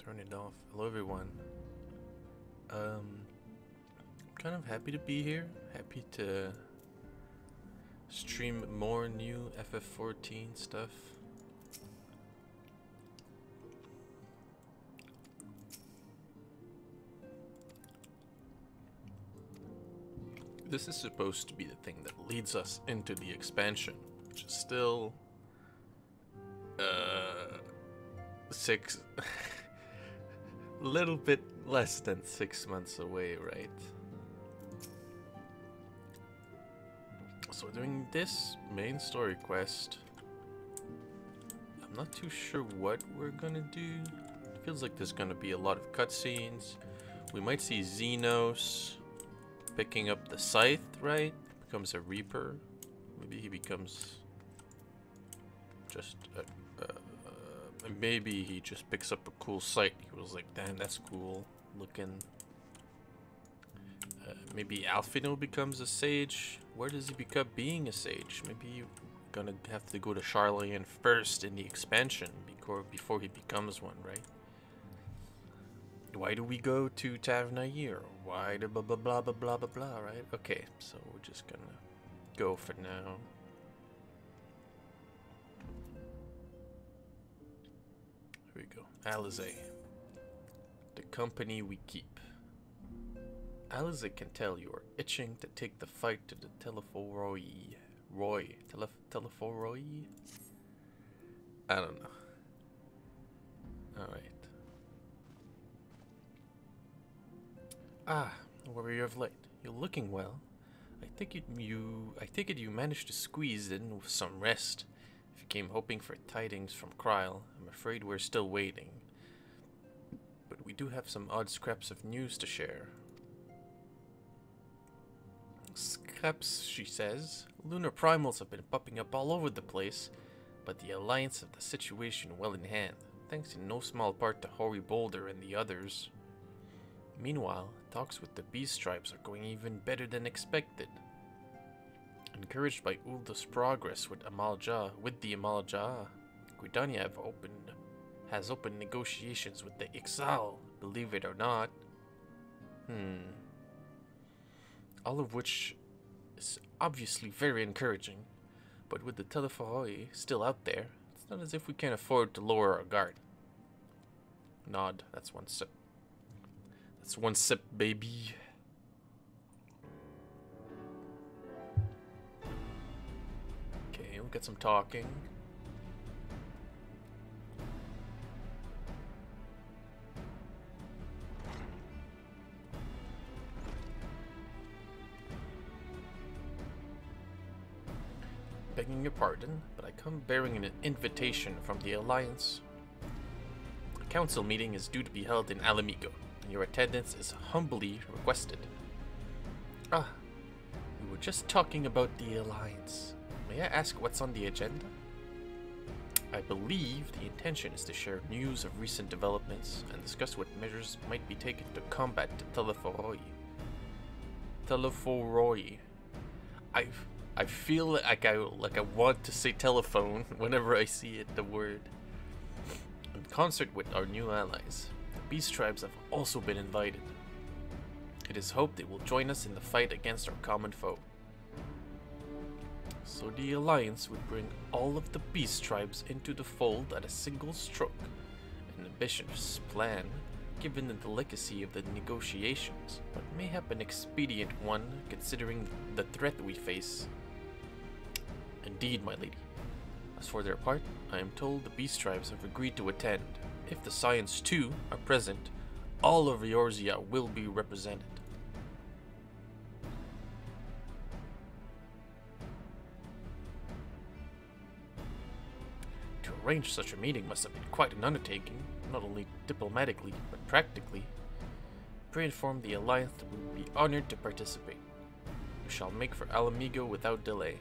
Turn it off. Hello everyone. Kind of happy to be here. Happy to stream more new FF14 stuff. This is supposed to be the thing that leads us into the expansion, which is still six little bit less than 6 months away, right? So doing this main story quest, I'm not too sure what we're gonna do. It feels like there's gonna be a lot of cutscenes. We might see Xenos picking up the scythe, right? Becomes a reaper. Maybe he becomes just maybe he just picks up a cool scythe. He was like, damn, that's cool looking. Maybe Alphino becomes a sage. Where does he become being a sage? Maybe you're gonna have to go to Charlatan first in the expansion before he becomes one, right? Why do we go to Tavernair? Why do blah blah blah blah blah blah blah, right? Okay, so we're just gonna go for now. Here we go. Alizé. The company we keep. Alizé can tell you are itching to take the fight to the Telephoroi. Telephoroi? I don't know. Alright. Ah, warrior of light. You're looking well. I take it you managed to squeeze in with some rest. If you came hoping for tidings from Kryl, I'm afraid we're still waiting. But we do have some odd scraps of news to share. Scraps, she says. Lunar primals have been popping up all over the place, but the alliance of the situation well in hand, thanks in no small part to Hoary Boulder and the others. Meanwhile, talks with the Beast Tribes are going even better than expected. Encouraged by Ulda's progress with the Amalja, Gridania has opened negotiations with the Ixal, believe it or not. All of which is obviously very encouraging, but with the Telephoroi still out there, it's not as if we can afford to lower our guard. Nod, that's one sip. That's one sip, baby. Okay, we'll get some talking. Begging your pardon, but I come bearing an invitation from the Alliance. A council meeting is due to be held in Alamigo. Your attendance is humbly requested. Ah, we were just talking about the Alliance. May I ask what's on the agenda? I believe the intention is to share news of recent developments and discuss what measures might be taken to combat the Telephoroi. Telephoroi. I feel like I want to say telephone whenever I see it, the word. In concert with our new allies, the Beast Tribes have also been invited. It is hoped they will join us in the fight against our common foe. So the Alliance would bring all of the Beast Tribes into the fold at a single stroke. An ambitious plan, given the delicacy of the negotiations, but mayhap an expedient one considering the threat we face. Indeed, my lady. As for their part, I am told the Beast Tribes have agreed to attend. If the Science too are present, all of Eorzea will be represented. To arrange such a meeting must have been quite an undertaking, not only diplomatically, but practically. Pray inform the Alliance that we will be honored to participate. We shall make for Alamigo without delay.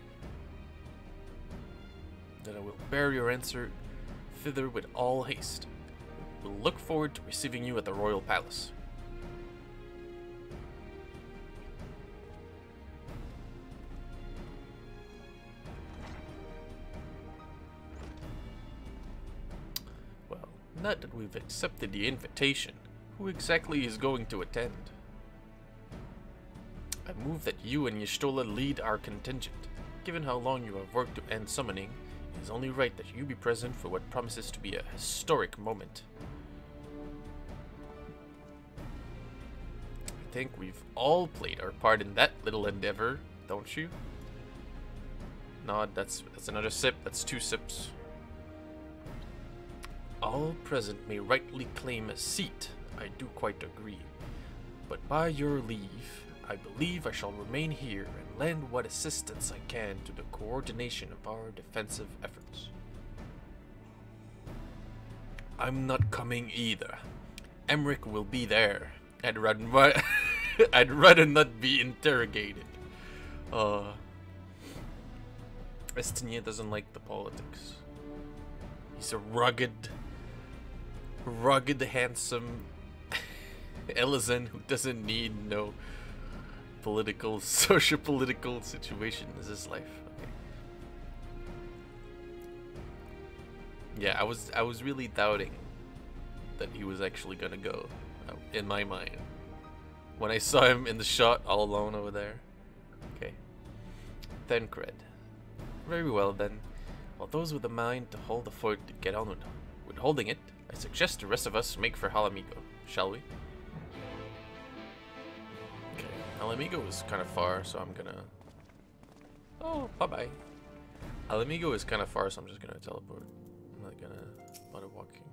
Then I will bear your answer thither with all haste. We will look forward to receiving you at the Royal Palace. Not that we've accepted the invitation. Who exactly is going to attend? I move that you and Y'shtola lead our contingent. Given how long you have worked to end summoning, it is only right that you be present for what promises to be a historic moment. I think we've all played our part in that little endeavor, don't you? No, that's another sip. That's 2 sips. All present may rightly claim a seat. I do quite agree. But by your leave, I believe I shall remain here and lend what assistance I can to the coordination of our defensive efforts. I'm not coming either. Emmerich will be there. I'd rather not be interrogated. Estinia doesn't like the politics. He's a rugged, handsome Ellison who doesn't need no socio-political situation in his life. Okay. Yeah, I was really doubting that he was actually gonna go, in my mind, when I saw him in the shot all alone over there. Okay. Thencred. Very well then. While those with a mind to hold the fort to get on with holding it, I suggest the rest of us make for Halamigo, shall we? Okay, Halamigo is kind of far, so I'm gonna... Oh, bye-bye. Halamigo is kind of far, so I'm just gonna teleport. I'm not gonna bother walking.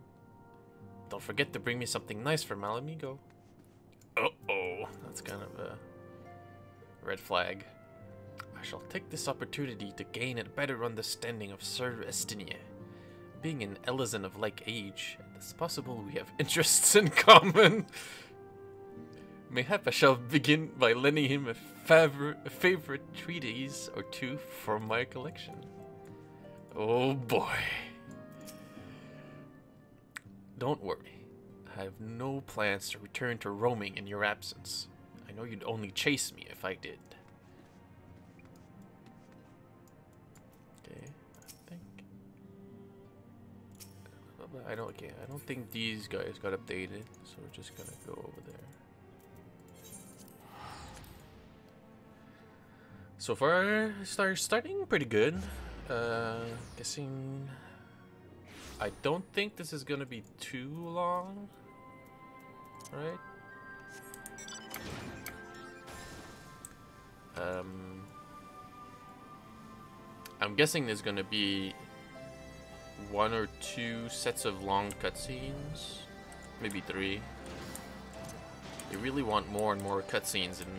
Don't forget to bring me something nice from Halamigo. Uh-oh, that's kind of a red flag. I shall take this opportunity to gain a better understanding of Sir Estinia. Being an Ellison of like age, it is possible we have interests in common. Mayhap I shall begin by lending him a favorite treatise or two from my collection. Oh boy. Don't worry. I have no plans to return to roaming in your absence. I know you'd only chase me if I did. I don't think these guys got updated, so we're just gonna go over there. So far, starting pretty good. Guessing. I don't think this is gonna be too long, right? I'm guessing there's gonna be 1 or 2 sets of long cutscenes, maybe 3. You really want more and more cutscenes and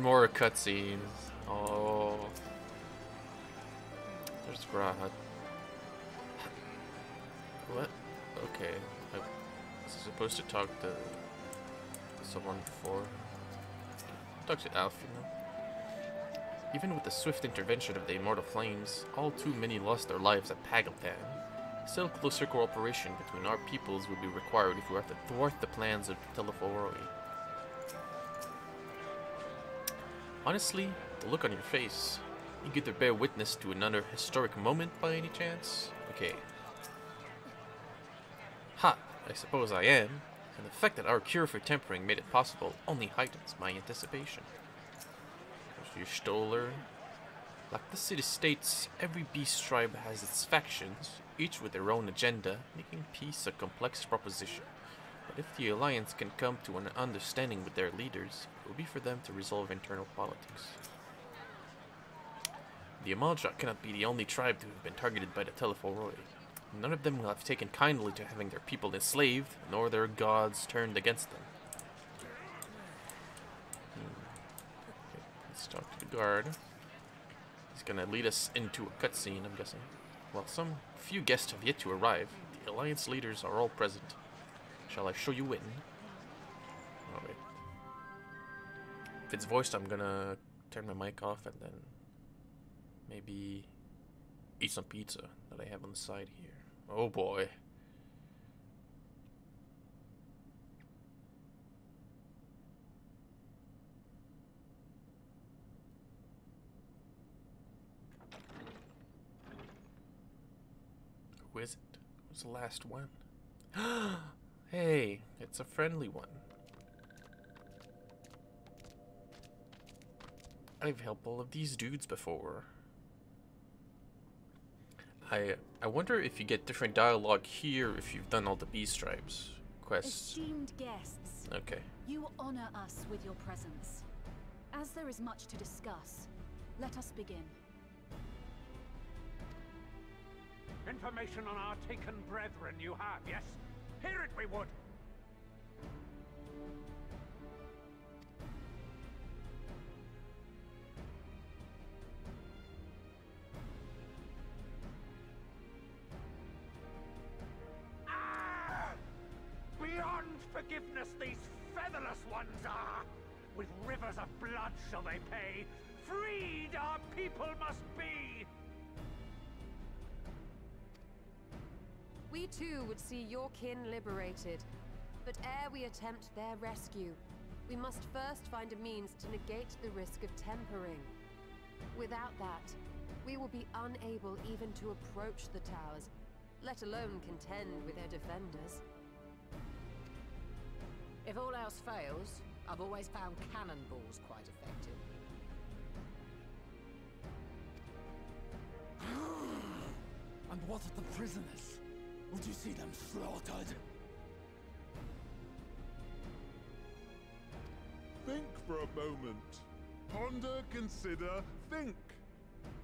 more cutscenes. Oh, there's Grahat. What? Okay, I was supposed to talk to someone before. Talk to Alf, you know. Even with the swift intervention of the Immortal Flames, all too many lost their lives at Pagaltan. Still, closer cooperation between our peoples would be required if we are to thwart the plans of the Teleforoi. Honestly, the look on your face, you get to bear witness to another historic moment by any chance? Okay. Ha! I suppose I am, and the fact that our cure for tempering made it possible only heightens my anticipation. Your Stoller. Like the city-states, every beast tribe has its factions, each with their own agenda, making peace a complex proposition. But if the Alliance can come to an understanding with their leaders, it will be for them to resolve internal politics. The Amalja cannot be the only tribe to have been targeted by the Teleforoi. None of them will have taken kindly to having their people enslaved, nor their gods turned against them. Let's talk to the guard. He's gonna lead us into a cutscene, I'm guessing. While some few guests have yet to arrive, the Alliance leaders are all present. Shall I show you in? Oh, wait. If it's voiced, I'm gonna turn my mic off and then maybe eat some pizza that I have on the side here. Oh boy. Who is it? Who's the last one? Hey, it's a friendly one. I've helped all of these dudes before. I wonder if you get different dialogue here if you've done all the B stripes quests. Esteemed guests, Okay. you honor us with your presence. As there is much to discuss, let us begin. Information on our taken brethren you have, yes? Hear it we would! Ah! Beyond forgiveness these featherless ones are! With rivers of blood shall they pay! Freed our people must be! We too would see your kin liberated, but ere we attempt their rescue, we must first find a means to negate the risk of tempering. Without that, we will be unable even to approach the towers, let alone contend with their defenders. If all else fails, I've always found cannonballs quite effective. And what of the prisoners? Would you see them slaughtered? Think for a moment. Ponder, consider, think.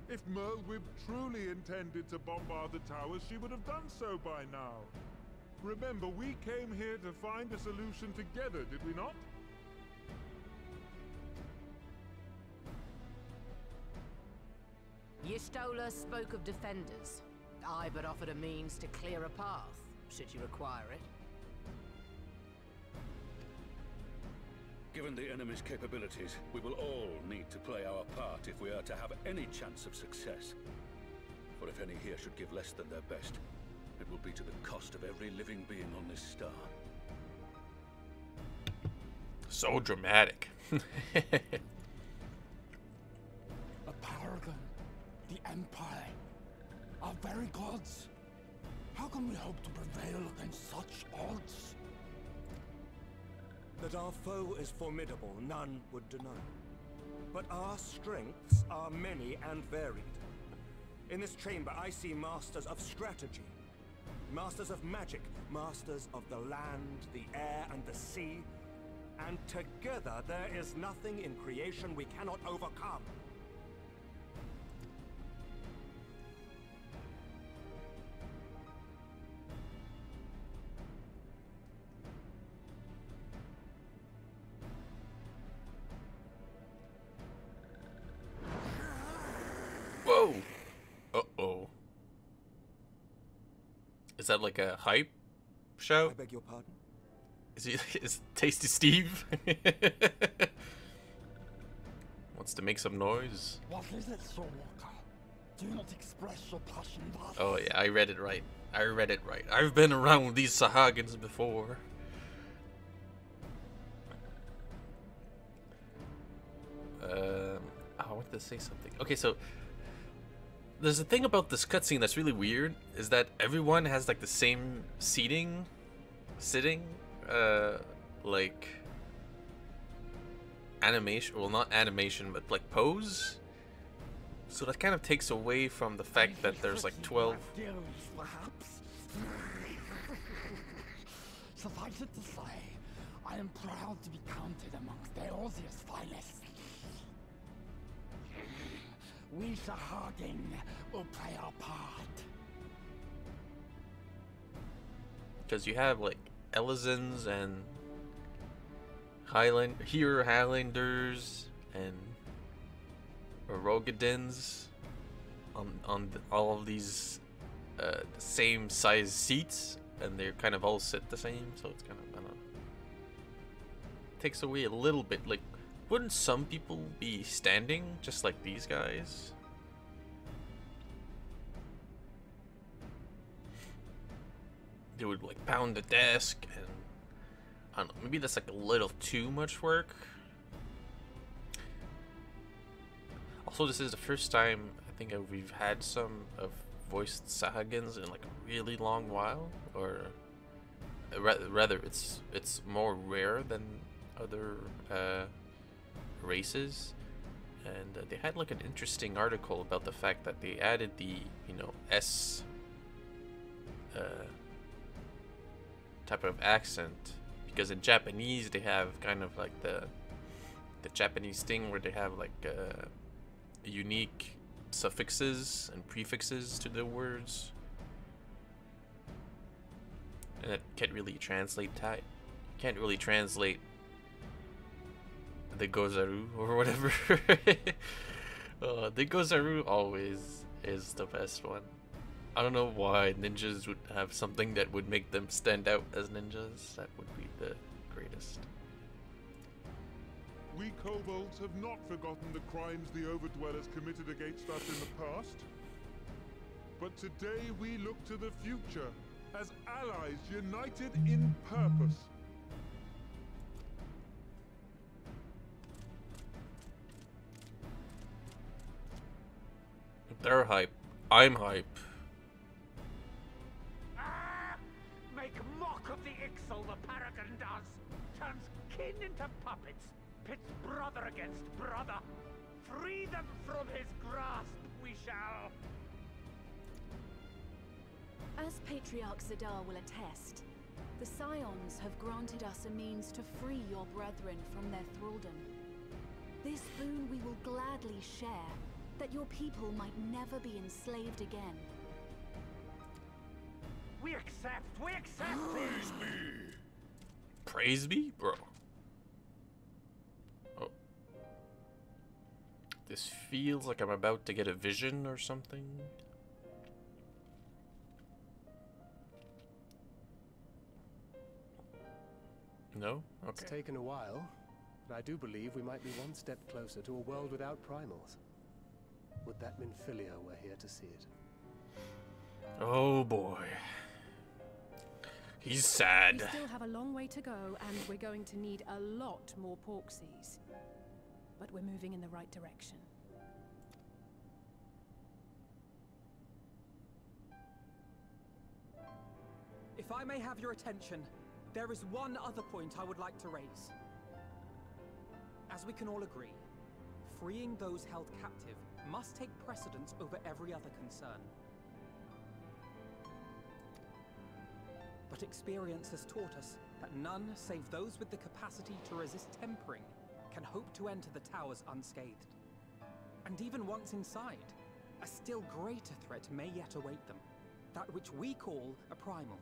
If Merlwyb truly intended to bombard the towers, she would have done so by now. Remember, we came here to find a solution together, did we not? Y'shtola spoke of defenders. I but offered a means to clear a path, should you require it. Given the enemy's capabilities, we will all need to play our part if we are to have any chance of success. For if any here should give less than their best, it will be to the cost of every living being on this star. So dramatic. A paragon. The Empire. Our very gods. How can we hope to prevail against such odds? That our foe is formidable, none would deny. But our strengths are many and varied. In this chamber, I see masters of strategy, masters of magic, masters of the land, the air, and the sea. And together, there is nothing in creation we cannot overcome. Whoa! Uh-oh. Is that like a hype show? I beg your pardon? Is Tasty Steve? Wants to make some noise? What is it, Sir Walker? Do not express your passion thus. Oh yeah, I read it right. I read it right. I've been around these Sahagins before. I wanted to say something. Okay, so there's a thing about this cutscene that's really weird, is that everyone has like the same sitting, like animation, well not animation, but like pose. So that kind of takes away from the fact that there's like 12. Perhaps. Suffice it to say, I am proud to be counted amongst Eorzea's finest. We Sahagin will play our part. Because you have like Elizans and Highlanders and Rogadins on all of these the same size seats, and they're kind of all sit the same, so it's kind of, I don't know, takes away a little bit. Like, wouldn't some people be standing just like these guys? They would like pound the desk, and I don't know, maybe that's like a little too much work. Also, this is the first time I think we've had some of voiced Sahagins in like a really long while, or rather, it's more rare than other races. And they had like an interesting article about the fact that they added the, you know, S type of accent, because in Japanese they have kind of like the Japanese thing where they have like unique suffixes and prefixes to the words, and it can't really translate the Gozaru or whatever. The Gozaru always is the best one. I don't know why ninjas would have something that would make them stand out as ninjas. That would be the greatest. We kobolds have not forgotten the crimes the Overdwellers committed against us in the past. But today we look to the future as allies united in purpose. They're hype. I'm hype. Make mock of the Ixal the Paragon does. Turns kin into puppets. Pits brother against brother. Free them from his grasp, we shall. As Patriarch Zadar will attest, the Scions have granted us a means to free your brethren from their thraldom. This boon we will gladly share, that your people might never be enslaved again. We accept! We accept! Praise me! Praise me? Bro. Oh. This feels like I'm about to get a vision or something. No? Okay. It's taken a while, but I do believe we might be one step closer to a world without primals. Would that Minfilia were here to see it. Oh boy. He's sad. We still have a long way to go, and we're going to need a lot more Porksies. But we're moving in the right direction. If I may have your attention, there is one other point I would like to raise. As we can all agree, freeing those held captive must take precedence over every other concern. But experience has taught us that none save those with the capacity to resist tempering can hope to enter the towers unscathed. And even once inside, a still greater threat may yet await them, that which we call a primal.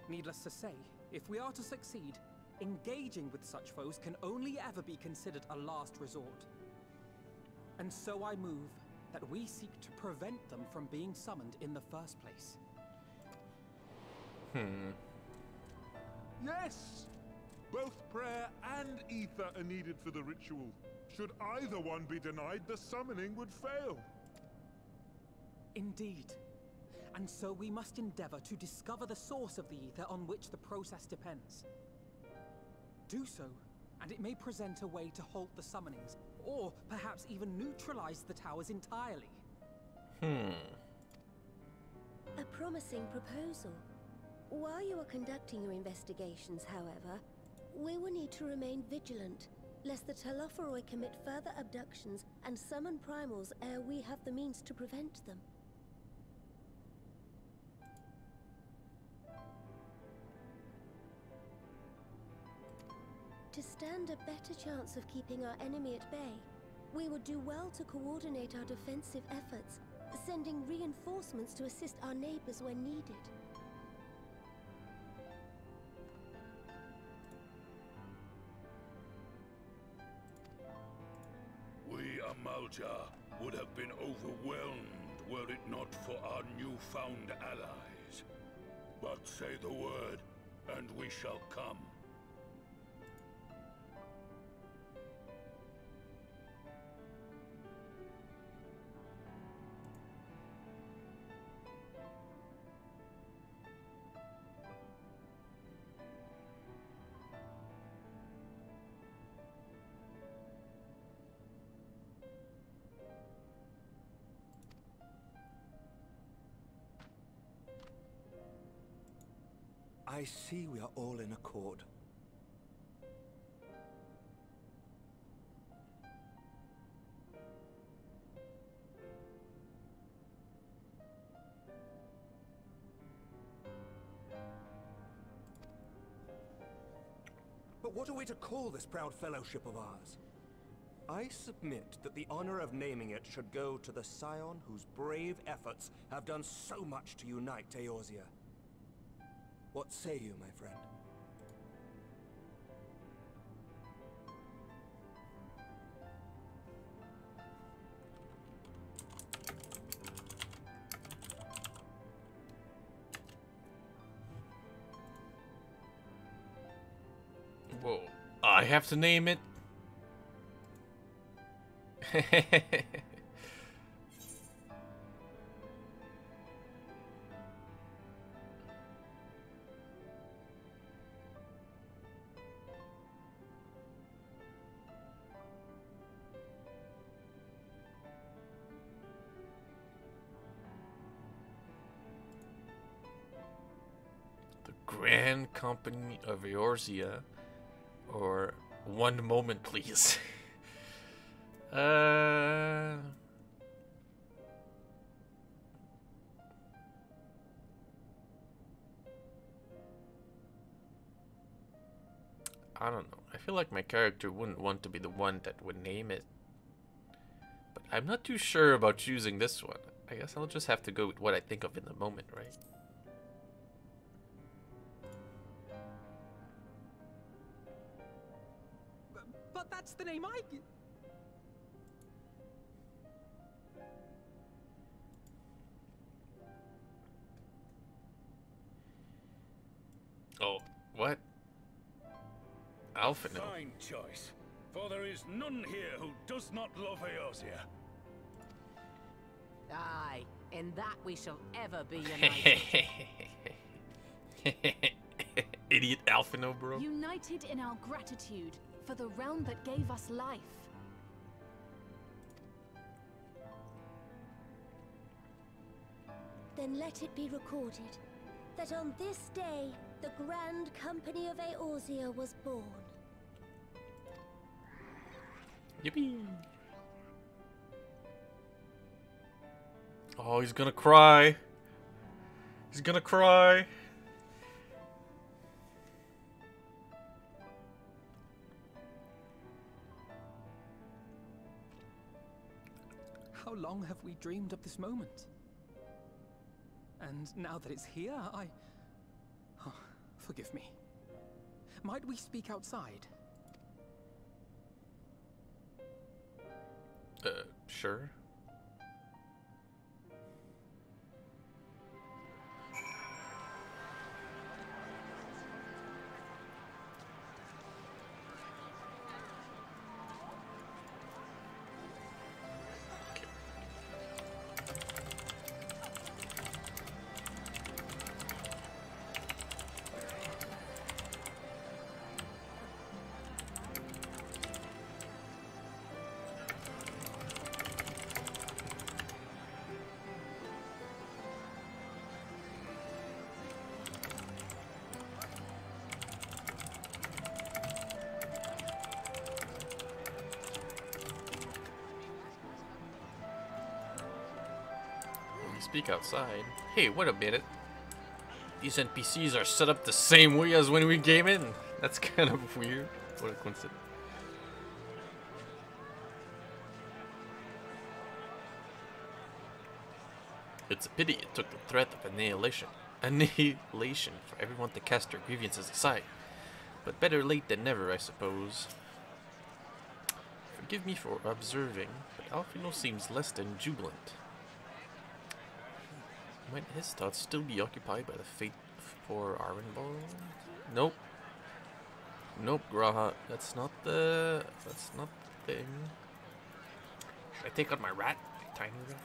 Needless to say, if we are to succeed, engaging with such foes can only ever be considered a last resort. And so I move that we seek to prevent them from being summoned in the first place. Yes! Both prayer and ether are needed for the ritual. Should either one be denied, the summoning would fail. Indeed. And so we must endeavor to discover the source of the ether on which the process depends. Do so, and it may present a way to halt the summonings, or perhaps even neutralize the towers entirely. A promising proposal. While you are conducting your investigations, however, we will need to remain vigilant, lest the Telophoroi commit further abductions and summon primals ere we have the means to prevent them. To stand a better chance of keeping our enemy at bay, we would do well to coordinate our defensive efforts, sending reinforcements to assist our neighbors when needed. We Amalja would have been overwhelmed were it not for our newfound allies. But say the word, and we shall come. I I see we are all in accord. But what are we to call this proud fellowship of ours? I submit that the honor of naming it should go to the scion whose brave efforts have done so much to unite Eorzea. What say you, my friend? Whoa, I have to name it? The Grand Company of Eorzea, or one moment please. I don't know. I feel like my character wouldn't want to be the one that would name it. But I'm not too sure about choosing this one. I guess I'll just have to go with what I think of in the moment, right? But that's the name I... Oh, what? Alphino. Fine choice, for there is none here who does not love Eorzea. Aye, in that we shall ever be united. Idiot Alphino, bro. United in our gratitude for the realm that gave us life. Then let it be recorded that on this day, the Grand Company of Eorzea was born. Yippee! Oh, he's gonna cry. He's gonna cry. How long have we dreamed of this moment? And now that it's here, Oh, forgive me. Might we speak outside? Sure. Speak outside. Hey, wait a minute. These NPCs are set up the same way as when we came in. That's kind of weird. What a coincidence. It's a pity it took the threat of annihilation for everyone to cast their grievances aside. But better late than never, I suppose. Forgive me for observing, but Alphino seems less than jubilant. Might his thoughts still be occupied by the fate of poor Arwenbald? Nope. Nope, Graha. That's not the thing. Should I take out my rat? Tiny rat?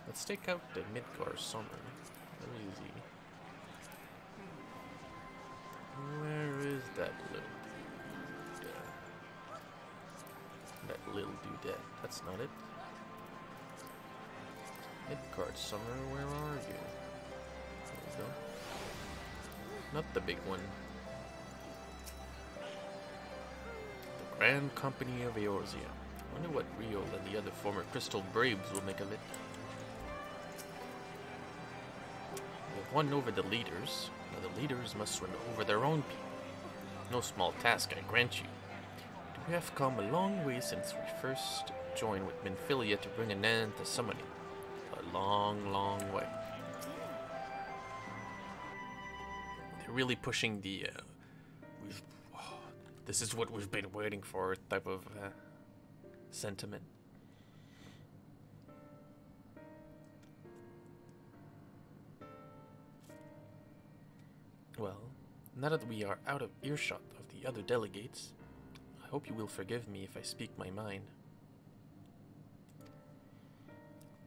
Let's take out the Midgar Summer. Very easy. That little doodad. That's not it. Midgard Summer, where are you? There we go. Not the big one. The Grand Company of Eorzea. I wonder what Rio and the other former Crystal Braves will make of it. We've won over the leaders. Now the leaders must win over their own people. No small task, I grant you. But we have come a long way since we first joined with Minfilia to bring an end to summoning. A long, long way. They're really pushing the, this is what we've been waiting for type of sentiment. Well, now that we are out of earshot of the other delegates, I hope you will forgive me if I speak my mind.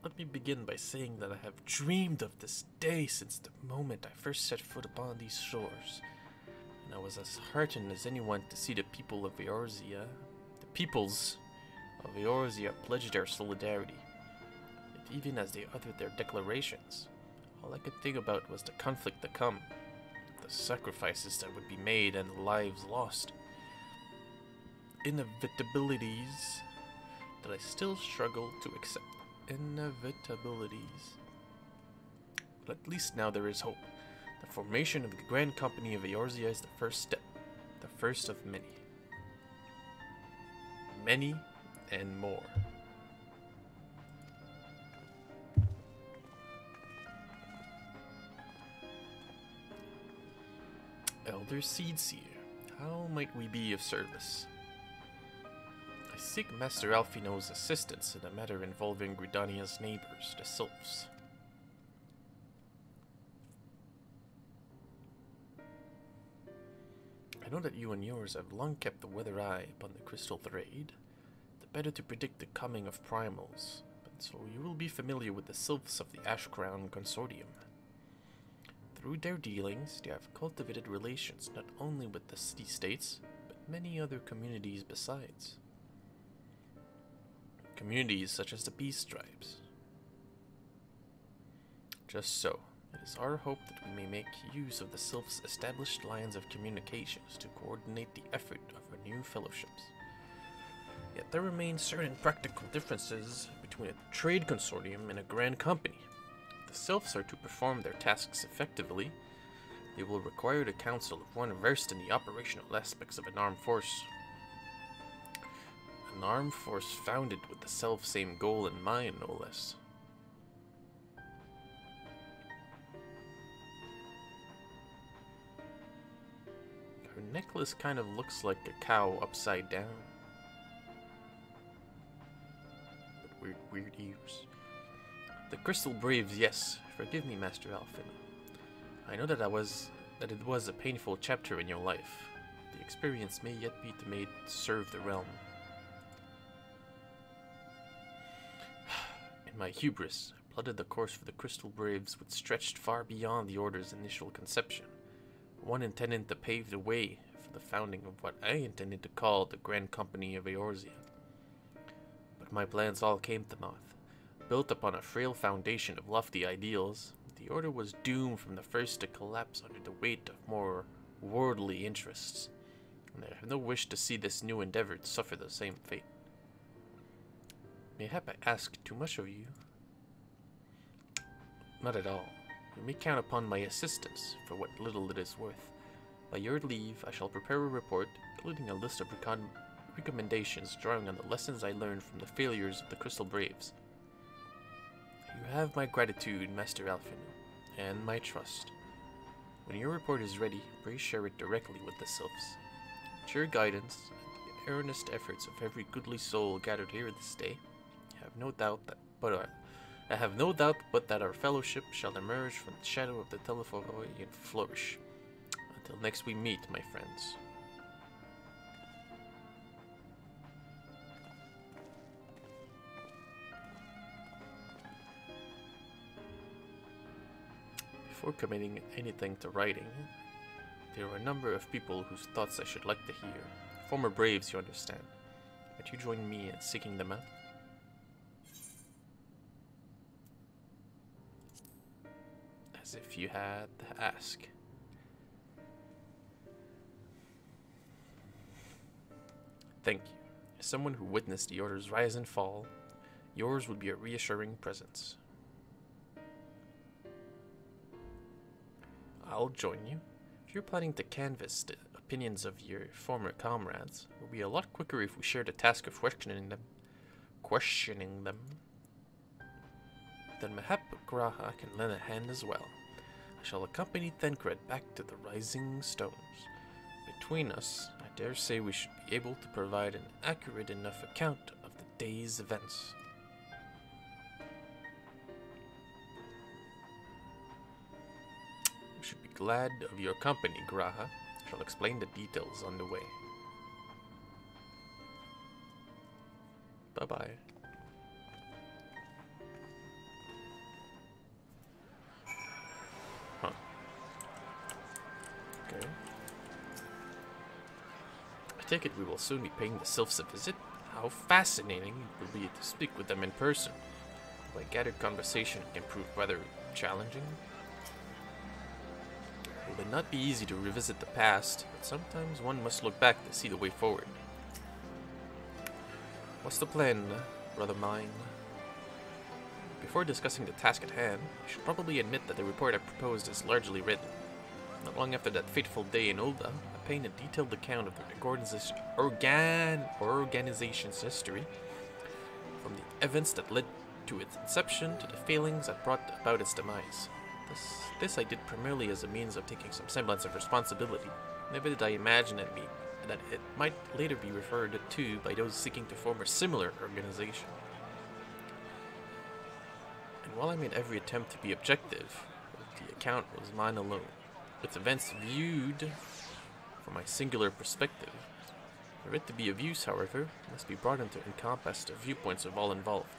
Let me begin by saying that I have dreamed of this day since the moment I first set foot upon these shores, and I was as heartened as anyone to see the people of Eorzea, the peoples of Eorzea pledge their solidarity. Yet even as they uttered their declarations, all I could think about was the conflict to come, the sacrifices that would be made and the lives lost. Inevitabilities that I still struggle to accept. Inevitabilities. But at least now there is hope. The formation of the Grand Company of Eorzea is the first step. The first of many. Many and more. Elder Seedseer, how might we be of service? I seek Master Alfino's assistance in a matter involving Gridania's neighbors, the Sylphs. I know that you and yours have long kept the weather eye upon the Crystal Thread, the better to predict the coming of primals, but so you will be familiar with the Sylphs of the Ashcrown Consortium. Through their dealings, they have cultivated relations not only with the city-states, but many other communities besides. Communities such as the Peace Tribes. Just so, it is our hope that we may make use of the Sylphs' established lines of communications to coordinate the effort of our new fellowships. Yet there remain certain practical differences between a trade consortium and a grand company. If the Sylphs are to perform their tasks effectively, they will require the counsel of one versed in the operational aspects of an armed force. An armed force founded with the self-same goal in mind, no less. Her necklace kind of looks like a cow upside down. But weird ears. The Crystal Braves, yes. Forgive me, Master Alfino. I know that it was a painful chapter in your life. The experience may yet be made to serve the realm. In my hubris, I plotted the course for the Crystal Braves which stretched far beyond the Order's initial conception, one intended to pave the way for the founding of what I intended to call the Grand Company of Eorzea. But my plans all came to naught. Built upon a frail foundation of lofty ideals, the Order was doomed from the first to collapse under the weight of more worldly interests, and I have no wish to see this new endeavor suffer the same fate. Mayhap I ask too much of you? Not at all. You may count upon my assistance for what little it is worth. By your leave, I shall prepare a report, including a list of recommendations drawing on the lessons I learned from the failures of the Crystal Braves. You have my gratitude, Master Alfino, and my trust. When your report is ready, pray share it directly with the Sylphs. With your guidance and the earnest efforts of every goodly soul gathered here this day, I have no doubt but that our fellowship shall emerge from the shadow of the Telephoroi and flourish. Until next we meet, my friends. Before committing anything to writing, there are a number of people whose thoughts I should like to hear. Former Braves, you understand. Might you join me in seeking them out? As if you had to ask. Thank you. As someone who witnessed the Order's rise and fall, yours would be a reassuring presence. I'll join you. If you're planning to canvass the opinions of your former comrades, it will be a lot quicker if we share the task of questioning them. Then Mahap Graha can lend a hand as well. I shall accompany Thancred back to the Rising Stones. Between us, I dare say we should be able to provide an accurate enough account of the day's events. You should be glad of your company, Graha. I shall explain the details on the way. Bye-bye. Huh. Okay. I take it we will soon be paying the Sylphs a visit. How fascinating it will be to speak with them in person. By gathered conversation can prove rather challenging. It would not be easy to revisit the past, but sometimes one must look back to see the way forward. What's the plan, brother mine? Before discussing the task at hand, I should probably admit that the report I proposed is largely written. Not long after that fateful day in Ulda, I painted a detailed account of the organization's history, from the events that led to its inception to the failings that brought about its demise. This I did primarily as a means of taking some semblance of responsibility. Never did I imagine that it might later be referred to by those seeking to form a similar organization. And while I made every attempt to be objective, the account was mine alone, with events viewed from my singular perspective. For it to be of use, however, it must be brought into encompass the viewpoints of all involved.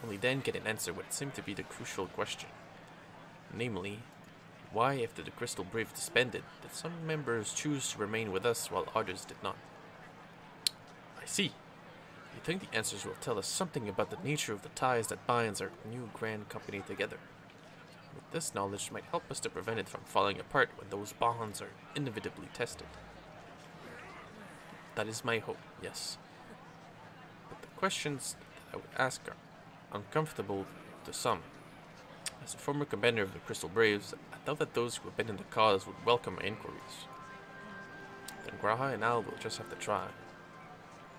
Only then can it answer what seemed to be the crucial question. Namely, why, after the Crystal Brave disbanded, did some members choose to remain with us while others did not? I see. You think the answers will tell us something about the nature of the ties that binds our new grand company together. With this knowledge might help us to prevent it from falling apart when those bonds are inevitably tested. That is my hope, yes. But the questions that I would ask are uncomfortable to some. As a former commander of the Crystal Braves, I doubt that those who have been in the cause would welcome my inquiries. Then Graha and Al will just have to try.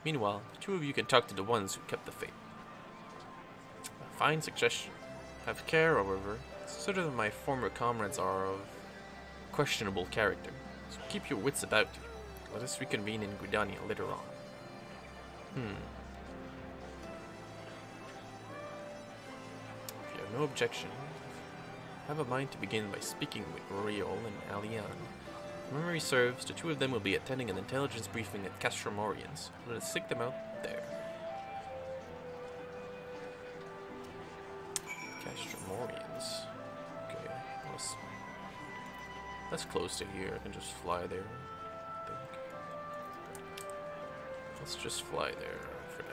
Meanwhile, the two of you can talk to the ones who kept the faith. A fine suggestion. Have care, however. Consider that my former comrades are of questionable character, so keep your wits about you. Let us reconvene in Gridania later on. If you have no objection, I have a mind to begin by speaking with Riol and Alian. If memory serves, the two of them will be attending an intelligence briefing at Castromorians. Let us seek them out there. Castromorians. Okay, that's close to here. I can just fly there, I think. Let's just fly there for now.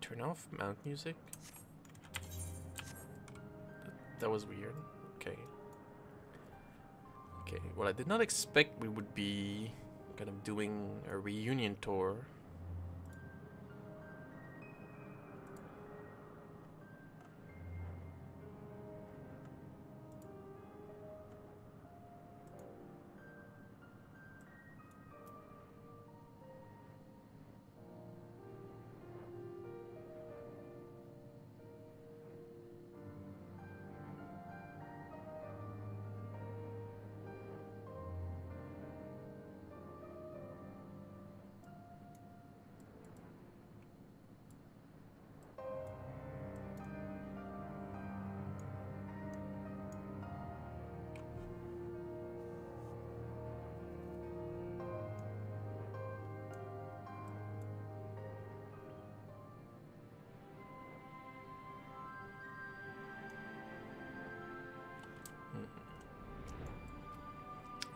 Turn off mount music? That was weird. Okay. Okay, well, I did not expect we would be kind of doing a reunion tour.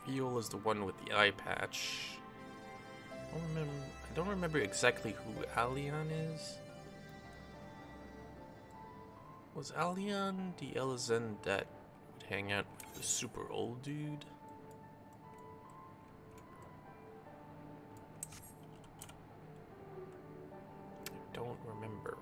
Viol is the one with the eye patch. I don't remember exactly who Alian is. Was Alian the Elezen that would hang out with the super old dude? I don't remember.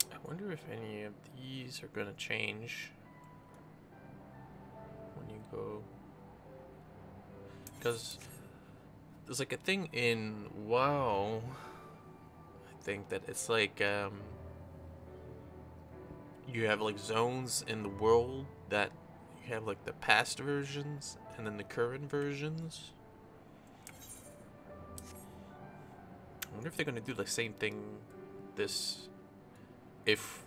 I wonder if any of these are gonna change when you go, because there's like a thing in WoW, I think, that it's like you have like zones in the world that you have like the past versions and then the current versions. I wonder if they're gonna do the same thing this, if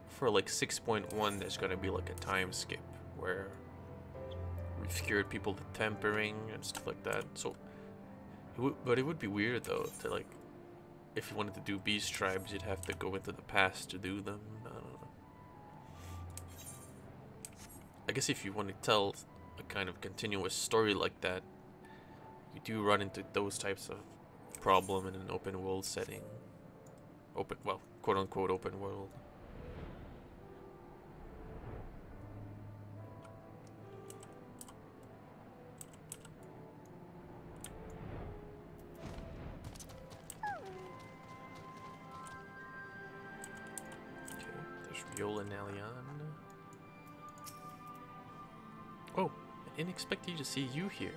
for like 6.1 there's gonna be like a time skip where we've cured people to tempering and stuff like that. So but it would be weird though to, like, if you wanted to do beast tribes, you'd have to go into the past to do them. I don't know. I guess if you want to tell a kind of continuous story like that, you do run into those types of problem in an open world setting. Well, quote unquote open world. Okay, there's Viola and Alian. Oh, I didn't expect you to see you here.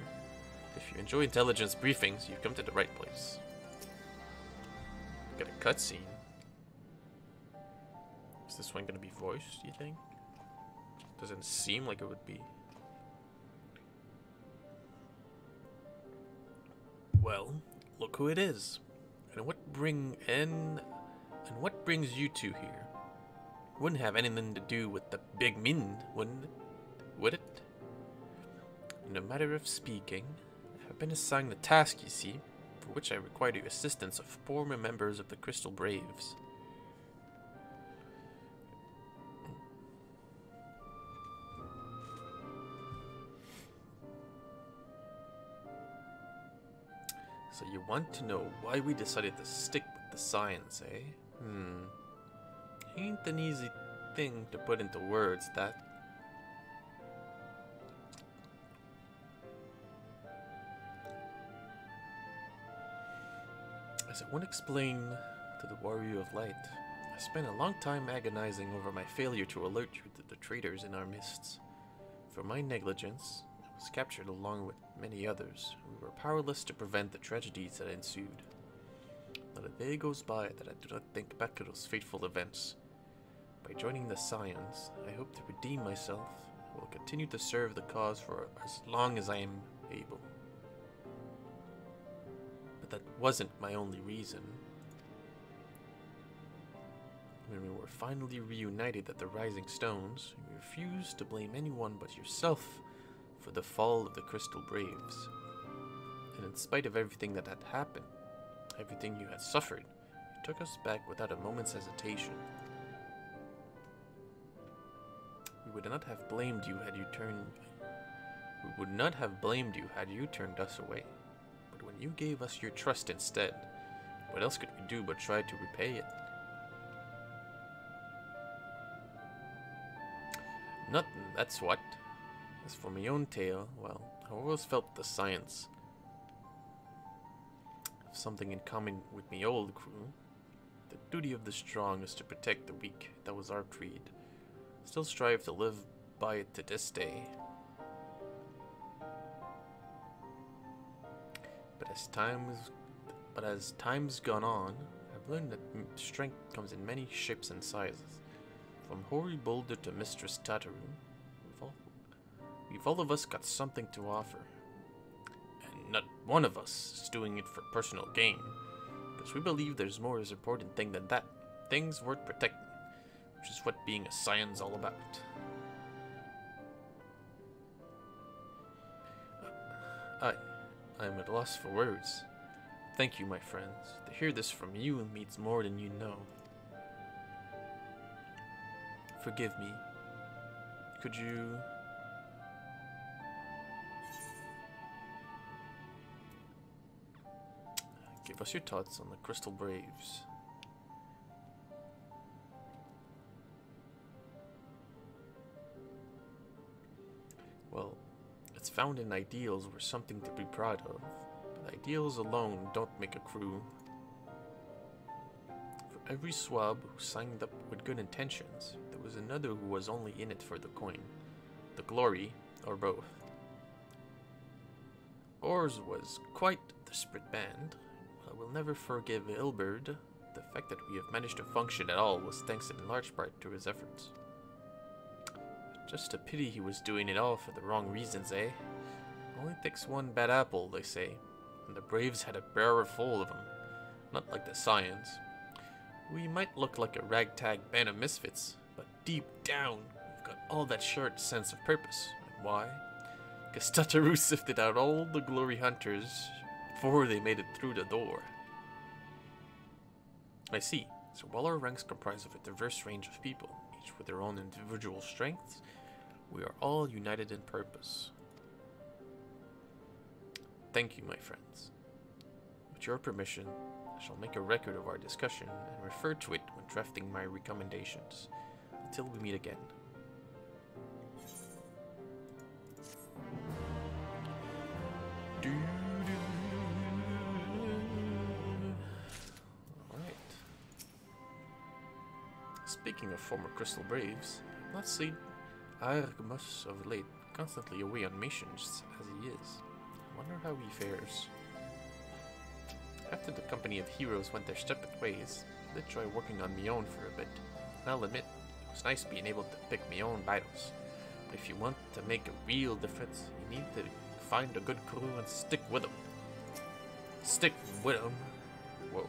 If you enjoy intelligence briefings, you've come to the right place. Got a cutscene. Is this one gonna be voiced, you think? Doesn't seem like it would be. Well, look who it is. And what brings you two here? Wouldn't have anything to do with the big Min, wouldn't it? Would it? In a matter of speaking, I have been assigned a task, you see, for which I require the assistance of former members of the Crystal Braves. So you want to know why we decided to stick with the science, eh? Ain't an easy thing to put into words, that. As I won't explain to the Warrior of Light, I spent a long time agonizing over my failure to alert you to the traitors in our midst. For my negligence, I was captured along with many others. We were powerless to prevent the tragedies that ensued. Not a day goes by that I do not think back to those fateful events. By joining the Scions, I hope to redeem myself. I will continue to serve the cause for as long as I am able. But that wasn't my only reason. When we were finally reunited at the Rising Stones, you refused to blame anyone but yourself for the fall of the Crystal Braves. And in spite of everything that had happened, everything you had suffered, you took us back without a moment's hesitation. We would not have blamed you had you turned us away. But when you gave us your trust instead. What else could we do but try to repay it? Nothing, that's what. As for my own tale, well, I always felt the science of something in common with my old crew. The duty of the strong is to protect the weak. That was our creed. Still strive to live by it to this day. But as time's gone on, I've learned that strength comes in many shapes and sizes. From hoary boulder to Mistress Tataru, we've all of us got something to offer. And not one of us is doing it for personal gain. Because we believe there's more as important thing than that. Things worth protecting. Which is what being a scion's all about. I am at a loss for words. Thank you, my friends. To hear this from you means more than you know. Forgive me. Could you... give us your thoughts on the Crystal Braves? Well, it's found in ideals were something to be proud of, but ideals alone don't make a crew. For every swab who signed up with good intentions, there was another who was only in it for the coin, the glory, or both. Ours was quite the sprit band. I will never forgive Ilberd. The fact that we have managed to function at all was thanks in large part to his efforts. Just a pity he was doing it all for the wrong reasons, eh? Only takes one bad apple, they say, and the Braves had a barrel full of them. Not like the Scions. We might look like a ragtag band of misfits, but deep down, we've got all that shared sense of purpose. And why? Because Tataru sifted out all the glory hunters before they made it through the door. I see. So while our ranks comprise of a diverse range of people, each with their own individual strengths, we are all united in purpose. Thank you, my friends. With your permission, I shall make a record of our discussion and refer to it when drafting my recommendations. Until we meet again. Alright. Speaking of former Crystal Braves, I've not seen Argmus of late, constantly away on missions as he is. Wonder how he fares. After the company of heroes went their separate ways, I did try working on my own for a bit. And I'll admit, it was nice being able to pick my own battles. But if you want to make a real difference, you need to find a good crew and stick with them. Stick with them? Whoa.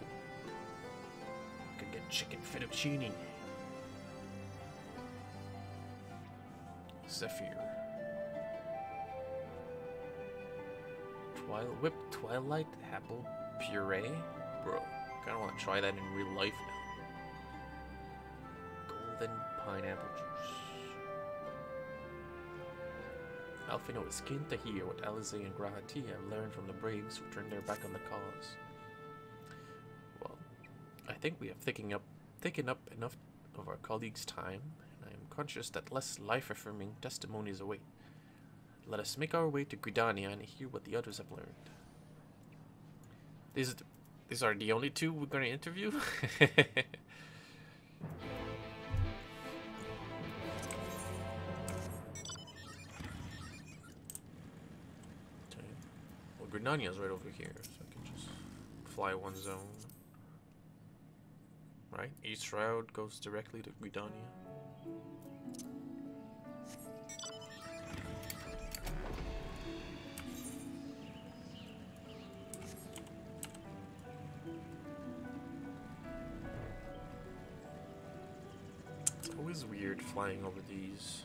I could get chicken fettuccine. Zephyr. Whipped Twilight Apple Puree? Bro, kinda wanna try that in real life now. Golden Pineapple Juice. Alfino is keen to hear what Alize and Grahati have learned from the Braves who turned their back on the cause. Well, I think we have taken up enough of our colleagues' time, and I am conscious that less life-affirming testimonies await. Let us make our way to Gridania and hear what the others have learned. These are the only two we're going to interview? Okay. Well, Gridania's right over here, so I can just fly one zone. Right? East route goes directly to Gridania. Always weird flying over these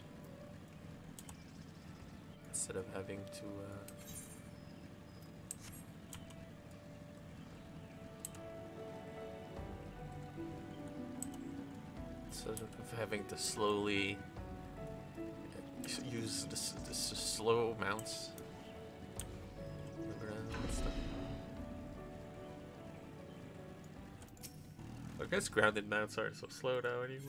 instead of having to slowly use this slow mounts and stuff. I guess grounded mounts aren't so slow now anyway.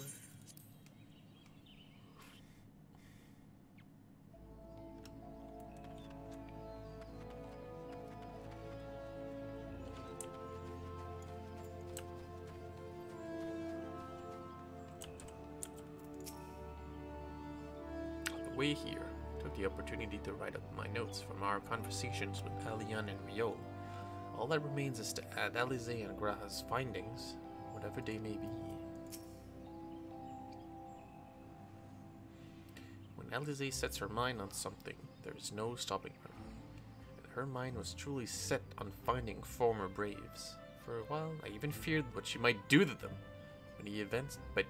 On the way here, I took the opportunity to write up my notes from our conversations with Alian and Riol. All that remains is to add Alize and Graha's findings, whatever they may be. When Alize sets her mind on something, there is no stopping her. And her mind was truly set on finding former Braves. For a while, I even feared what she might do to them. But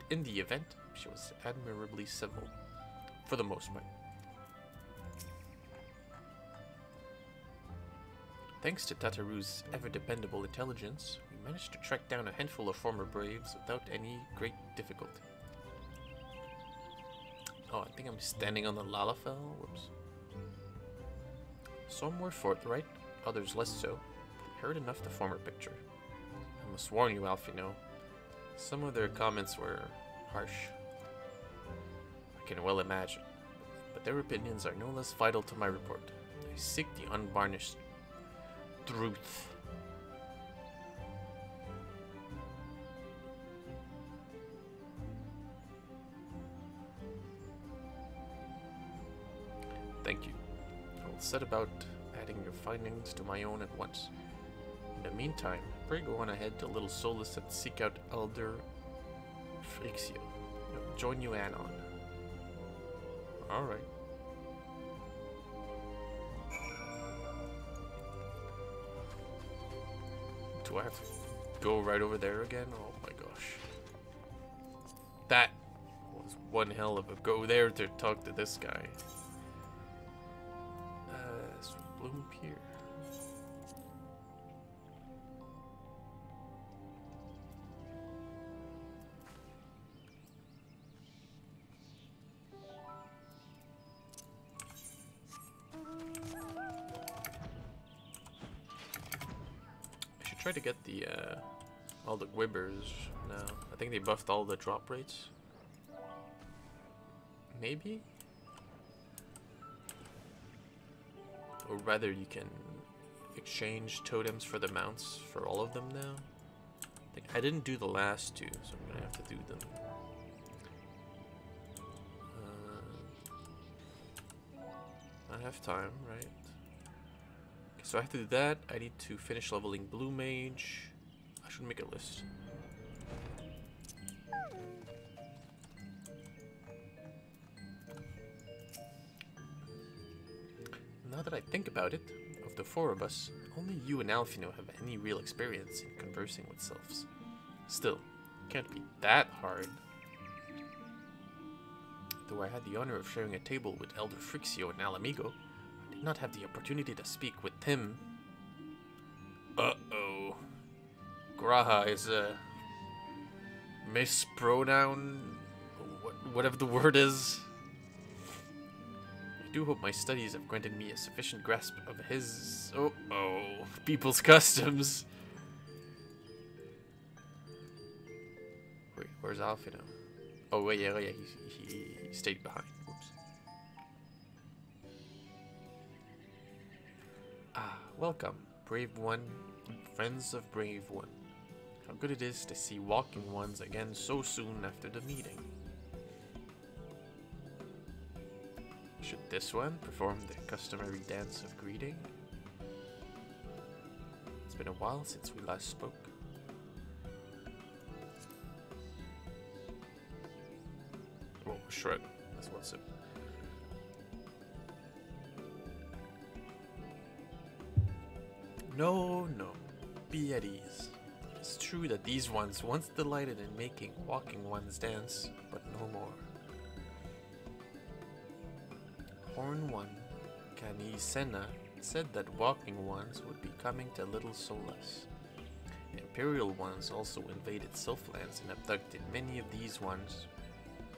in the event, she was admirably civil, for the most part. Thanks to Tataru's ever-dependable intelligence, we managed to track down a handful of former Braves without any great difficulty. Oh, I think I'm standing on the Lalafell? Whoops. Some were forthright, others less so. We heard enough to form a picture. I must warn you, Alfino, some of their comments were harsh. I can well imagine, but their opinions are no less vital to my report. I seek the unvarnished truth. Thank you. I will set about adding your findings to my own at once. In the meantime, pray go on ahead to Little Solus and seek out Elder Frixio. He'll join you anon. Alright. Do I have to go right over there again? Oh my gosh. That was one hell of a go there to talk to this guy. So Bloom Pier. Try to get the all the Gwibbers now. I think they buffed all the drop rates. Maybe? Or rather, you can exchange totems for the mounts for all of them now. I didn't do the last two, so I'm gonna have to do them. I have time, right? So I have to do that. I need to finish leveling Blue Mage. I should make a list. Now that I think about it, of the four of us, only you and Alfino have any real experience in conversing with sylphs. Still, it can't be that hard. Though I had the honor of sharing a table with Elder Frixio and Alamigo, not have the opportunity to speak with him. Uh-oh. Graha is a mispronoun, whatever the word is. I do hope my studies have granted me a sufficient grasp of his people's customs. Wait, where's Alfino? Oh wait, yeah, he stayed behind. Whoops. Welcome, Brave One, friends of Brave One. How good it is to see walking ones again so soon after the meeting. Should this one perform the customary dance of greeting? It's been a while since we last spoke. Oh, shrug. That's what's up. No, be at ease. It is true that these ones once delighted in making walking ones dance, but no more. Horn One, Kani Senna, said that walking ones would be coming to Little Solus. Imperial ones also invaded Sylphlands and abducted many of these ones,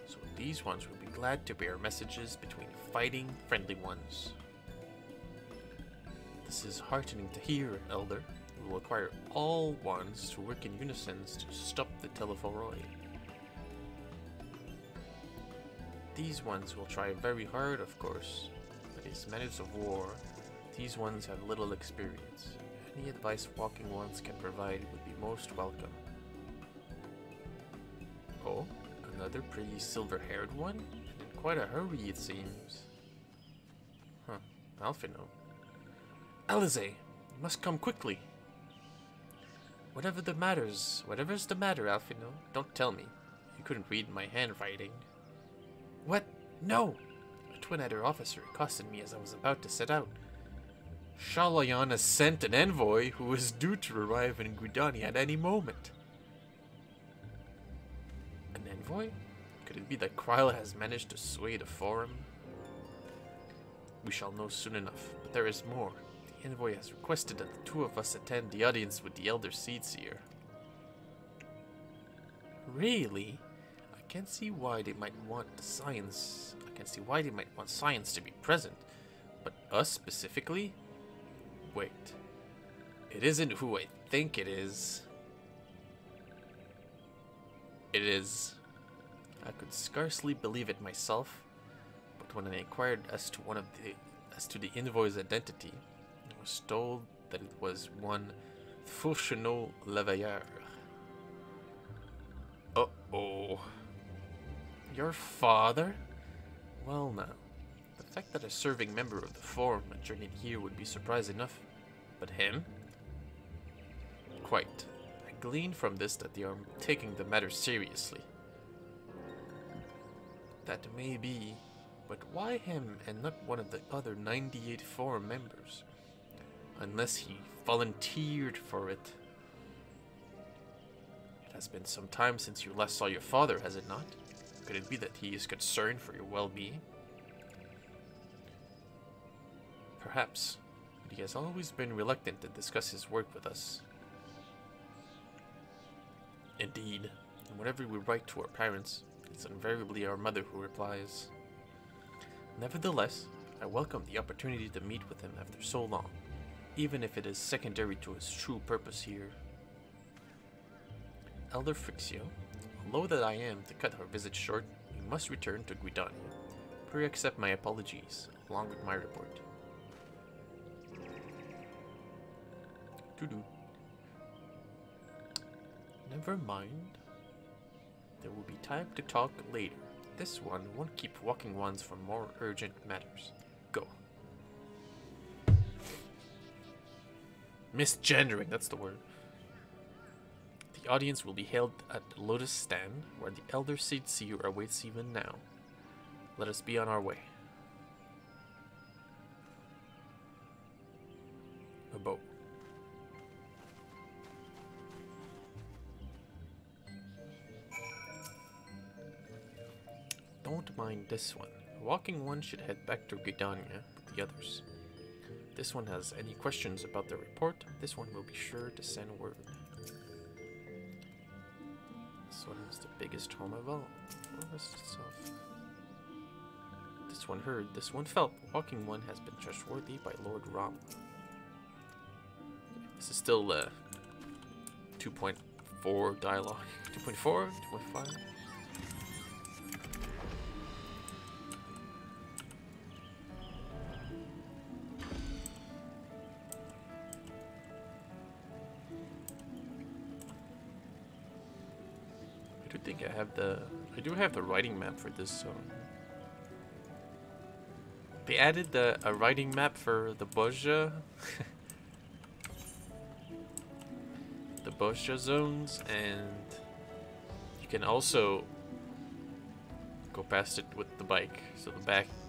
so these ones would be glad to bear messages between fighting friendly ones. This is heartening to hear, Elder. we will require all ones to work in unison to stop the Telephoroi. These ones will try very hard, of course, but as matters of war, these ones have little experience. Any advice walking ones can provide would be most welcome. Oh, another pretty silver-haired one? In quite a hurry, it seems. Huh, Alphino. Alize, you must come quickly. Whatever's the matter, Alphino, don't tell me. You couldn't read my handwriting. What? No! A Twin-Adder officer accosted me as I was about to set out. Shalayan has sent an envoy who is due to arrive in Gridani at any moment. An envoy? Could it be that Kryla has managed to sway the Forum? We shall know soon enough, but there is more. The envoy has requested that the two of us attend the audience with the Elder Seedseer. Really? I can see why they might want science to be present, but us specifically? Wait. It isn't who I think it is. It is. I could scarcely believe it myself, but when I inquired as to the envoy's identity, I was told that it was one Fauchenot Leveilleur. Uh-oh. Your father? Well now, the fact that a serving member of the Forum had journeyed here would be surprise enough, but him? Quite. I glean from this that they are taking the matter seriously. That may be, but why him and not one of the other 98 Forum members? Unless he volunteered for it. It has been some time since you last saw your father, has it not? Could it be that he is concerned for your well-being? Perhaps, but he has always been reluctant to discuss his work with us. Indeed, and whenever we write to our parents, it's invariably our mother who replies. Nevertheless, I welcome the opportunity to meet with him after so long, even if it is secondary to his true purpose here. Elder Frixio, although that I am to cut our visit short, we must return to Gridani. Pray accept my apologies, along with my report. Doo-doo. Never mind. There will be time to talk later. This one won't keep walking ones for more urgent matters. Go. Misgendering, that's the word. The audience will be held at the Lotus Stand, where the Elder Seedseer awaits even now. Let us be on our way. A boat. Don't mind this one. A walking one should head back to Gridania with the others. If this one has any questions about the report, this one will be sure to send word. This one is the biggest home of all. Forest itself. This one heard, this one felt. Walking one has been trustworthy by Lord Ram. This is still 2.4 dialogue. 2.4? 2.5? I do have the writing map for this, so they added a writing map for the Bozja the Bozja zones, and you can also go past it with the bike. So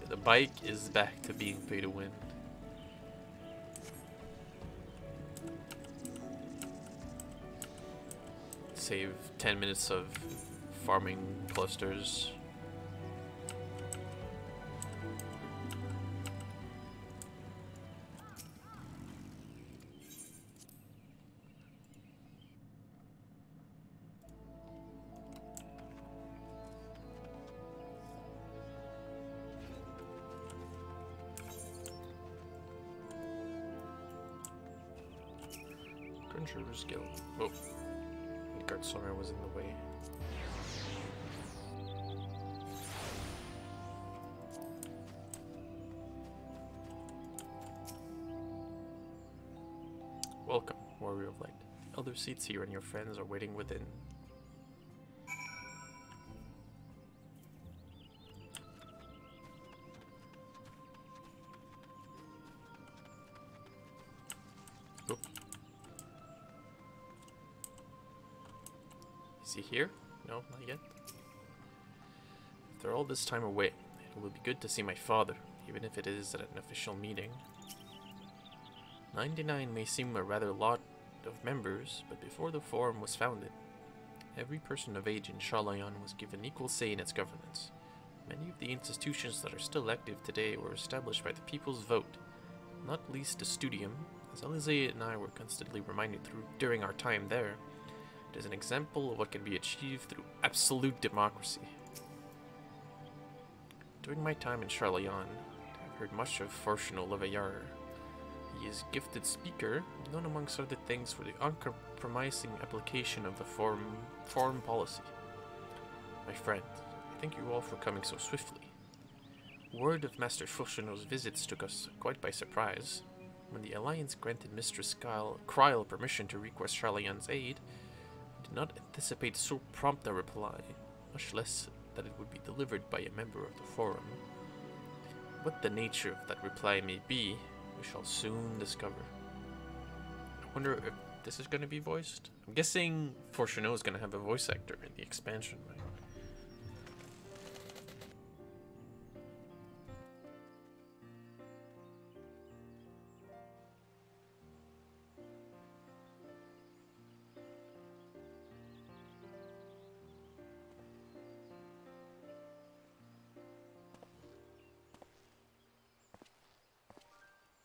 the bike is back to being pay to win. Save 10 minutes of farming clusters. Adventurers Guild. Oh, Midgard Summer was in the way. Welcome, Warrior of Light. Elder seats here and your friends are waiting within. Oh. Is he here? No, not yet. After all this time away, it will be good to see my father, even if it is at an official meeting. 99 may seem a rather lot of members, but before the Forum was founded, every person of age in Sharlayan was given equal say in its governance. Many of the institutions that are still active today were established by the people's vote, not least the Studium, as Alizé and I were constantly reminded during our time there. It is an example of what can be achieved through absolute democracy. During my time in Sharlayan, I've heard much of Fortuno Leveillard. He is a gifted speaker, known amongst other things for the uncompromising application of the foreign policy. My friend, I thank you all for coming so swiftly. Word of Master Fortuno's visits took us quite by surprise. When the Alliance granted Mistress Kryl permission to request Sharlayan's aid, we did not anticipate so prompt a reply, much less that it would be delivered by a member of the Forum. What the nature of that reply may be, we shall soon discover. I wonder if this is going to be voiced? I'm guessing Fortuno is going to have a voice actor in the expansion, right?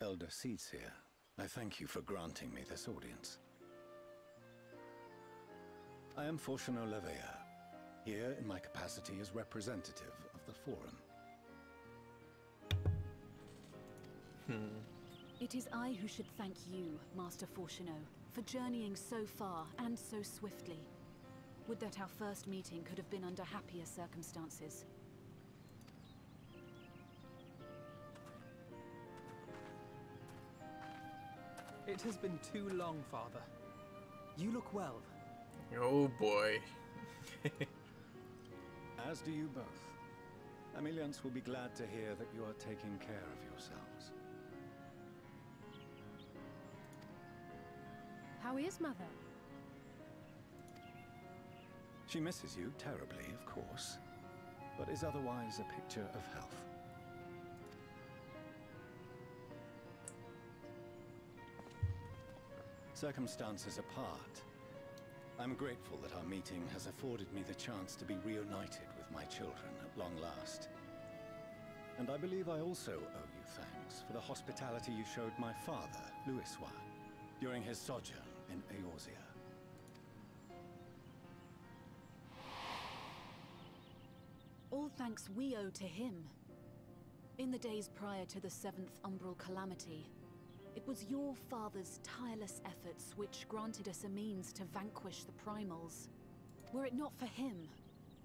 Elder Seats here. I thank you for granting me this audience. I am Fortuno Leveillard, here in my capacity as representative of the Forum. It is I who should thank you, Master Fortuno, for journeying so far and so swiftly. Would that our first meeting could have been under happier circumstances. It has been too long, Father. You look well. Oh boy. As do you both. Ameliance will be glad to hear that you are taking care of yourselves. How is Mother? She misses you terribly, of course, but is otherwise a picture of health. Circumstances apart, I'm grateful that our meeting has afforded me the chance to be reunited with my children at long last. And I believe I also owe you thanks for the hospitality you showed my father, Louisoix, during his sojourn in Eorzea. All thanks we owe to him. In the days prior to the 7th Umbral Calamity, it was your father's tireless efforts which granted us a means to vanquish the primals. Were it not for him,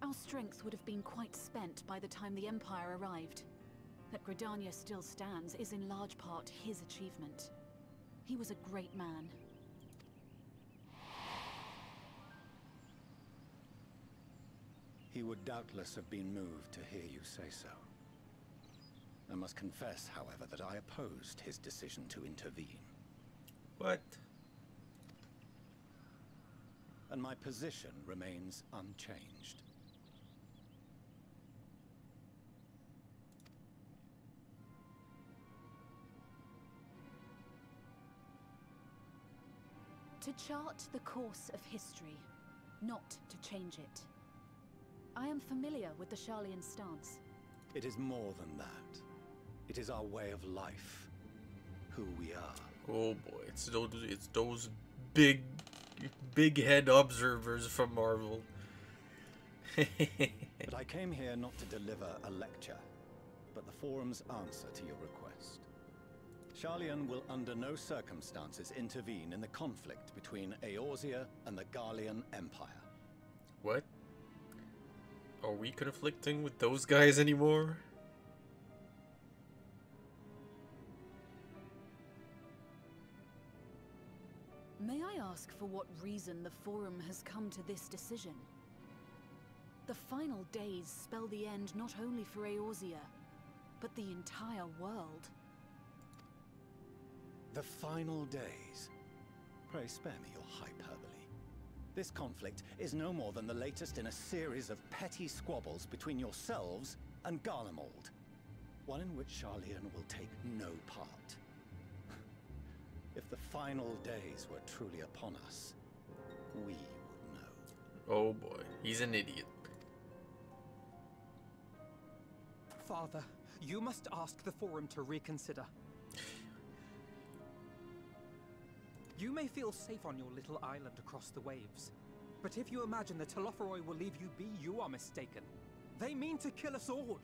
our strength would have been quite spent by the time the Empire arrived. That Gridania still stands is in large part his achievement. He was a great man. He would doubtless have been moved to hear you say so. I must confess, however, that I opposed his decision to intervene. What? And my position remains unchanged. To chart the course of history, not to change it. I am familiar with the Sharlayan stance. It is more than that. It is our way of life. Who we are. Oh boy, it's those big head observers from Marvel. But I came here not to deliver a lecture, but the Forum's answer to your request. Sharlayan will under no circumstances intervene in the conflict between Eorzea and the Garlean Empire. What? Are we conflicting with those guys anymore? May I ask for what reason the Forum has come to this decision? The final days spell the end not only for Eorzea, but the entire world. The final days. Pray spare me your hyperbole. This conflict is no more than the latest in a series of petty squabbles between yourselves and Garlemald. One in which Sharlayan will take no part. If the final days were truly upon us, we would know. Oh boy, he's an idiot. Father, you must ask the Forum to reconsider. You may feel safe on your little island across the waves, but if you imagine the Telophoroi will leave you be, you are mistaken. They mean to kill us all,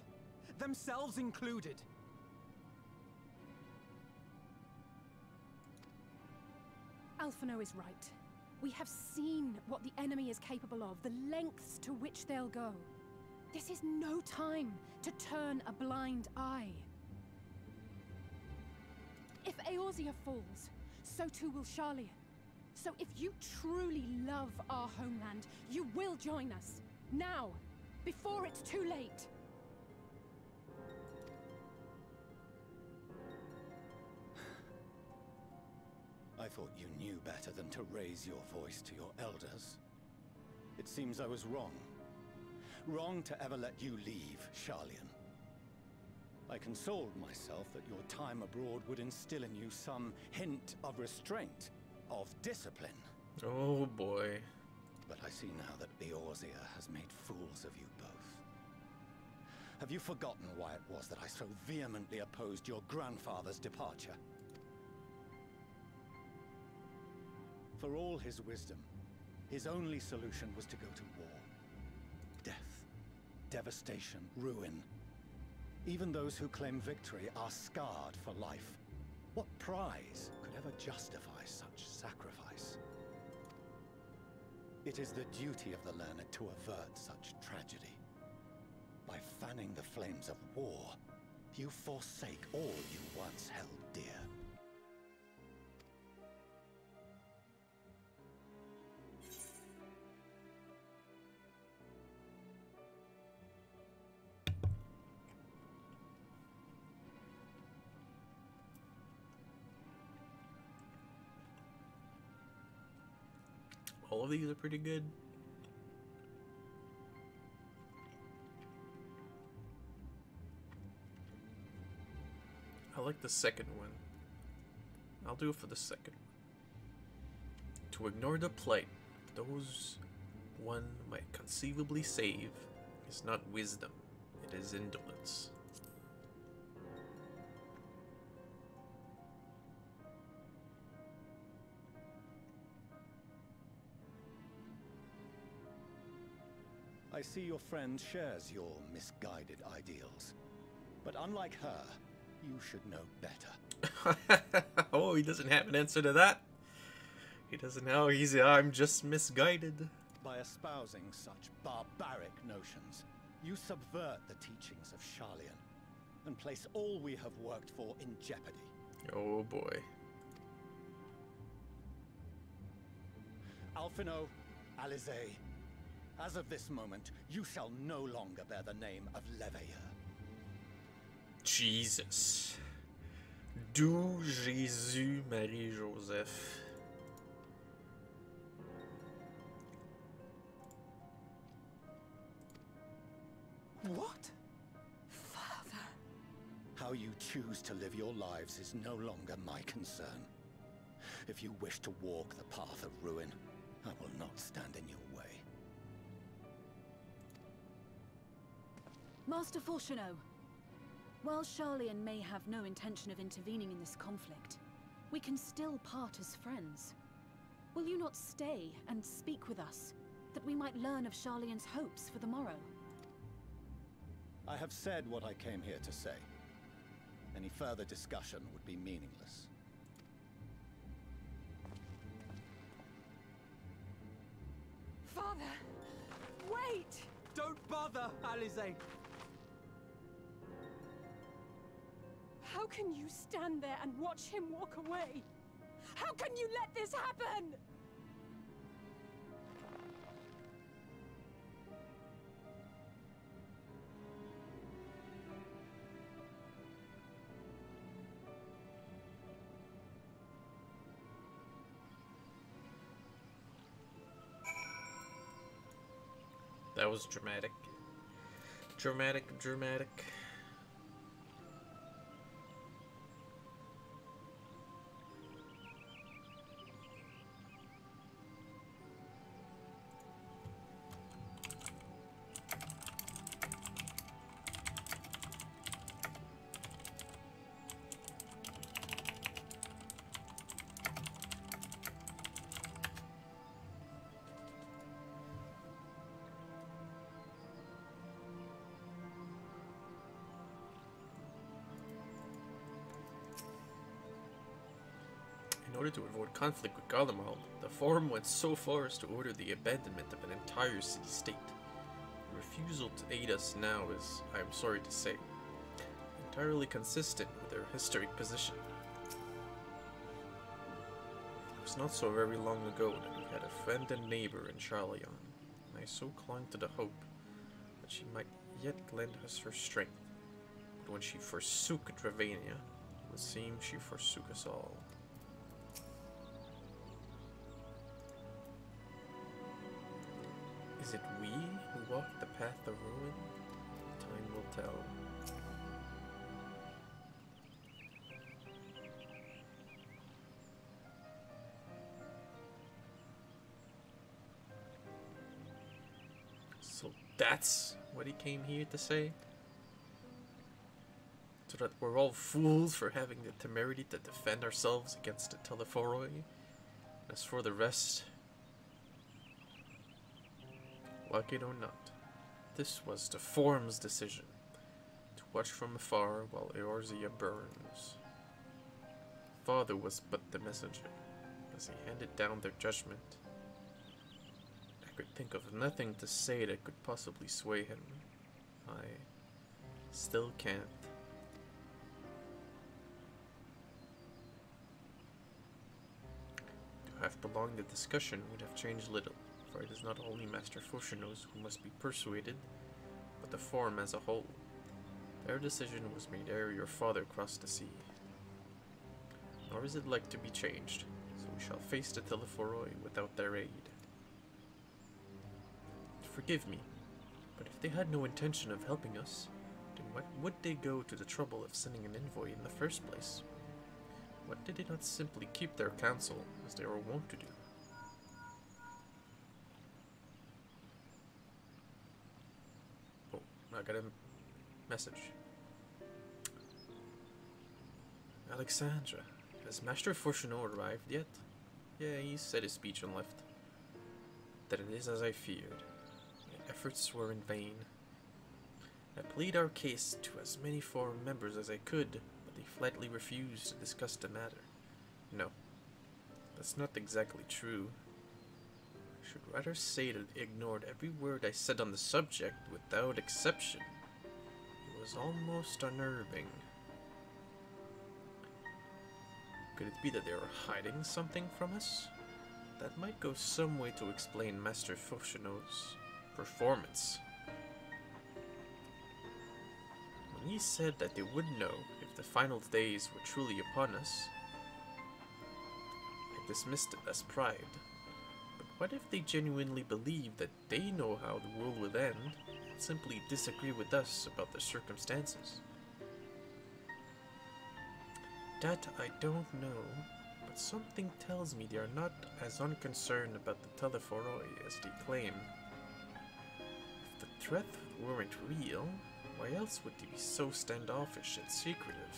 themselves included. Alphino is right. We have seen what the enemy is capable of, the lengths to which they'll go. This is no time to turn a blind eye. If Eorzea falls, so too will Sharlayan. So if you truly love our homeland, you will join us. Now, before it's too late. I thought you knew better than to raise your voice to your elders. It seems I was wrong. Wrong to ever let you leave, Sharlayan. I consoled myself that your time abroad would instill in you some hint of restraint, of discipline. Oh boy. But I see now that Eorzea has made fools of you both. Have you forgotten why it was that I so vehemently opposed your grandfather's departure? For all his wisdom, his only solution was to go to war. Death, devastation, ruin. Even those who claim victory are scarred for life. What prize could ever justify such sacrifice? It is the duty of the learned to avert such tragedy. By fanning the flames of war, you forsake all you once held dear. All of these are pretty good. I like the second one. I'll do it for the second one. To ignore the plight of those one might conceivably save is not wisdom, it is indolence. I see your friend shares your misguided ideals. But unlike her, you should know better. Oh, he doesn't have an answer to that. He doesn't know. I'm just misguided. By espousing such barbaric notions, you subvert the teachings of Sharlayan and place all we have worked for in jeopardy. Oh boy. Alphino, Alize, as of this moment, you shall no longer bear the name of Leveilleur. Jesus. Du Jésus Marie Joseph. What? Father. How you choose to live your lives is no longer my concern. If you wish to walk the path of ruin, I will not stand in your way. Master Fortuneau, while Sharlayan may have no intention of intervening in this conflict, we can still part as friends. Will you not stay and speak with us, that we might learn of Sharlayan's hopes for the morrow? I have said what I came here to say. Any further discussion would be meaningless. Father! Wait! Don't bother, Alize! How can you stand there and watch him walk away? How can you let this happen? That was dramatic. Dramatic. In order to avoid conflict with Garlemald, the Forum went so far as to order the abandonment of an entire city-state. The refusal to aid us now is, I am sorry to say, entirely consistent with their historic position. It was not so very long ago that we had a friend and neighbor in Charlion, and I so clung to the hope that she might yet lend us her strength. But when she forsook Dravania, it would seem she forsook us all. Is it we who walk the path of ruin? Time will tell. So that's what he came here to say? So that we're all fools for having the temerity to defend ourselves against the Telephoroi? As for the rest, like it or not, this was the Forum's decision, to watch from afar while Eorzea burns. Father was but the messenger, as he handed down their judgment. I could think of nothing to say that could possibly sway him. I still can't. To have prolonged the discussion would have changed little. For it is not only Master Foshinos who must be persuaded, but the Forum as a whole. Their decision was made ere your father crossed the sea. Nor is it like to be changed, so we shall face the Telephoroi without their aid. Forgive me, but if they had no intention of helping us, then what would they go to the trouble of sending an envoy in the first place? What did they not simply keep their counsel, as they were wont to do? I got a message. Alexandra, has Master Fortuneau arrived yet? Yeah, he said his speech and left. That it is as I feared. My efforts were in vain. I plead our case to as many Forum members as I could, but they flatly refused to discuss the matter. No, that's not exactly true. I should rather say that they ignored every word I said on the subject without exception. It was almost unnerving. Could it be that they were hiding something from us? That might go some way to explain Master Foshinos' performance. When he said that they would know if the final days were truly upon us, I dismissed it as pride. What if they genuinely believe that they know how the world will end, and simply disagree with us about the circumstances? That I don't know, but something tells me they are not as unconcerned about the Telephoroi as they claim. If the threat weren't real, why else would they be so standoffish and secretive?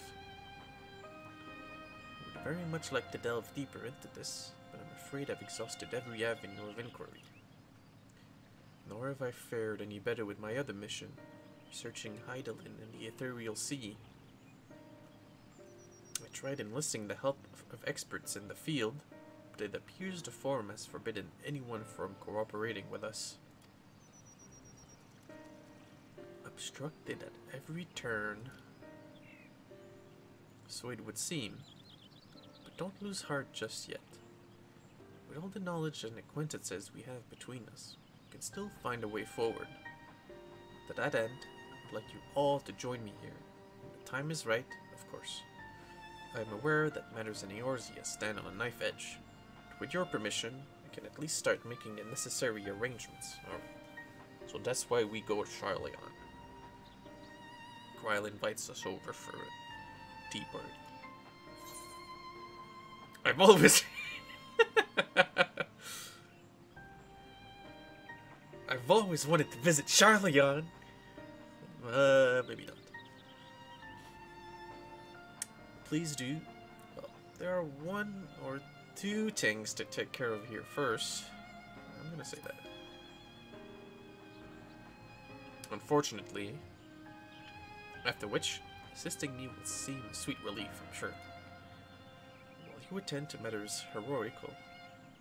I would very much like to delve deeper into this, but I'm afraid I've exhausted every avenue of inquiry. Nor have I fared any better with my other mission, researching Hydaelyn in the Ethereal Sea. tried enlisting the help of experts in the field, but it appears the Forum has forbidden anyone from cooperating with us. Obstructed at every turn, so it would seem. But don't lose heart just yet. With all the knowledge and acquaintances we have between us, we can still find a way forward. To that end, I'd like you all to join me here. When the time is right, of course. I am aware that matters in Eorzea stand on a knife edge. But with your permission, I can at least start making the necessary arrangements. So that's why we go to Charleon. Krile invites us over for a tea party. I've always... I've always wanted to visit Charleon. Maybe not. Please do. Well, there are one or two things to take care of here first. I'm gonna say that. Unfortunately, after which, assisting me will seem a sweet relief, I'm sure. While you attend to matters heroical,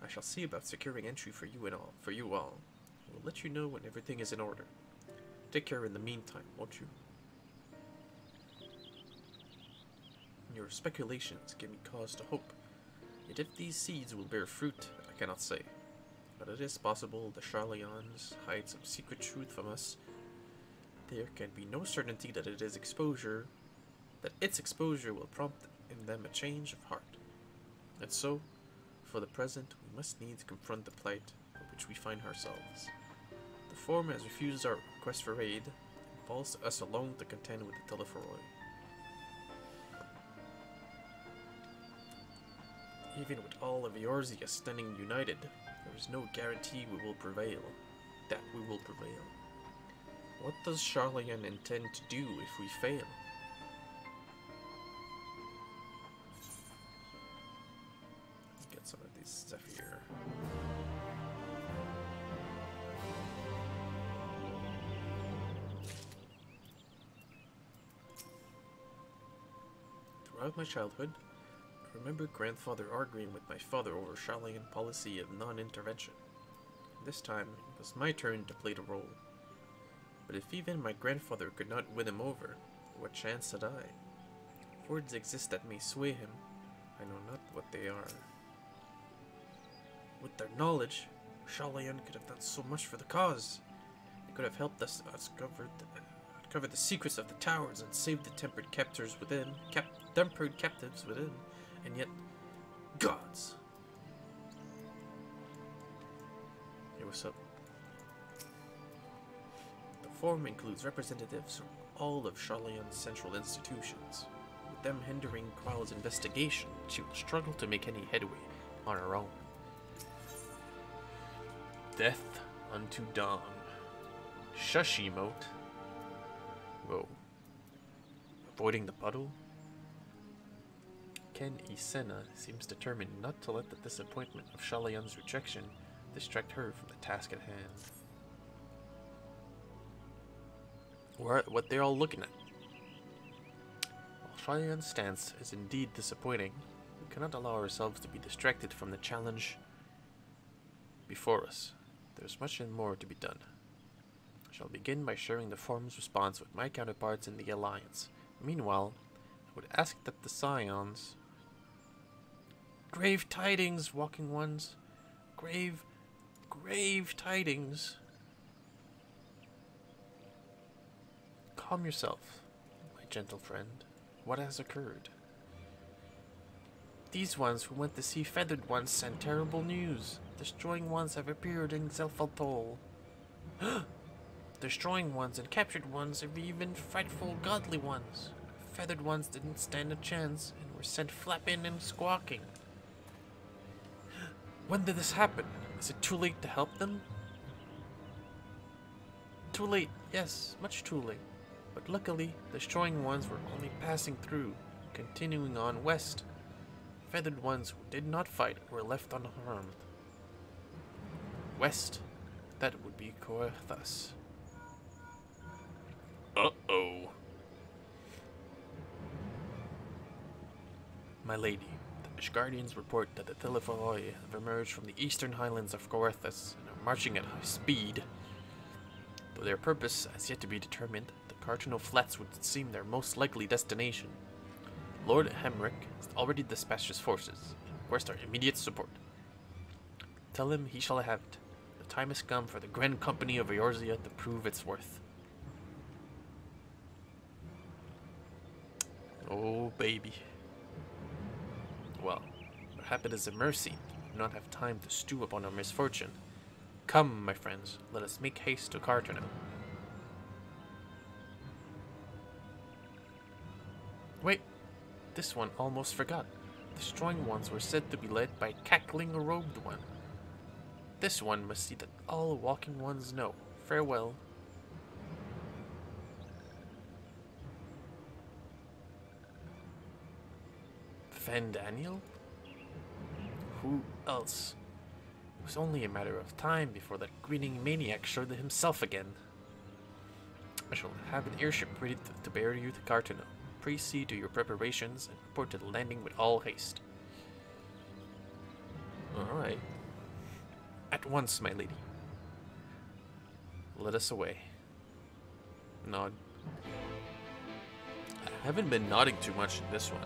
I shall see about securing entry for you all. I will let you know when everything is in order. Take care in the meantime, won't you? Your speculations give me cause to hope. Yet if these seeds will bear fruit, I cannot say. But it is possible the Charleons hide some secret truth from us. There can be no certainty that its exposure will prompt in them a change of heart. And so, for the present, we must needs confront the plight in which we find ourselves. The Forum has refused our request for aid, and falls to us alone to contend with the Telephoroi. Even with all of Eorzea standing united, there is no guarantee we will prevail. What does Charleon intend to do if we fail? Let's get some of these stuff here. Throughout my childhood, I remember grandfather arguing with my father over Charleon policy of non-intervention. This time, it was my turn to play the role. But if even my grandfather could not win him over, what chance had I? Words exist that may sway him. I know not what they are. With their knowledge, Charleon could have done so much for the cause. They could have helped us uncover the secrets of the towers and save the tempered captives within. And yet, gods! Hey, what's up? The Forum includes representatives from all of Charleon's central institutions. With them hindering Krile's investigation, she will struggle to make any headway on her own. Death unto dawn. Shush emote. Whoa. Avoiding the puddle? Ken Isena seems determined not to let the disappointment of Charleon's rejection distract her from the task at hand. What they're all looking at. While Charleon's stance is indeed disappointing, we cannot allow ourselves to be distracted from the challenge before us. There's much more to be done. I shall begin by sharing the Forum's response with my counterparts in the Alliance. Meanwhile, I would ask that the Scions... Grave tidings, walking ones. Grave tidings. Calm yourself, my gentle friend. What has occurred? These ones who went to see feathered ones sent terrible news. Destroying ones have appeared in Zelfaltol. Destroying ones and captured ones are even frightful godly ones. Feathered ones didn't stand a chance and were sent flapping and squawking. When did this happen? Is it too late to help them? Too late, yes, much too late. But luckily, destroying ones were only passing through, continuing on west. Feathered ones who did not fight were left unharmed. West, that would be Koethas. Uh-oh. My lady, the Mage Guardians report that the Telephoi have emerged from the eastern highlands of Gorethus and are marching at high speed. Though their purpose has yet to be determined, the Cartano Flats would seem their most likely destination. Lord Hemrick has already dispatched his forces and requests our immediate support. Tell him he shall have it. The time has come for the Grand Company of Eorzea to prove its worth. Oh, baby. Well, perhaps it is a mercy that we do not have time to stew upon our misfortune. Come, my friends, let us make haste to Cartano. Wait, this one almost forgot. The strong ones were said to be led by cackling robed one. This one must see that all walking ones know. Farewell. Van Daniel? Who else? It was only a matter of time before that grinning maniac showed himself again. I shall have an airship ready to bear you to Cartano. Please see to your preparations and report to the landing with all haste. Alright. At once, my lady. Let us away. Nod. I haven't been nodding too much in this one.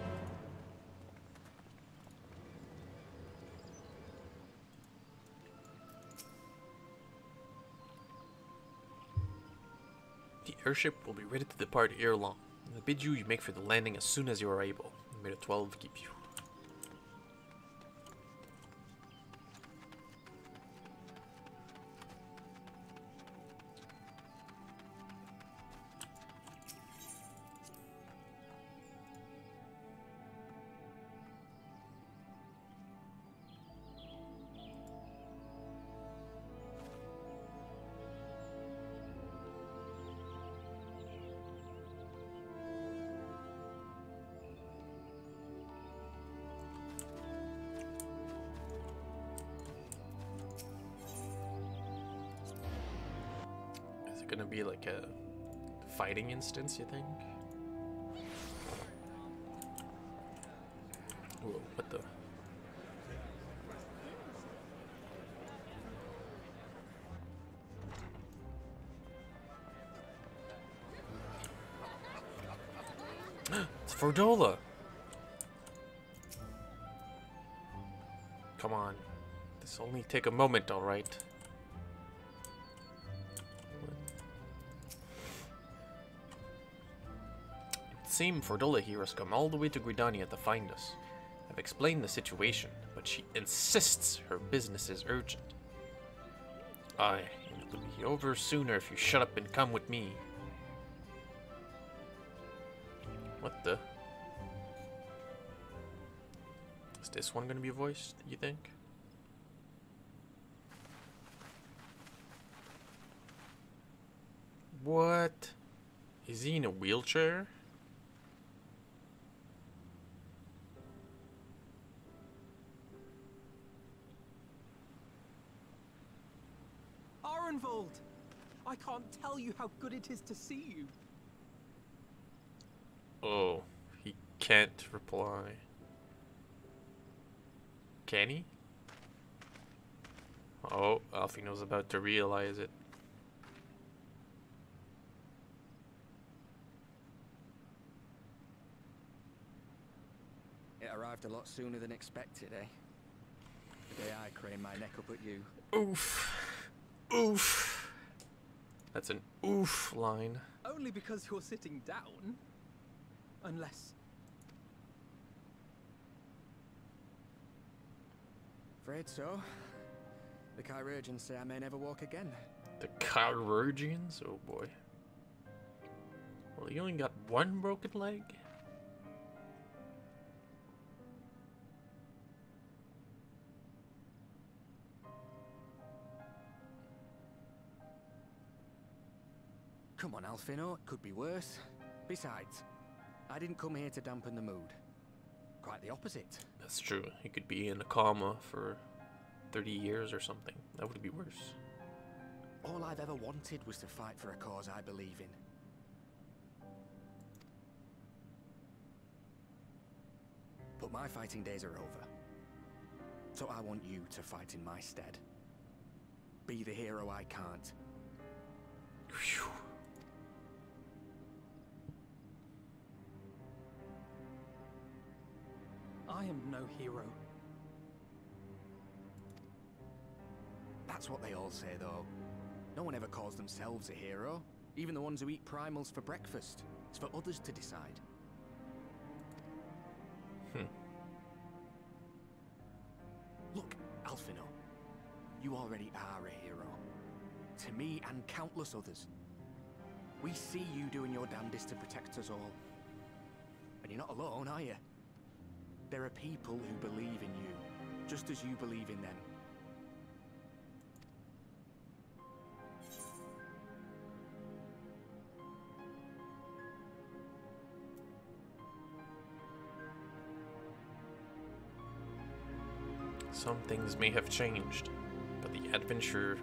The airship will be ready to depart ere long. I bid you make for the landing as soon as you are able. May the 12 keep you. Gonna be like a fighting instance, you think? Whoa, what the? It's Fordola! Come on. This will only take a moment, alright? Seem Fordola here has come all the way to Gridania to find us. I've explained the situation, but she insists her business is urgent. Aye, and it will be over sooner if you shut up and come with me. What the? Is this one gonna be voiced, you think? What? Is he in a wheelchair? Arenvald! I can't tell you how good it is to see you. Oh, he can't reply. Can he? Oh, Alfino's about to realize it. It arrived a lot sooner than expected, eh? The day I craned my neck up at you. Oof. Oof. That's an oof line. Only because you're sitting down. Unless... Afraid so. The Chirurgeons say I may never walk again. The Chirurgeons? Oh boy. Well, you only got one broken leg? Come on, Alfino, it could be worse. Besides, I didn't come here to dampen the mood. Quite the opposite. That's true. He could be in a coma for 30 years or something. That would be worse. All I've ever wanted was to fight for a cause I believe in. But my fighting days are over. So I want you to fight in my stead. Be the hero I can't. Phew. I am no hero. That's what they all say, though. No one ever calls themselves a hero. Even the ones who eat primals for breakfast. It's for others to decide. Look, Alphino. You already are a hero. To me and countless others. We see you doing your damnedest to protect us all. And you're not alone, are you? There are people who believe in you, just as you believe in them. Some things may have changed, but the adventure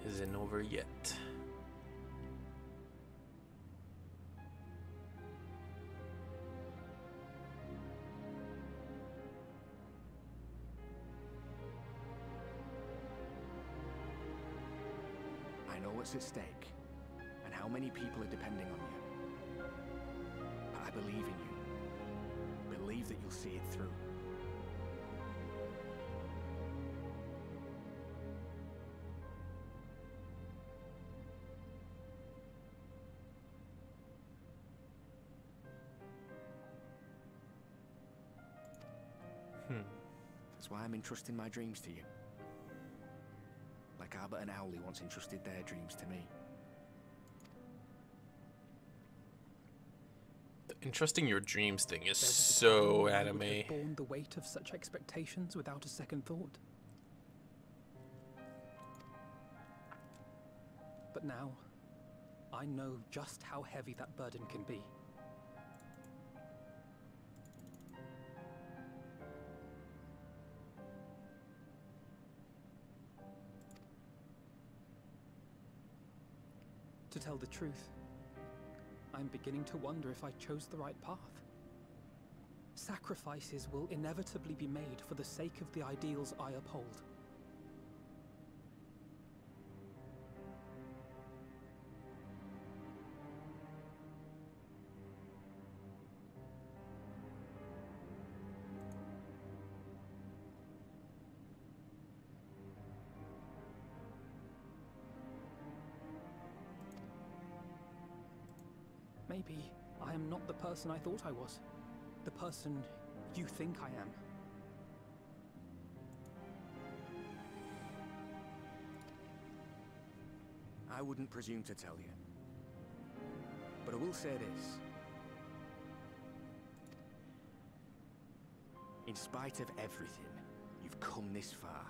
isn't over yet. I know what's at stake, and how many people are depending on you. But I believe in you. Believe that you'll see it through. That's why I'm entrusting my dreams to you. Like Albert and Owley once entrusted their dreams to me. The entrusting your dreams thing is so anime. I would have borne the weight of such expectations without a second thought. But now, I know just how heavy that burden can be. To tell the truth, I'm beginning to wonder if I chose the right path. Sacrifices will inevitably be made for the sake of the ideals I uphold. Maybe I am not the person I thought I was. The person you think I am. I wouldn't presume to tell you. But I will say this. In spite of everything, you've come this far.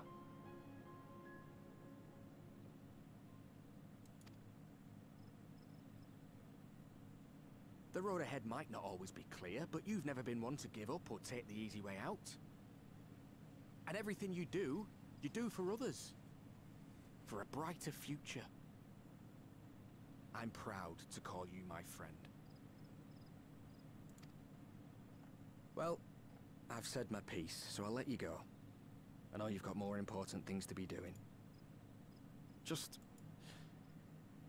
The road ahead might not always be clear, but you've never been one to give up or take the easy way out. And everything you do for others. For a brighter future. I'm proud to call you my friend. Well, I've said my piece, so I'll let you go. I know you've got more important things to be doing. Just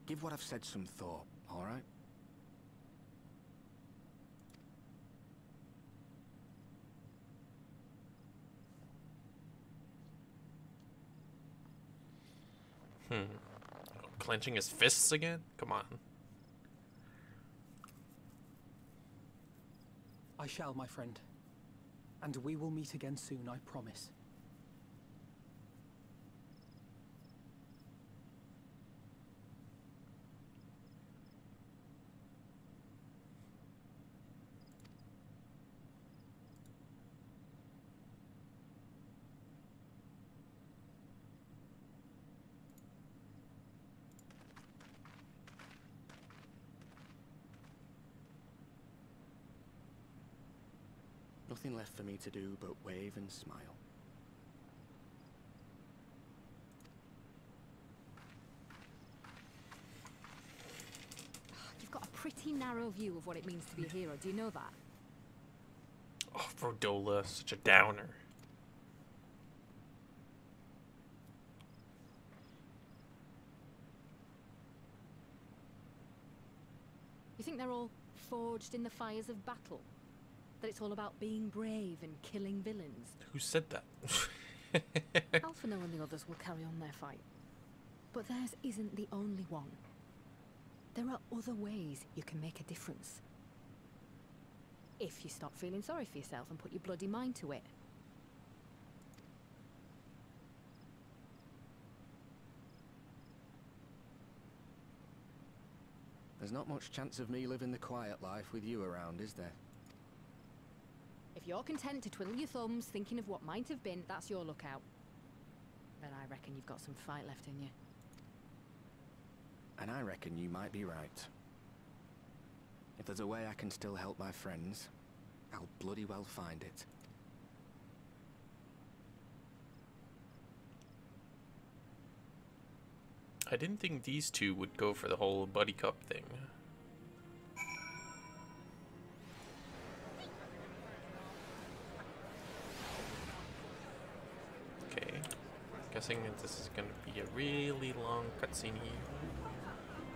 give what I've said some thought, all right? Clenching his fists again? Come on. I shall, my friend. And we will meet again soon, I promise. Nothing left for me to do but wave and smile. You've got a pretty narrow view of what it means to be a hero. Do you know that? Oh, Fordola, such a downer. You think they're all forged in the fires of battle? That it's all about being brave and killing villains? Who said that? Alphino and the others will carry on their fight. But theirs isn't the only one. There are other ways you can make a difference. If you stop feeling sorry for yourself and put your bloody mind to it. There's not much chance of me living the quiet life with you around, is there? If you're content to twiddle your thumbs thinking of what might have been, that's your lookout. Then I reckon you've got some fight left in you. And I reckon you might be right. If there's a way I can still help my friends, I'll bloody well find it. I didn't think these two would go for the whole buddy cup thing. Okay, guessing that this is going to be a really long cutscene here.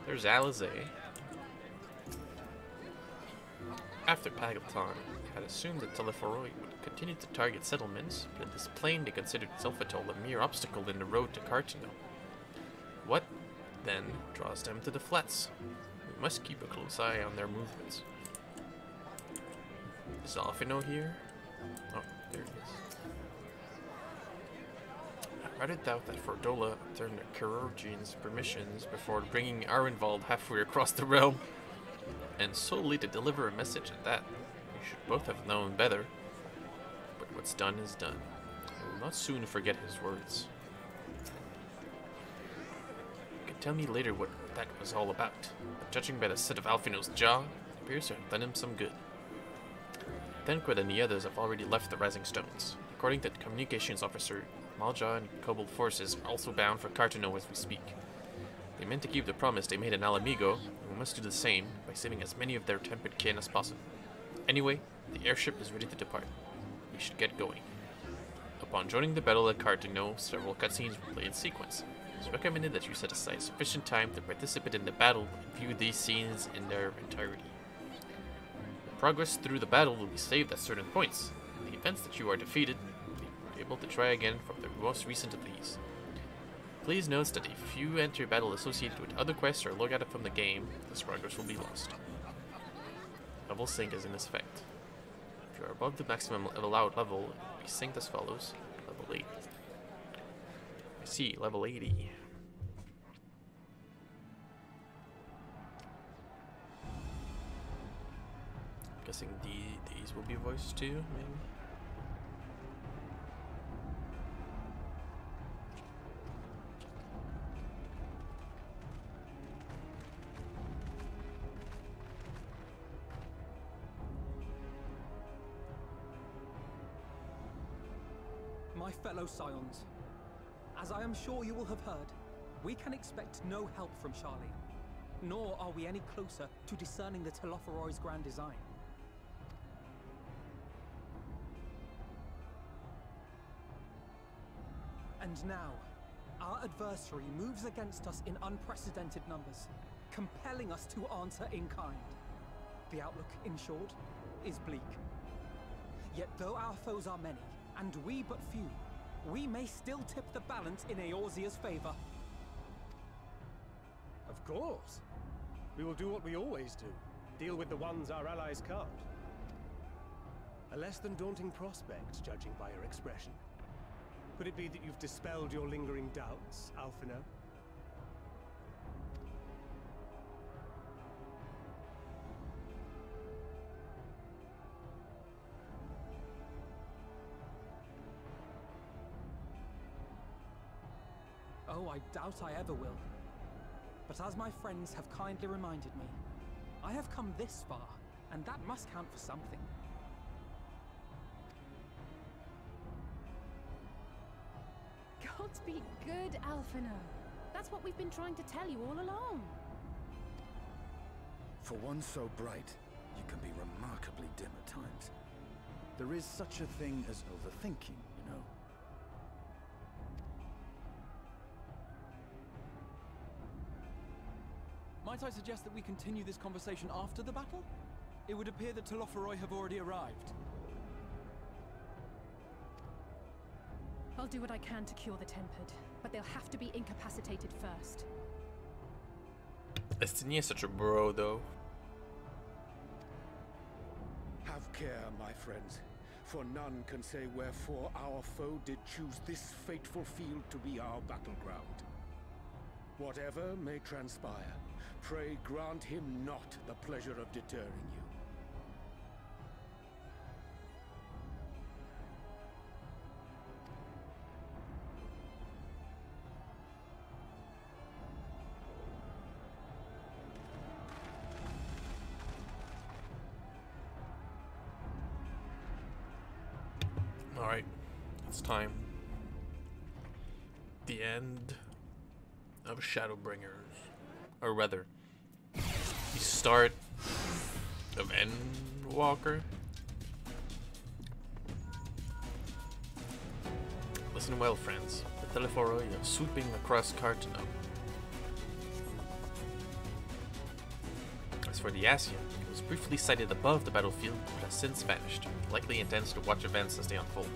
There's Alizé. After Pagaton had assumed that Telephoroi would continue to target settlements, but in this plane they considered Sylphatol a mere obstacle in the road to Cartino. What, then, draws them to the flats? We must keep a close eye on their movements. Is Alphino here? Oh, there he is. I rather doubt that Fordola obtained Chirurgeon's permissions before bringing Arenvald halfway across the realm. And solely to deliver a message at that. You should both have known better. But what's done is done. I will not soon forget his words. You can tell me later what that was all about, but judging by the set of Alphino's jaw, it appears to have done him some good. Tenquid and the others have already left the Rising Stones. According to the communications officer, Malja and Kobold forces are also bound for Cartino as we speak. They meant to keep the promise they made in Alamigo, and we must do the same by saving as many of their tempered kin as possible. Anyway, the airship is ready to depart. We should get going. Upon joining the battle at Cartino, several cutscenes will play in sequence. It's recommended that you set aside sufficient time to participate in the battle and view these scenes in their entirety. The progress through the battle will be saved at certain points. In the events that you are defeated, you will be able to try again from the most recent of these. Please note that if you enter battle associated with other quests or log out from the game, this progress will be lost. Level sync is in this effect. If you are above the maximum allowed level, it will be synced as follows. Level 80. I see, level 80. I'm guessing these will be voiced too, maybe? My fellow Scions, as I am sure you will have heard, we can expect no help from Charlie, nor are we any closer to discerning the Telophoroi's grand design. And now, our adversary moves against us in unprecedented numbers, compelling us to answer in kind. The outlook, in short, is bleak. Yet though our foes are many, and we but few, we may still tip the balance in Eorzea's favor. Of course. We will do what we always do. Deal with the ones our allies can't. A less than daunting prospect, judging by your expression. Could it be that you've dispelled your lingering doubts, Alphino? Oh, I doubt I ever will. But as my friends have kindly reminded me, I have come this far, and that must count for something. Gods be good, Alphino. That's what we've been trying to tell you all along. For one so bright, you can be remarkably dim at times. There is such a thing as overthinking, you know. Might I suggest that we continue this conversation after the battle? It would appear that Telophoroi have already arrived. I'll do what I can to cure the Tempered, but they'll have to be incapacitated first. Estinia's such a bro, though. Have care, my friends, for none can say wherefore our foe did choose this fateful field to be our battleground. Whatever may transpire, pray grant him not the pleasure of deterring you. Alright, it's time. The end of Shadowbringers. Or rather, the start of Endwalker. Listen well, friends. The Telophoroi are swooping across Cartano. As for the Ascian, it was briefly sighted above the battlefield, but has since vanished, likely intends to watch events as they unfold.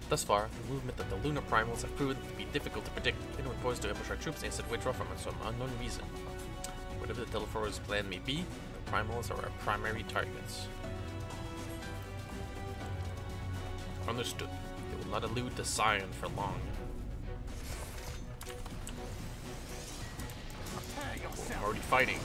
Thus far, the movement of the lunar primals have proven to be difficult to predict, anyone poised to ambush our troops instead withdraw from us for some unknown reason. Whatever the Telophorio's plan may be, the primals are our primary targets. Understood. They will not elude the Scion for long. We're already fighting.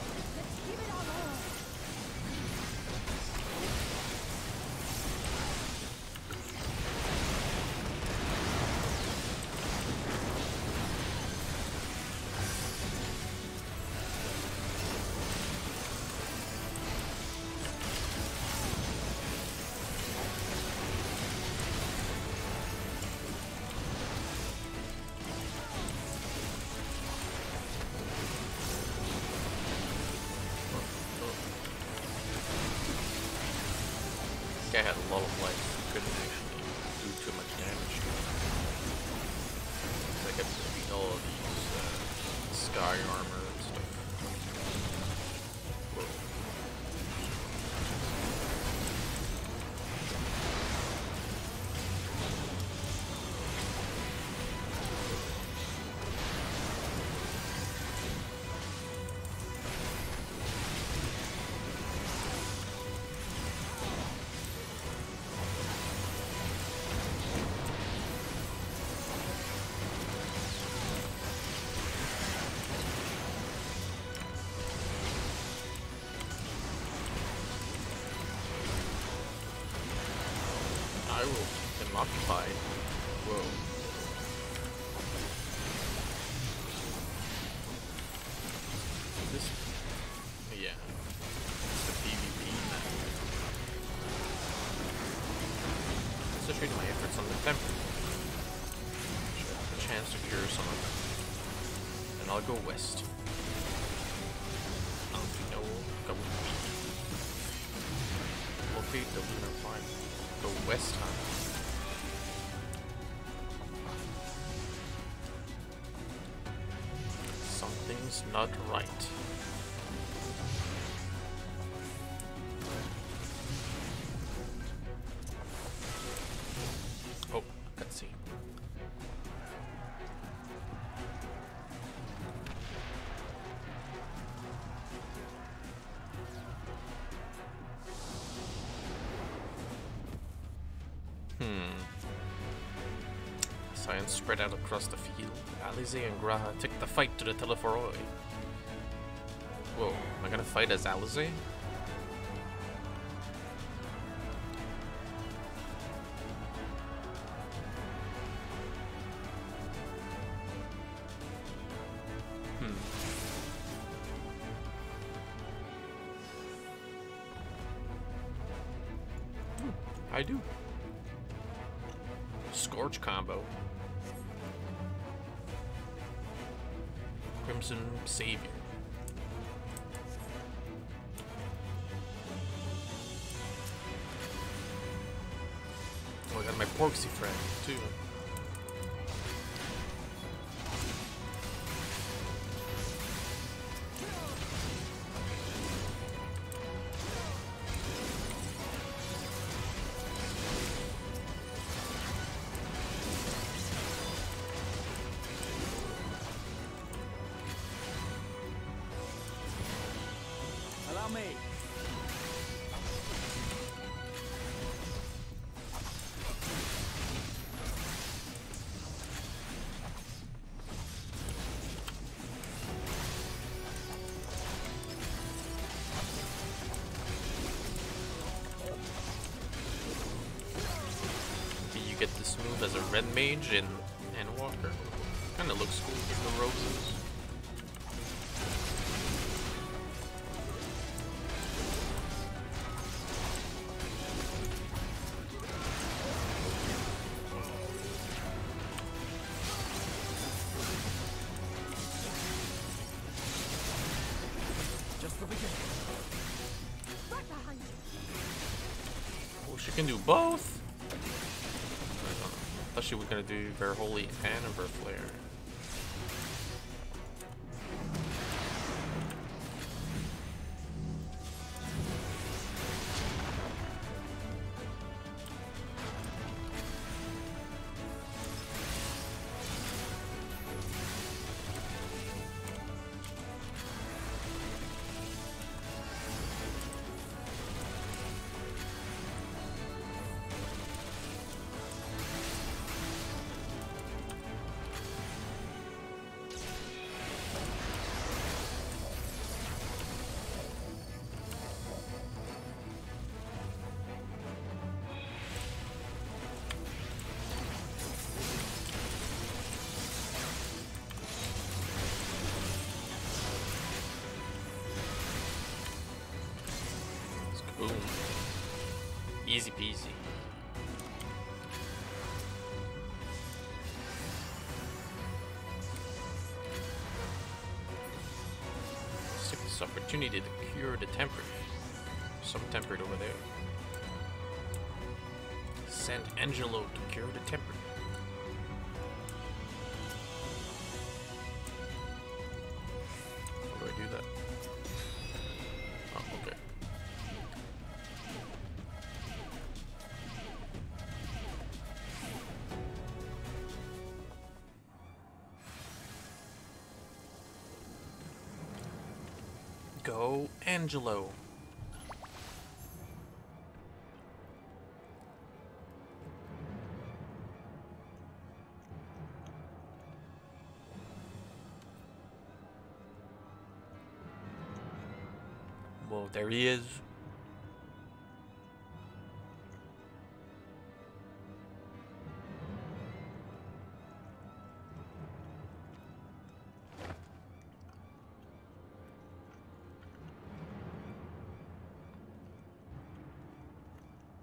I had a lot of life, couldn't actually do too much damage to it. I kept defeating all of these sky armor and stuff. Whoa. I will keep them occupied. Whoa. This, yeah, it's the PvP map. Concentrating my efforts on the Temple. Should have a chance to cure some of them. And I'll go west. Locate the lunar farm. Go west, huh? Something's not right. Oh, cutscene. Science spread out across the field. Alize and Graha took the fight to the Telophoroi. Whoa, am I gonna fight as Alize? I do. Scorch combo. Crimson Savior. And my proxy friend, too. Allow me. You get this move as a red mage in Walker. Kinda looks cool with the roses. Just the beginning. Right behind you. Oh, she can do both? I thought she was gonna do Ver Holy and a Ver Flare. Boom. Easy peasy. Let's take this opportunity to cure the tempered. Some tempered over there. Send Angelo to cure the tempered. How do I do that? Oh, okay. Go, Angelo. Well, there he is.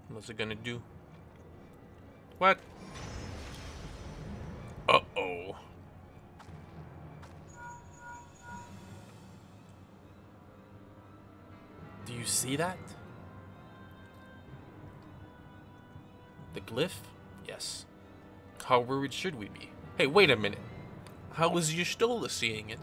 What's it gonna do? What? Uh-oh. Do you see that? The glyph? Yes. How worried should we be? Hey, wait a minute. How is Y'shtola seeing it?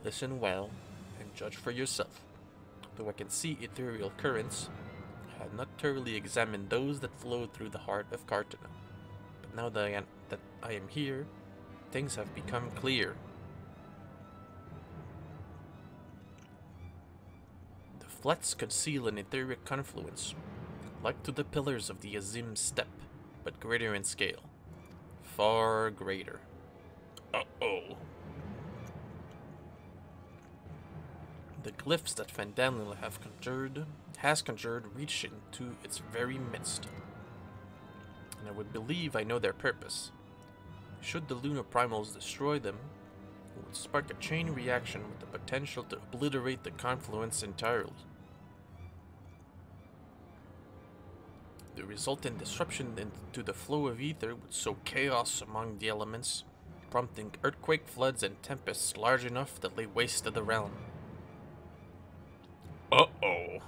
Listen well, and judge for yourself. Though I can see ethereal currents, I had not thoroughly examined those that flowed through the heart of Cartana. But now that I am here, things have become clear. The flats conceal an etheric confluence, like to the pillars of the Azim Steppe, but greater in scale. Far greater. Uh-oh. The glyphs that Phandalin has conjured reach into its very midst. And I would believe I know their purpose. Should the lunar primals destroy them, it would spark a chain reaction with the potential to obliterate the confluence entirely. The resultant disruption into the flow of ether would sow chaos among the elements, prompting earthquake, floods, and tempests large enough to lay waste to the realm. Uh-oh.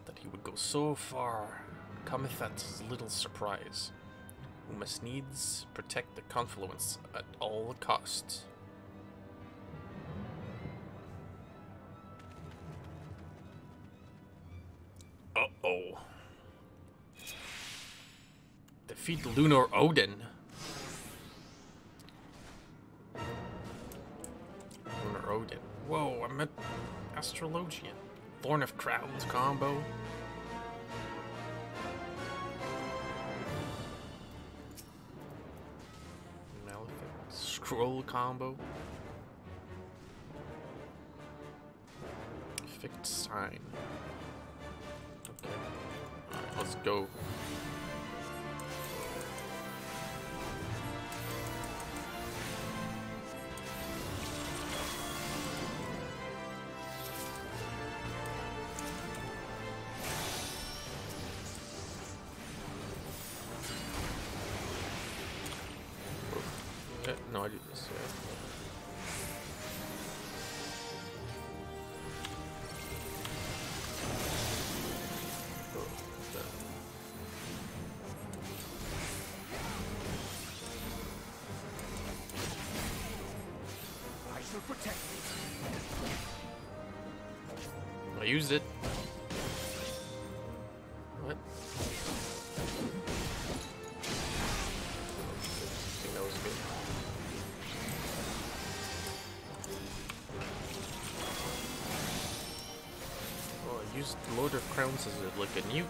That he would go so far cometh at his little surprise. We must needs protect the confluence at all costs. Uh-oh. Defeat Lunar Odin. Lunar Odin. Whoa, I'm an Astrologian. Thorn of Crowns combo. Malefic Scroll combo. Fixed Sign. Okay. Alright, let's go. No, I do this. I shall protect you. I used it. What? I think that was good. Oh, I used Lord of Crowns as like a nuke.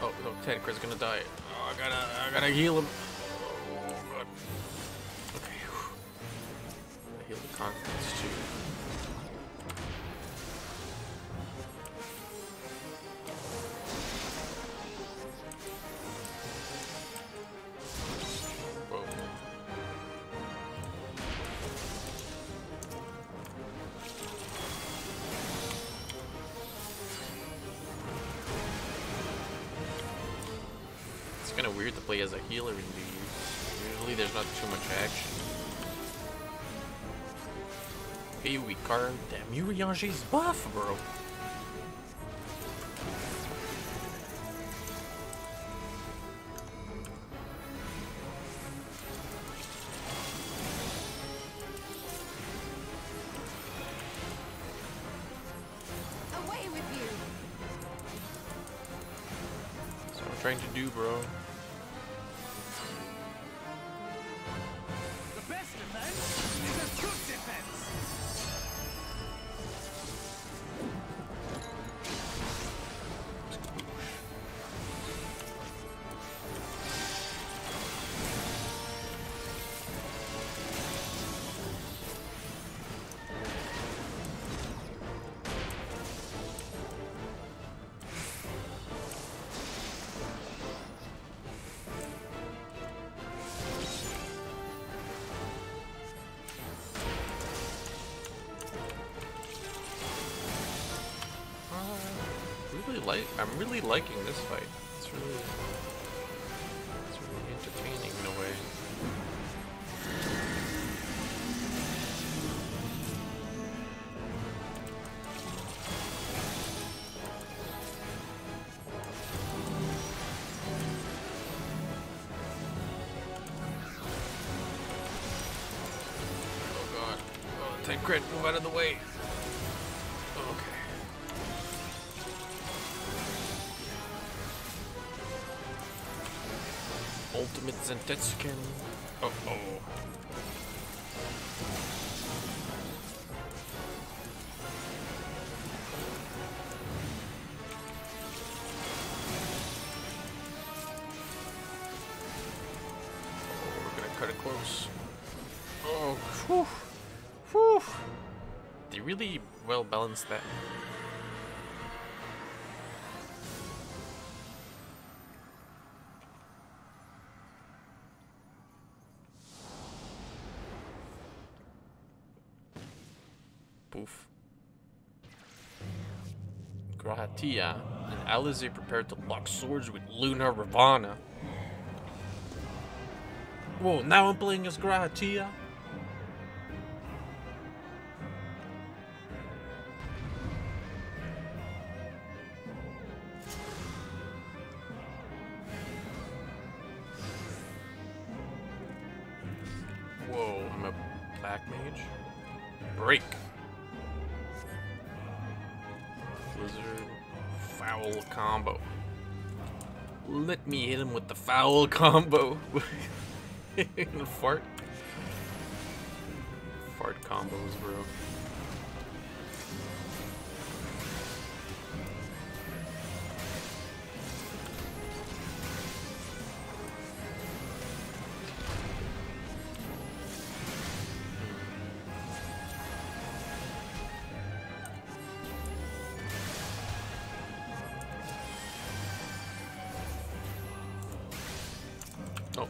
Oh, no, Tanker's gonna die. Oh, I gotta heal him. Oh, God. Okay, whew. I heal the confidence too. Whoa. It's kind of weird to play as a healer in these. Usually there's not too much action. Hey, we card. Damn, Urianger's buff, bro. Away with you! That's what I'm trying to do, bro. The best defense is a good defense. I'm really liking this fight. It's really entertaining in a way. Oh God! Oh, take crit! Move out of the way. Ultimate Zentetsuken. Uh-oh. Kinda close. Oh, whew. Whew. They really well balanced that. Poof. Grahatia and Alizé prepared to lock swords with Luna Ravana. Whoa, now I'm playing as Grahatia? Whoa, I'm a black mage? Break. Blizzard. Foul combo. Let me hit him with the foul combo. Fart. Fart combos, bro. Oh.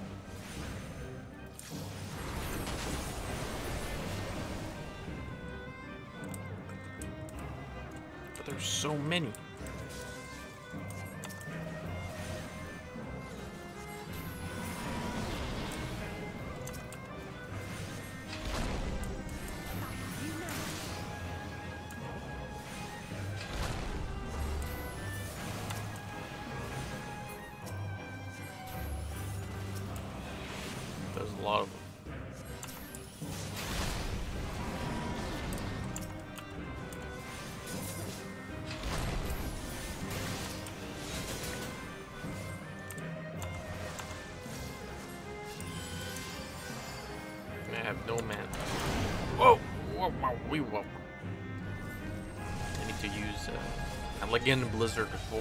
But there's so many. There's a lot of them. I have no man. Whoa! Whoa! Whoa! Whoa! I need to use Elegant Blizzard 4.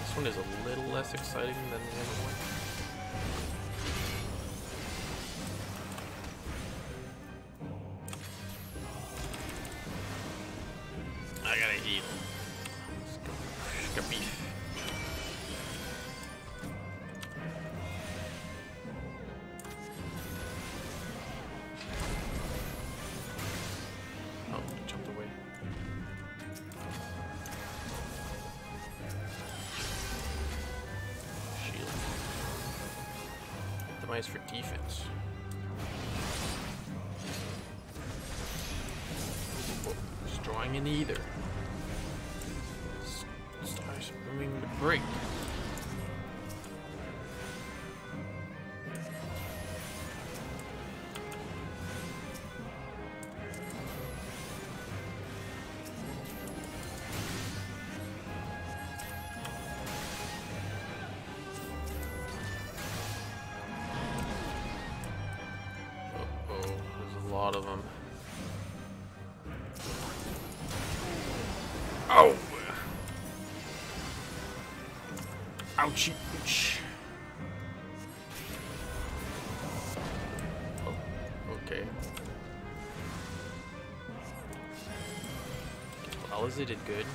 This one is a little less exciting than the other one. I gotta eat. Beef. Oh, jumped away. Shield. Optimized for defense. Whoa, destroying an either. Stars moving the break. There's a lot of them. Oh! Ouchie, ouch. Oh, okay. Well, is it good?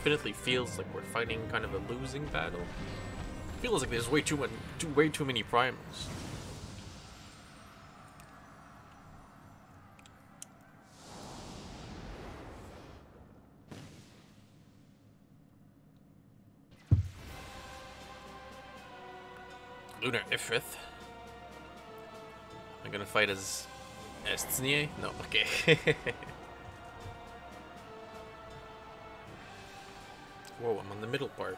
Definitely feels like we're fighting kind of a losing battle. Feels like there's way too many primals. Lunar Ifrith. I'm gonna fight as Estnie? No, okay. Whoa, I'm on the middle part.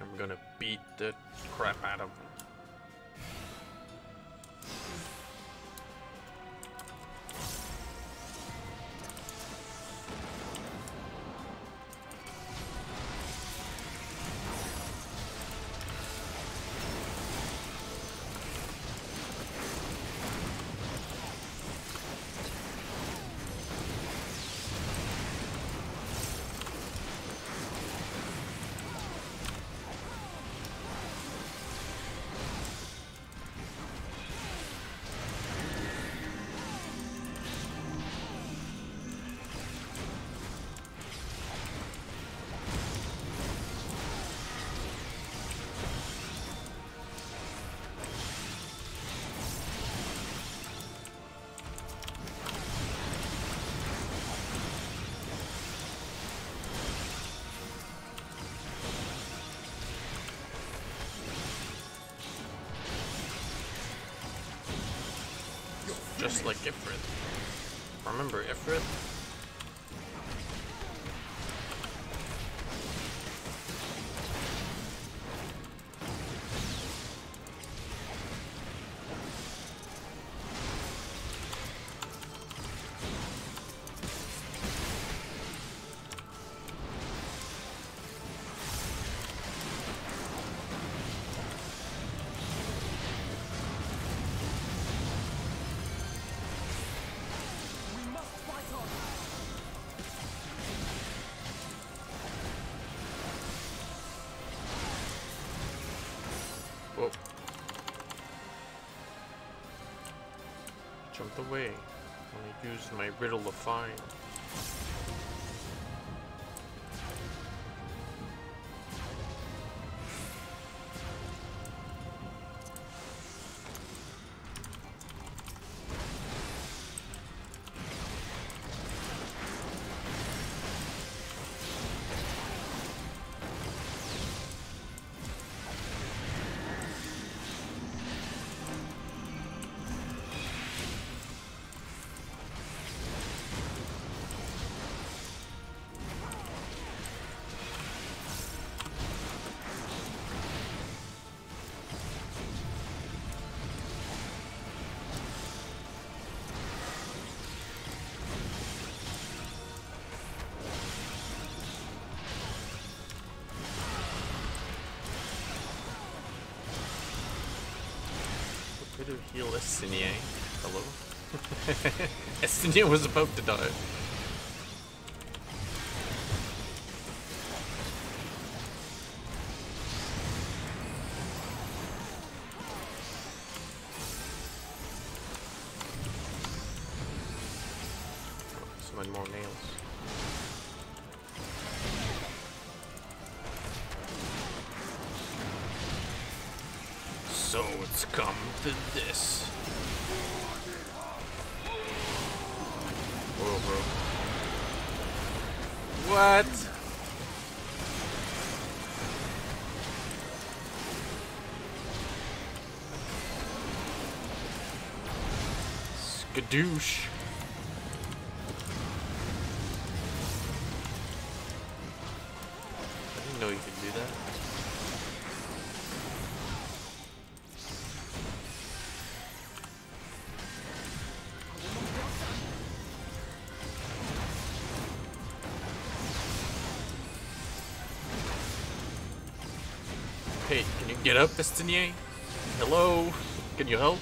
I'm gonna beat the crap out of him. Just like Ifrit. Remember Ifrit? Whoa. Jumped away. Only used my riddle of fine. To heal Estnie. Hello? Estnie was about to die. Summon more nails. So it's come to this. Whoa, bro. What? Skadoosh. I didn't know you could do that. Hey, can you get up, Estnie? Hello? Can you help?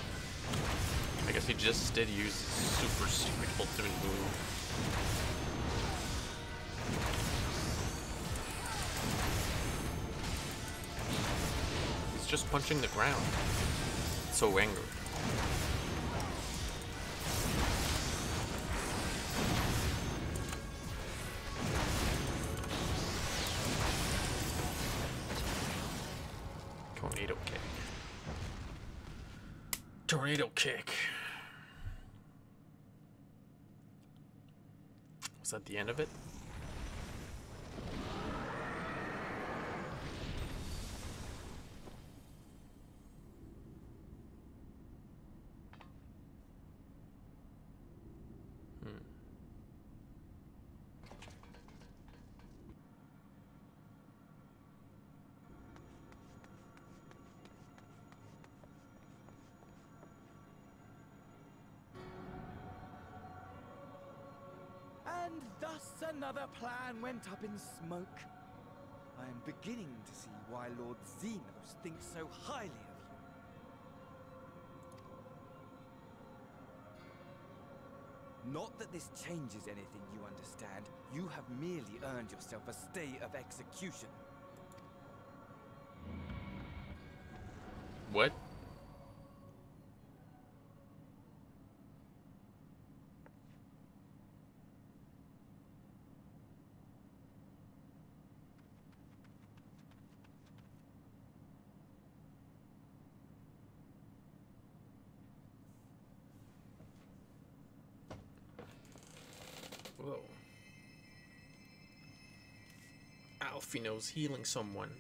I guess he just did use his super secret ultimate move. He's just punching the ground. So angry. Tornado kick. Tornado kick. Was that the end of it? And thus another plan went up in smoke. I am beginning to see why Lord Xenos thinks so highly of you. Not that this changes anything, you understand. You have merely earned yourself a stay of execution. What? Whoa. Alfino's healing someone.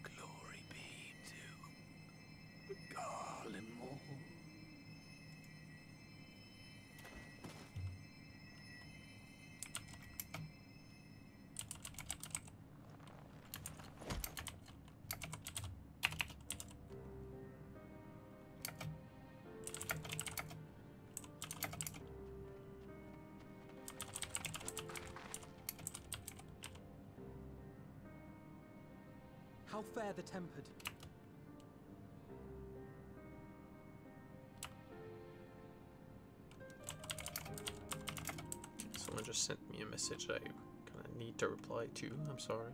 Glory be to the Garlemore. How fare the tempered? Someone just sent me a message I kind of need to reply to. I'm sorry.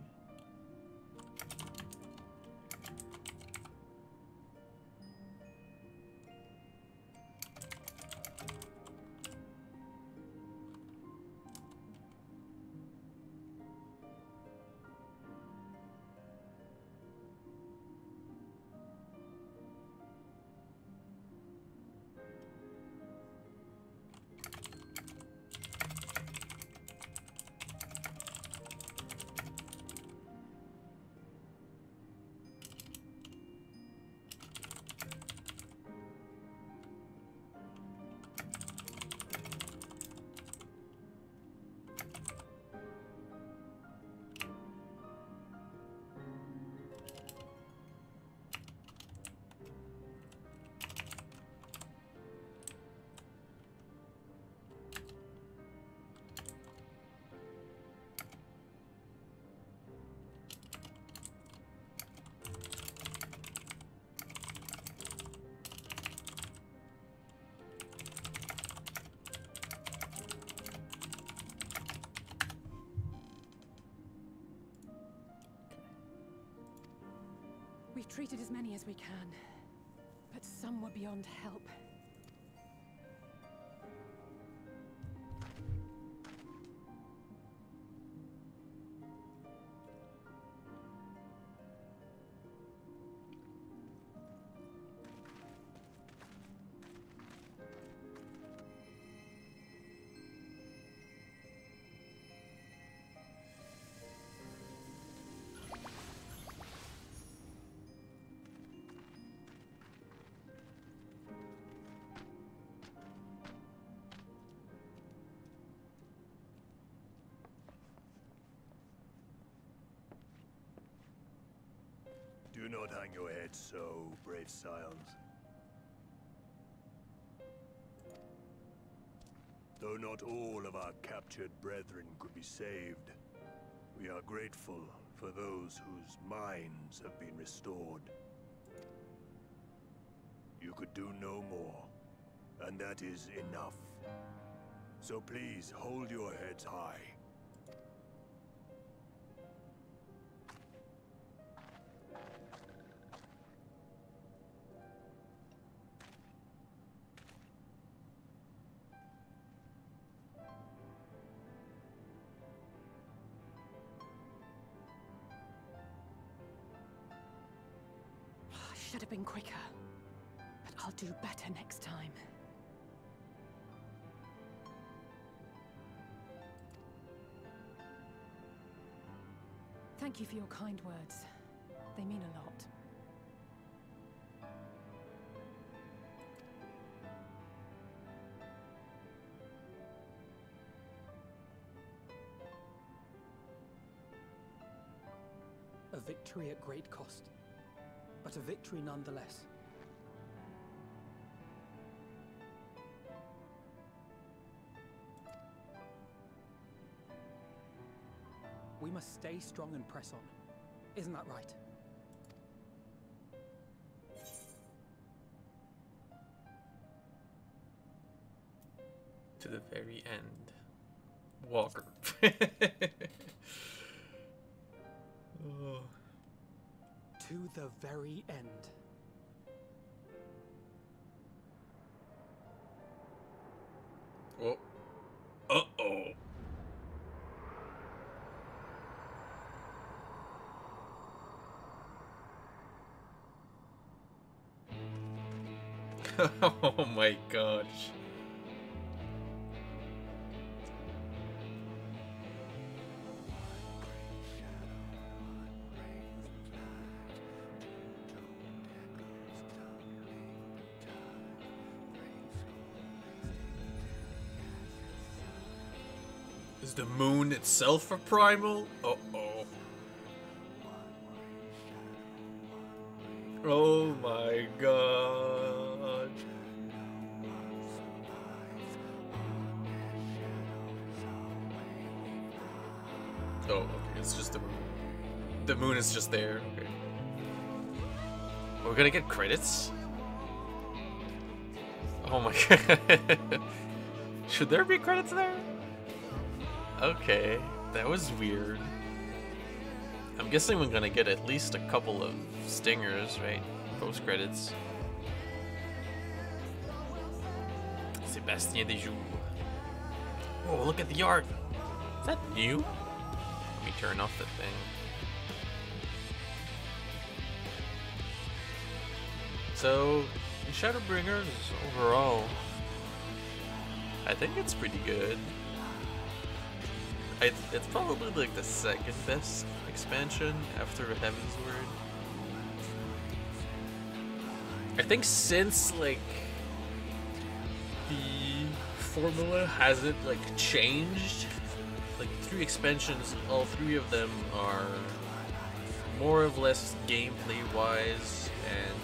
We've treated as many as we can, but some were beyond help. Do not hang your head so, brave scions. Though not all of our captured brethren could be saved, we are grateful for those whose minds have been restored. You could do no more, and that is enough. So please hold your heads high. should have been quicker. But I'll do better next time. Thank you for your kind words. They mean a lot. A victory at great cost, but a victory nonetheless. We must stay strong and press on. Isn't that right? To the very end. Walker. Oh. To the very end. Oh. Uh-oh. Oh my gosh. Is the moon itself a primal? Uh-oh. Oh my god. Oh, okay, it's just the moon. The moon is just there, okay. We're gonna get credits? Oh my god. Should there be credits there? Okay, that was weird. I'm guessing we're gonna get at least a couple of stingers, right? Post-credits. Sébastien Desjous. Oh, look at the art! Is that new? Let me turn off the thing. So, Shadowbringers, overall, I think it's pretty good. It's probably like the second best expansion after Heavensward. I think since like the formula hasn't like changed, like 3 expansions, all 3 of them are more or less gameplay wise and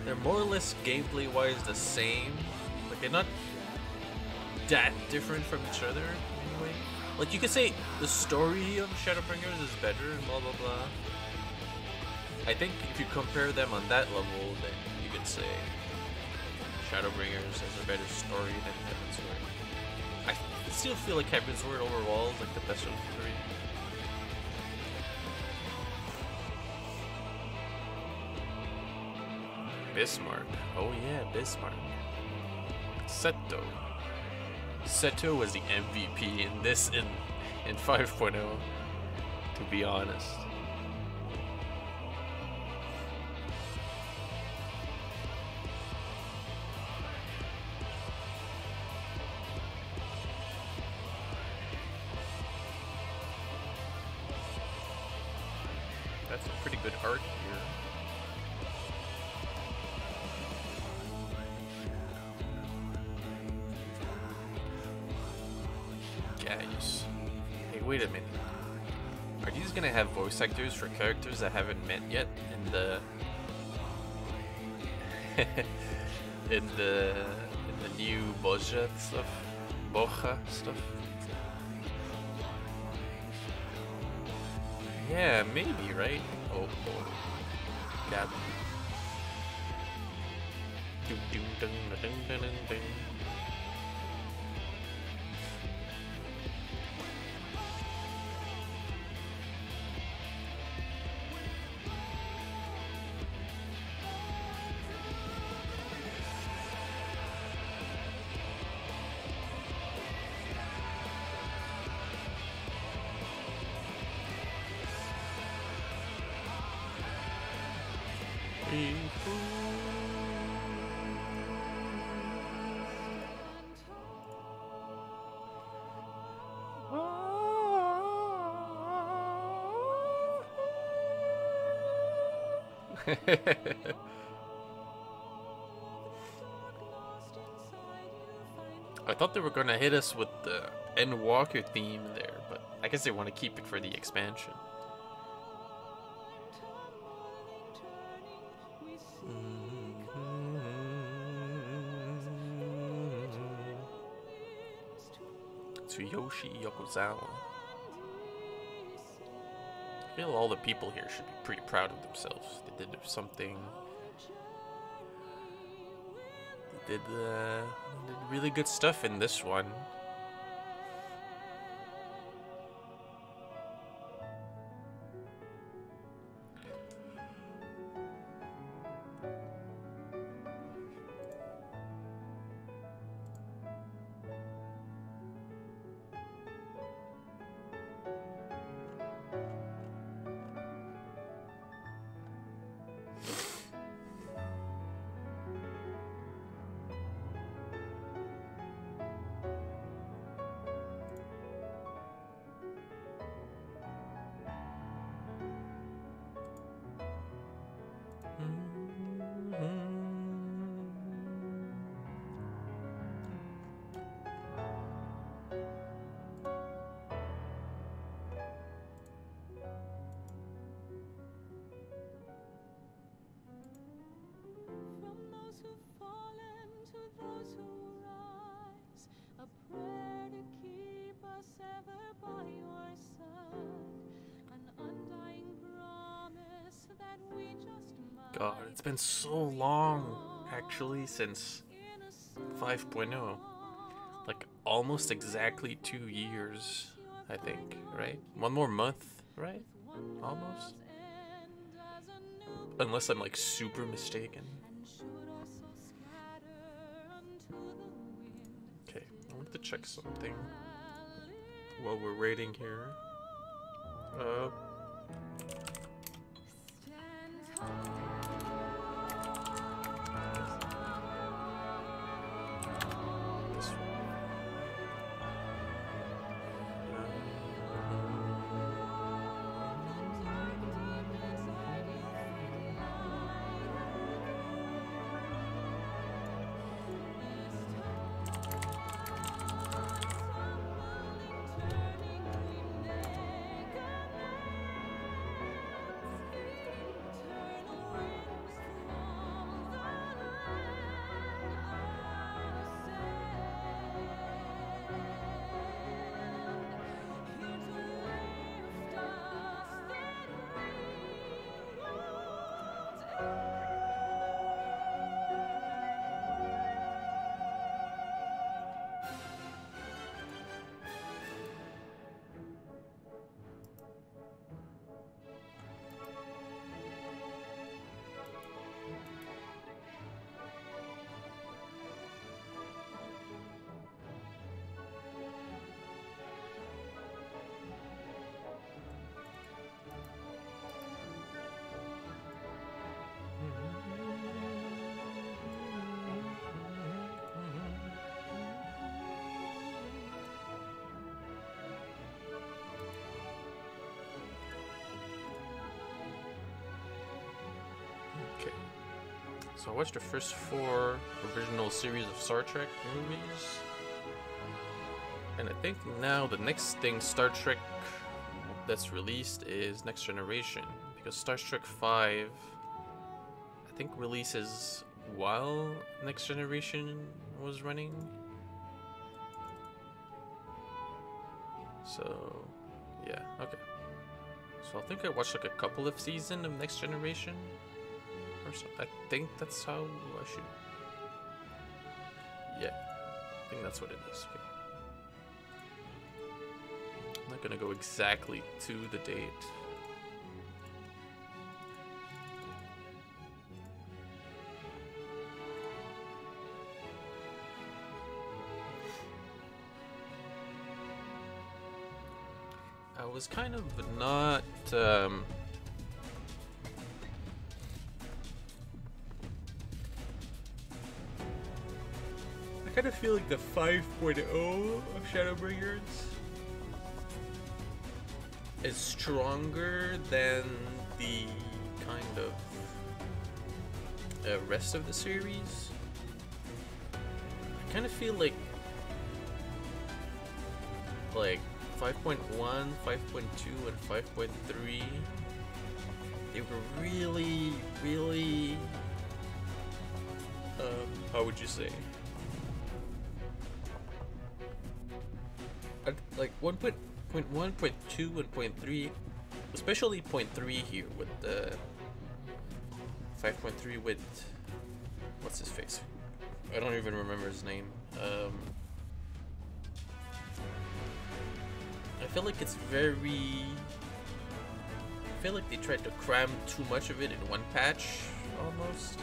they're more or less gameplay wise the same. Like they're not that different from each other anyway. Like you could say the story of Shadowbringers is better and blah blah blah. I think if you compare them on that level, then you could say Shadowbringers has a better story than Heavensward. I still feel like Heavensward overall is like the best of the 3. Bismarck. Oh yeah, Bismarck. Seto. Seto was the MVP in this in 5.0, to be honest. That's a pretty good art here. Guys. Hey, wait a minute. Are these gonna have voice actors for characters I haven't met yet in the in the new Boja stuff? Boja stuff? Yeah, maybe, right? Oh, Gab. Ding ding ding ding ding ding. I thought they were gonna hit us with the Endwalker theme there, but I guess they want to keep it for the expansion. Tsuyoshi Yokozawa. I feel all the people here should be pretty proud of themselves. They did something. They did really good stuff in this one. God, it's been so long, actually, since 5.0. Like, almost exactly 2 years, I think, right? One more month, right? Almost? Unless I'm, like, super mistaken. Okay, I wanted to check something while we're waiting here. So I watched the first 4 original series of Star Trek movies. And I think now the next thing Star Trek that's released is Next Generation. Because Star Trek V, I think, releases while Next Generation was running. So, yeah, okay. So I think I watched like a couple of seasons of Next Generation. Or so. I think that's how I should. Yeah, I think that's what it is. Okay. I'm not gonna go exactly to the date. I was kind of not. I kind of feel like the 5.0 of Shadowbringers is stronger than the kind of rest of the series. I kind of feel like 5.1, 5.2, and 5.3, they were really, how would you say? Like 1.1, 0.2, and 0.3, especially 0.3 here with the 5.3 with what's his face? I don't even remember his name. I feel like it's very. I feel like they tried to cram too much of it in one patch, almost.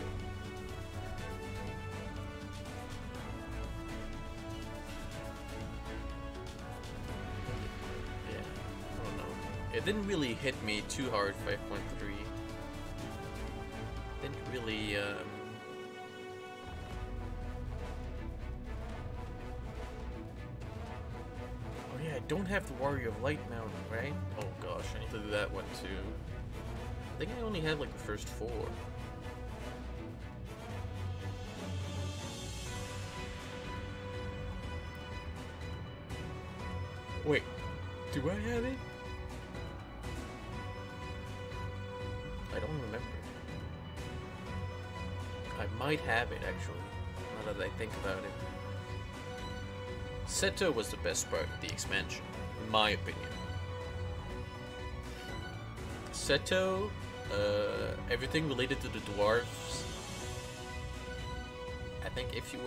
Yeah, I don't know. It didn't really hit me too hard, 5.3. Didn't really, Oh yeah, I don't have the Warrior of Light now, right? Oh gosh, I need to do that one too. I think I only had like the first 4. Wait, do I have it? I don't remember. I might have it actually, now that I think about it. Seto was the best part of the expansion, in my opinion. Seto, everything related to the dwarves. I think if you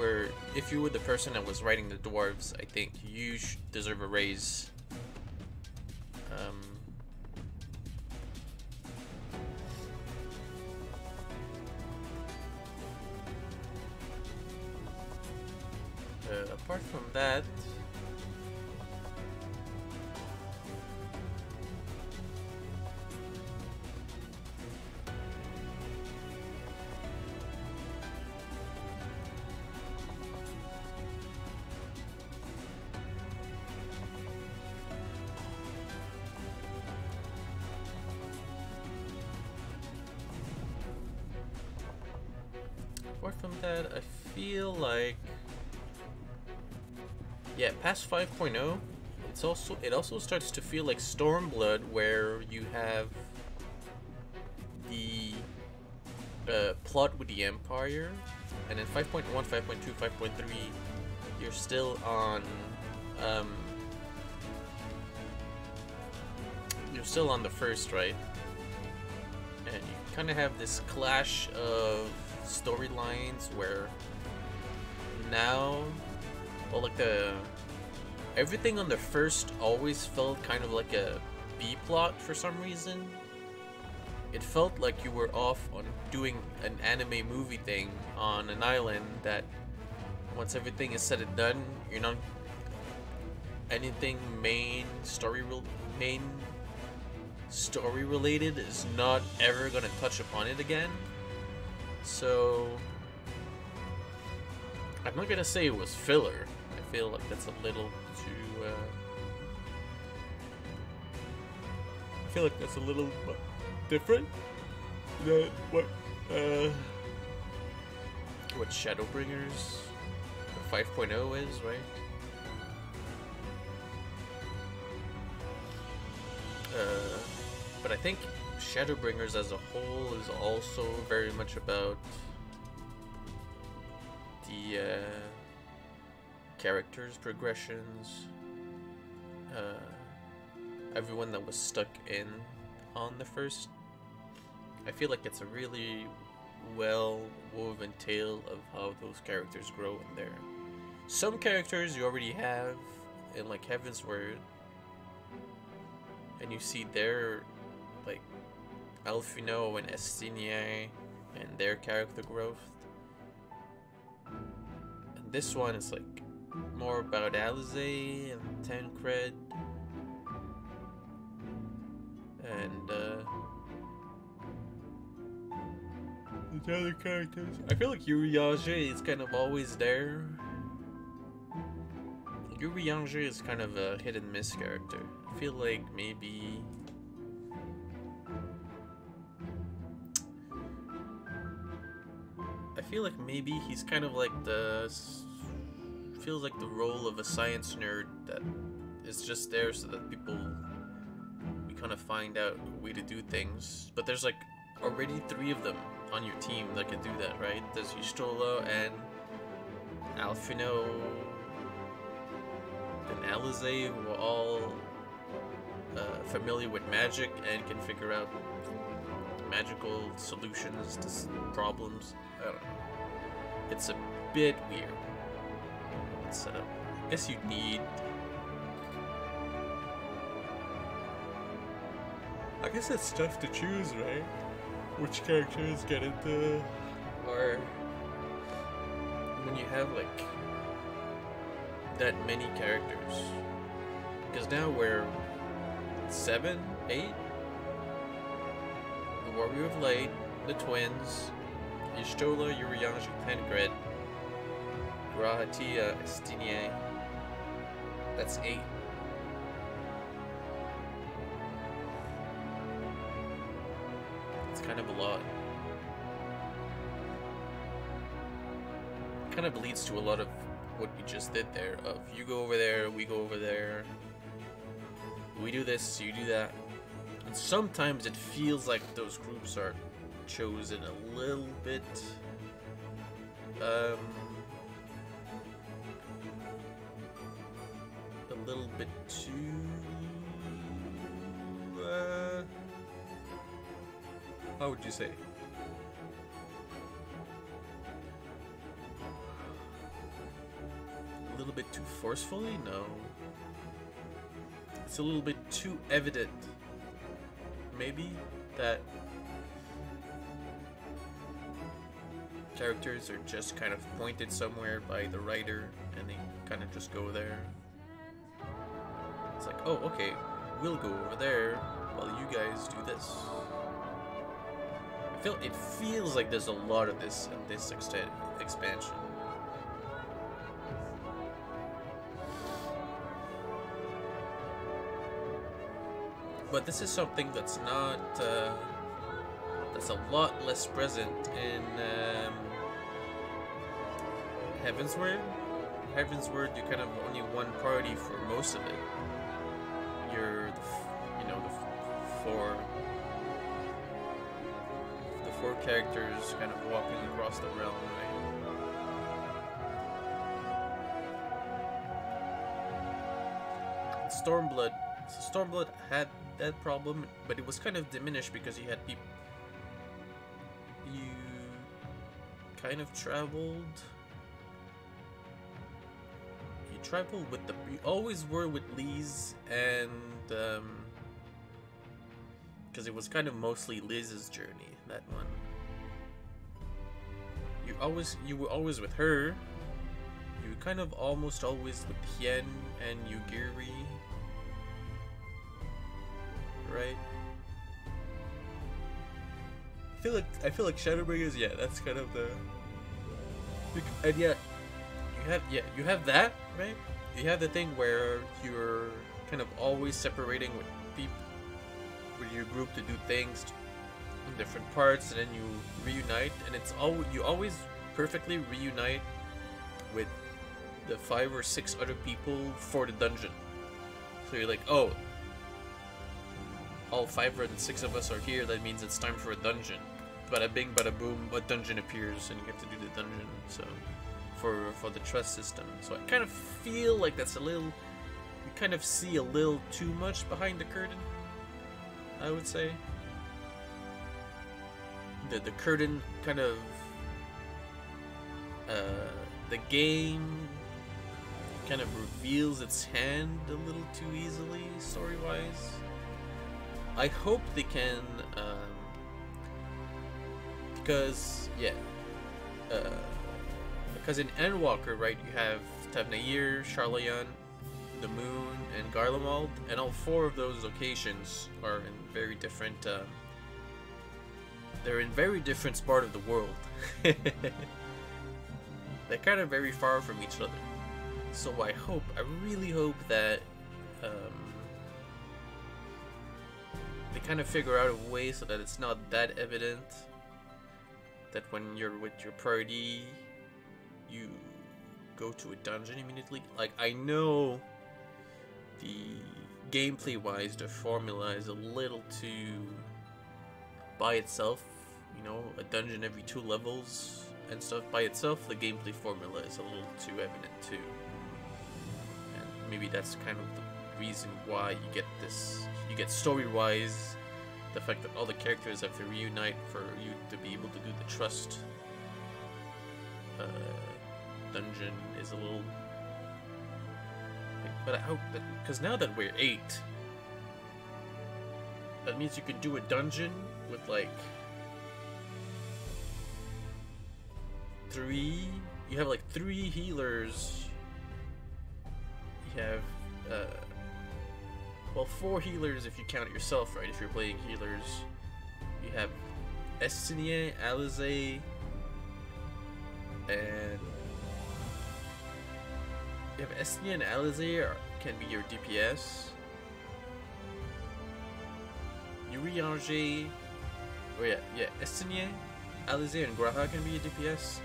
were the person that was writing the dwarves, I think you deserve a raise. Apart from that, I feel like, yeah, past 5.0, it also starts to feel like Stormblood, where you have the plot with the Empire, and then 5.1, 5.2, 5.3, you're still on the first, right? And you kind of have this clash of storylines where now, well, like everything on the first always felt kind of like a B plot for some reason. It felt like you were off on doing an anime movie thing on an island that once everything is said and done, you're not anything main story related is not ever gonna touch upon it again. So I'm not gonna say it was filler. I feel like that's a little too I feel like that's a little different than what Shadowbringers 5.0 is, right? But I think Shadowbringers as a whole is also very much about the characters' progressions, everyone that was stuck in on the first. I feel like it's a really well woven tale of how those characters grow in there. Some characters you already have in like Heavensward, and you see their like Alphino and Estinia and their character growth. And this one is like more about Alize and Tancred and the other characters. I feel like Urianger is kind of always there. Urianger is kind of a hit and miss character. I feel like maybe feel like maybe he's kind of like feels like the role of a science nerd that is just there so that we kind of find out a way to do things. But there's like already 3 of them on your team that can do that, right? There's Y'shtola and Alphino and Alize, who are all familiar with magic and can figure out magical solutions to problems. I don't know. It's a bit weird. It's I guess you need. I guess it's tough to choose, right? Which characters get into, or when you have like that many characters. Because now we're 7, 8. The Warrior of Light, the twins, Y'shtola, Urianger, Tancred, Grahatia, Estinier. That's 8. It's kind of a lot. It kind of leads to a lot of what we just did there, of you go over there, we go over there, we do this, you do that. And sometimes it feels like those groups are chosen a little bit too how would you say? A little bit too forcefully? No. It's a little bit too evident. Maybe that characters are just kind of pointed somewhere by the writer and they kind of just go there. It's like, oh, okay, we'll go over there while you guys do this. It feels like there's a lot of this in this expansion. But this is something that's not, that's a lot less present in Heavensward. Heavensward, you're kind of only one party for most of it. You're, the four characters kind of walking across the realm, right? Stormblood. So Stormblood had that problem, but it was kind of diminished because you had people. You kind of traveled. You traveled with you always were with Liz, and because it was kind of mostly Liz's journey, that one. You were always with her. You were kind of almost always with Hien and Yugiri. Right? I feel like Shadowbringers, yeah, that's kind of the, and yet you have that, right? You have the thing where you're kind of always separating with people, with your group to do things in different parts, and then you reunite, and you always perfectly reunite with the 5 or 6 other people for the dungeon. So you're like, oh, all 5 or 6 of us are here, that means it's time for a dungeon. Bada bing, bada boom, a dungeon appears, and you have to do the dungeon. So, for the trust system. So I kind of feel like that's a little, we kind of see a little too much behind the curtain, I would say. The curtain kind of, the game kind of reveals its hand a little too easily, story-wise. I hope they can, because in Endwalker, right, you have Tavnair, Charlayan, the Moon, and Garlemald, and all 4 of those locations are in very different, they're in very different part of the world. They're kind of very far from each other. So I really hope that, they kind of figure out a way so that it's not that evident that when you're with your party, you go to a dungeon immediately. Like, I know the gameplay-wise, the formula is a little too by itself. You know, a dungeon every 2 levels and stuff. By itself, the gameplay formula is a little too evident too. And maybe that's kind of the reason why you get this. You get story-wise, the fact that all the characters have to reunite for you to be able to do the trust dungeon is a little. But I hope that, because now that we're 8, that means you can do a dungeon with like 3. You have like 3 healers. You have well, 4 healers if you count yourself, right? If you're playing healers, you have Estinien, Alizé, and you have Estinien and Alizé can be your DPS. Urianger, oh yeah, Estinien, Alizé, and Graha can be your DPS.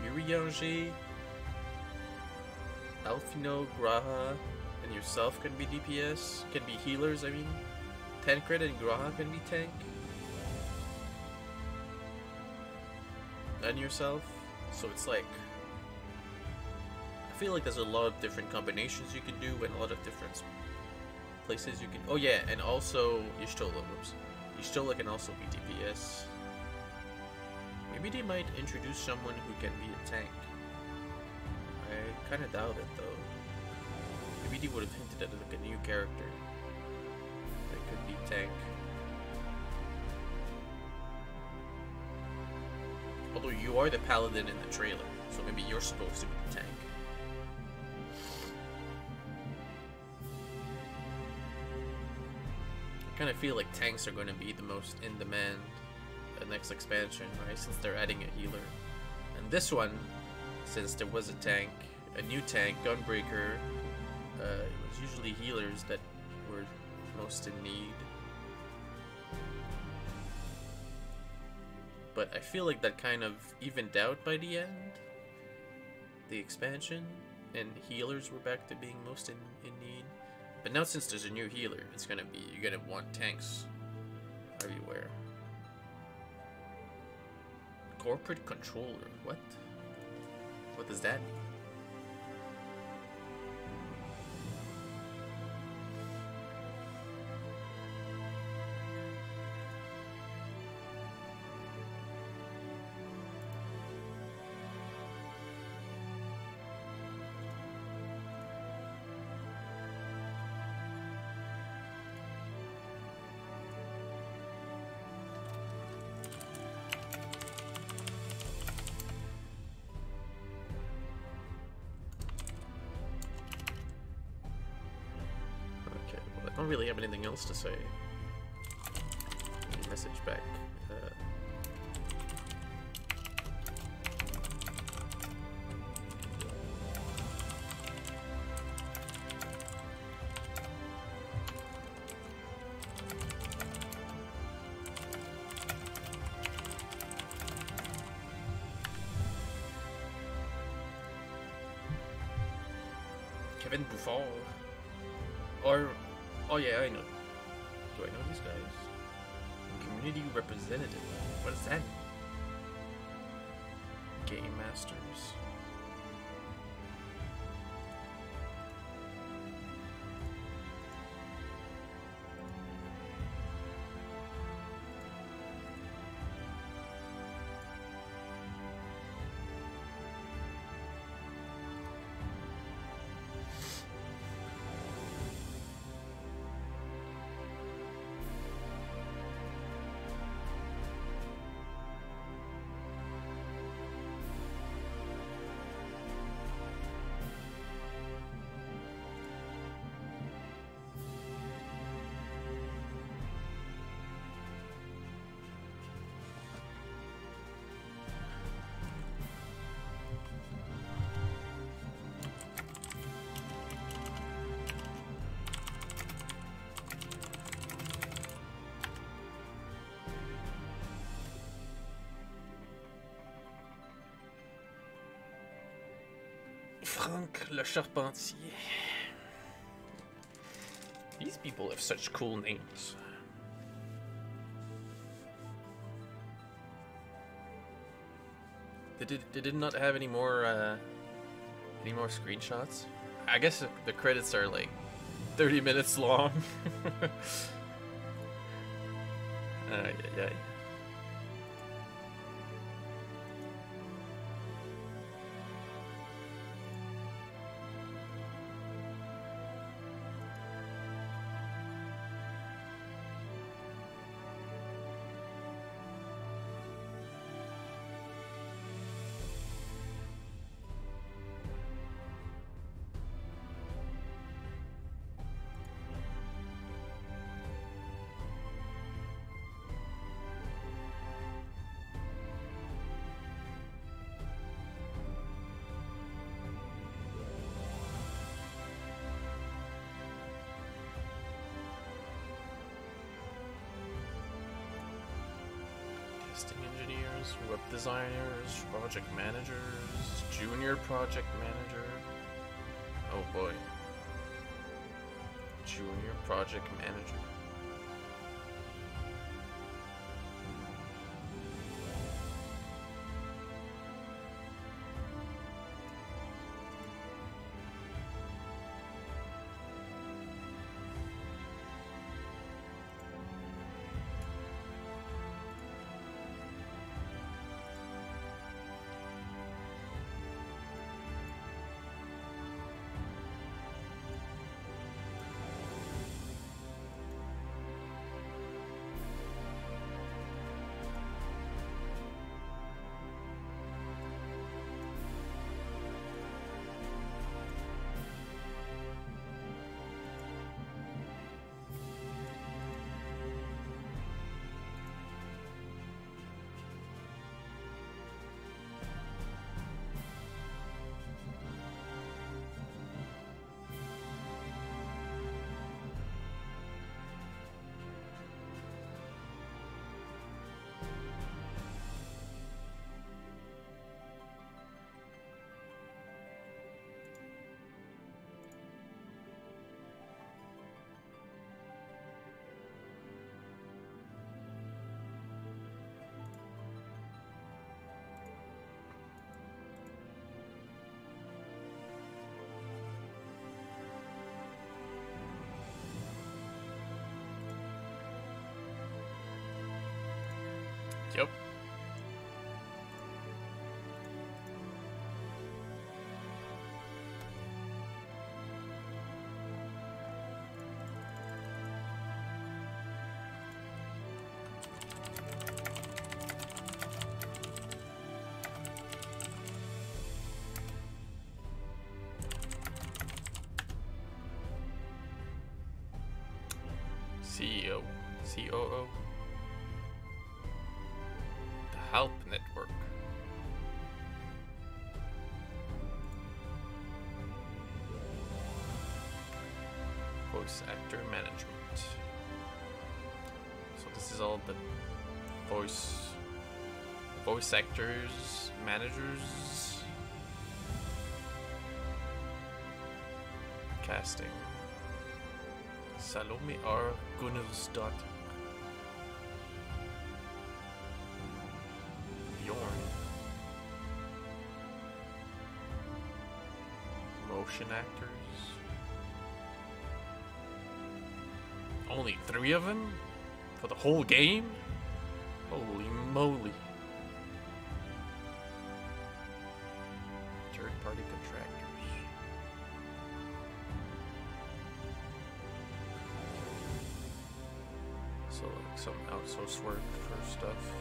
Urianger, Alfino, Graha, and yourself can be DPS, can be healers, I mean. Tancred and Graha can be tank. And yourself. So it's like, I feel like there's a lot of different combinations you can do and a lot of different places you can. Oh yeah, and also Y'shtola, whoops. Y'shtola can also be DPS. Maybe they might introduce someone who can be a tank. I kinda doubt it though. Maybe they would have hinted at like a new character that could be tank. Although you are the paladin in the trailer, so maybe you're supposed to be the tank. I kind of feel like tanks are going to be the most in demand the next expansion, right? Since they're adding a healer. And this one, since there was a tank, a new tank, Gunbreaker, it was usually healers that were most in need. But I feel like that kind of evened out by the end. The expansion, and healers were back to being most in need. But now since there's a new healer, it's gonna be, you're gonna want tanks everywhere. Corporate controller, what? What does that mean? I don't really have anything else to say. Message back. Kevin Buffon. Or... Oh yeah, I know. Do I know these guys? Community representative. What does that mean? Game Masters. Franck le Charpentier. These people have such cool names. They did not have any more screenshots. I guess the credits are like 30 minutes long. Yeah. Testing engineers, web designers, project managers, junior project manager. Oh boy. Junior project manager. Yep. CEO, COO. Help Network. Voice actor management. So this is all the voice actors, managers, casting. Salome R. Gunnarsdottir. Motion actors. Only 3 of them? For the whole game? Holy moly. Third-party contractors. So like some outsourced work for stuff.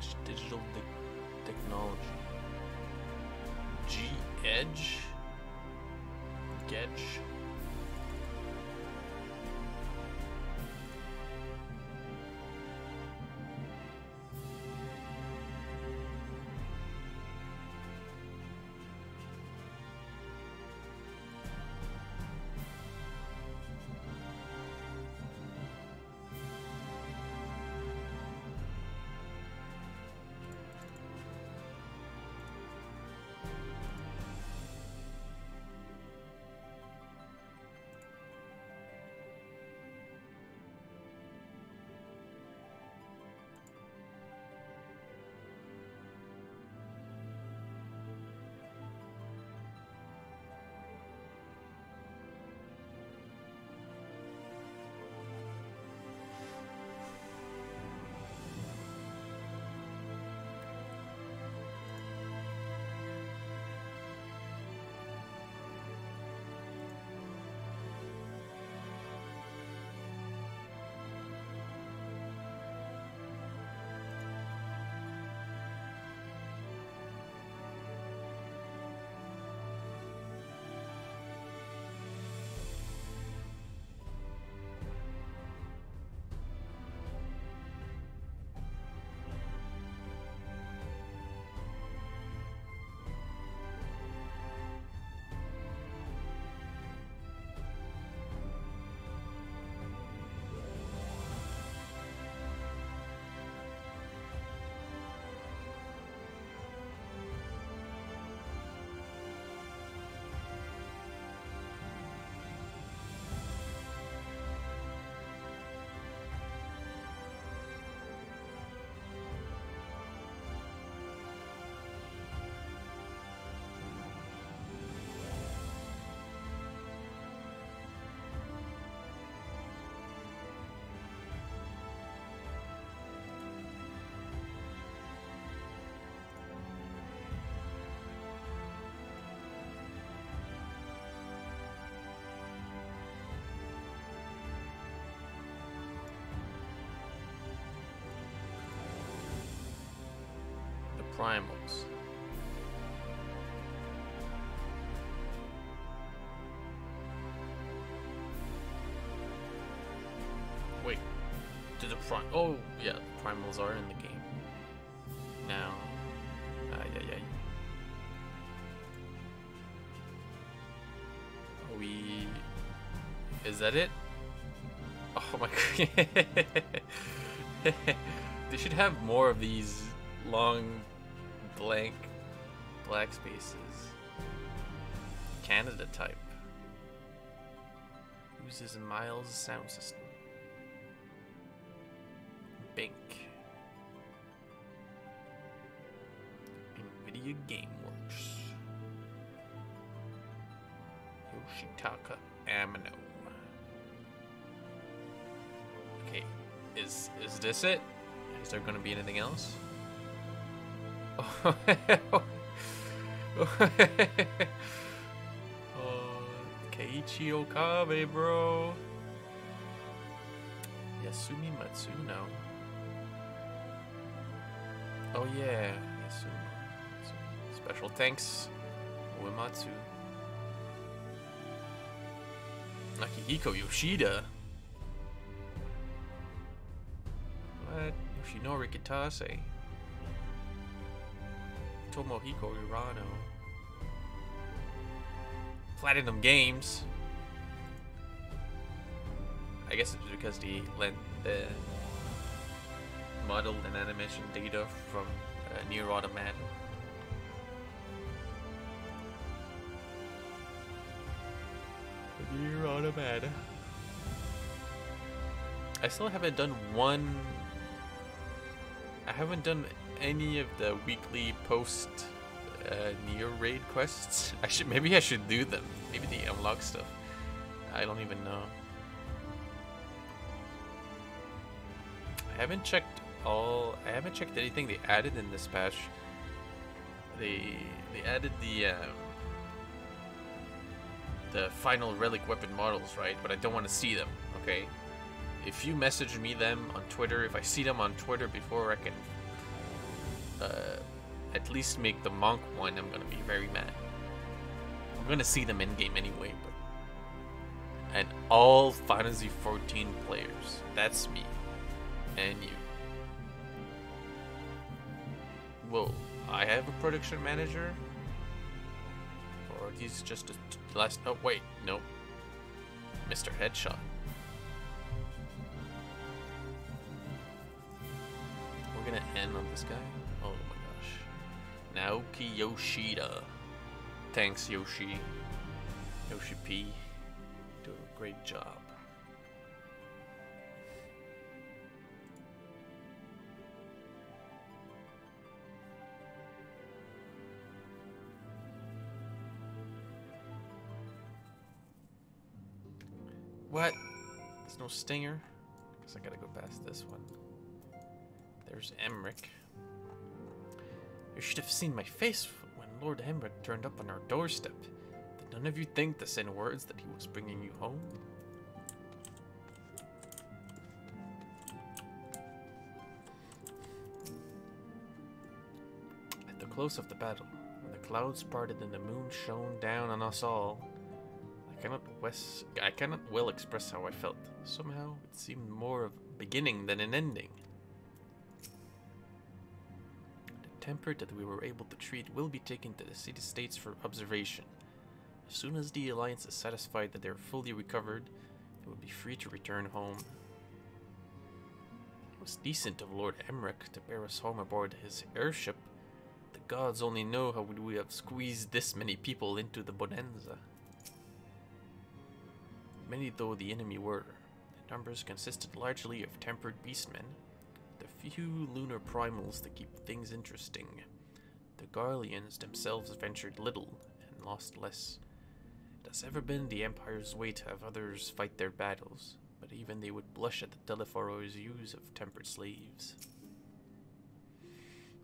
Edge digital technology. G-Edge? Gedge? Primals. Wait, did the oh yeah, the primals are in the game now. Yeah. Are we? Is that it? Oh my god! They should have more of these long blank black spaces. Canada type. Uses Miles sound system. Bink. NVIDIA GameWorks. Yoshitaka Amino. Okay, is this it? Is there gonna be anything else? Oh, Keiichi Okabe, bro. Yasumi Matsuno. Oh yeah, Yasumi. Special thanks, Uematsu. Akihiko Yoshida. What? Yoshinori Kitase. Tomohiko Urano. Platinum Games. I guess it's because they lent the model and animation data from Nier Automata. Nier Automata. I still haven't done one. I haven't done any of the weekly post Nier raid quests. Maybe I should do them. Maybe they unlock stuff. I don't even know. I haven't checked anything they added in this patch. They added the final relic weapon models, right? But I don't want to see them. Okay. If you message me them on Twitter, if I see them on Twitter before I can at least make the monk one, I'm gonna be very mad. I'm gonna see them in game anyway, but and all Fantasy 14 players. That's me and you. Whoa, I have a production manager? Or are these just a last... Oh, wait, no. Mr. Headshot. We're gonna end on this guy? Oh my gosh. Naoki Yoshida. Thanks, Yoshi. Yoshi P. Do a great job. What? There's no stinger? Guess I gotta go past this one. There's Emmerich. You should have seen my face when Lord Emmerich turned up on our doorstep. Did none of you think to send words that he was bringing you home? At the close of the battle, when the clouds parted and the moon shone down on us all, I cannot well express how I felt. Somehow, it seemed more of a beginning than an ending. The temper that we were able to treat will be taken to the city-states for observation. As soon as the Alliance is satisfied that they are fully recovered, they will be free to return home. It was decent of Lord Emmerich to bear us home aboard his airship. The gods only know how would we have squeezed this many people into the bonanza. Many though the enemy were, the numbers consisted largely of tempered beastmen, the few lunar primals that keep things interesting. The Garleans themselves ventured little and lost less. It has ever been the Empire's way to have others fight their battles, but even they would blush at the Telephoro's use of tempered slaves.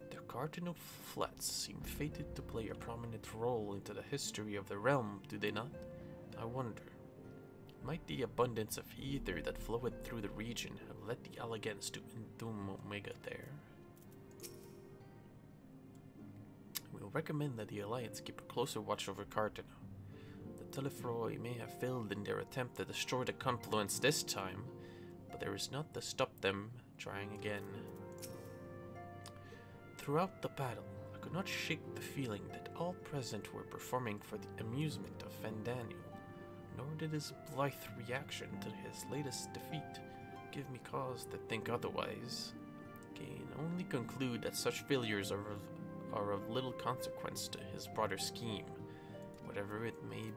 The Cardinal Flats seem fated to play a prominent role into the history of the realm, do they not? I wonder. Might the abundance of ether that flowed through the region have led the elegance to entomb Omega there? We'll recommend that the Alliance keep a closer watch over Cardinal. The Telephoroi may have failed in their attempt to destroy the confluence this time, but there is not to stop them trying again. Throughout the battle, I could not shake the feeling that all present were performing for the amusement of Fandaniel. Nor did his blithe reaction to his latest defeat give me cause to think otherwise. I can only conclude that such failures are of little consequence to his broader scheme, whatever it may be.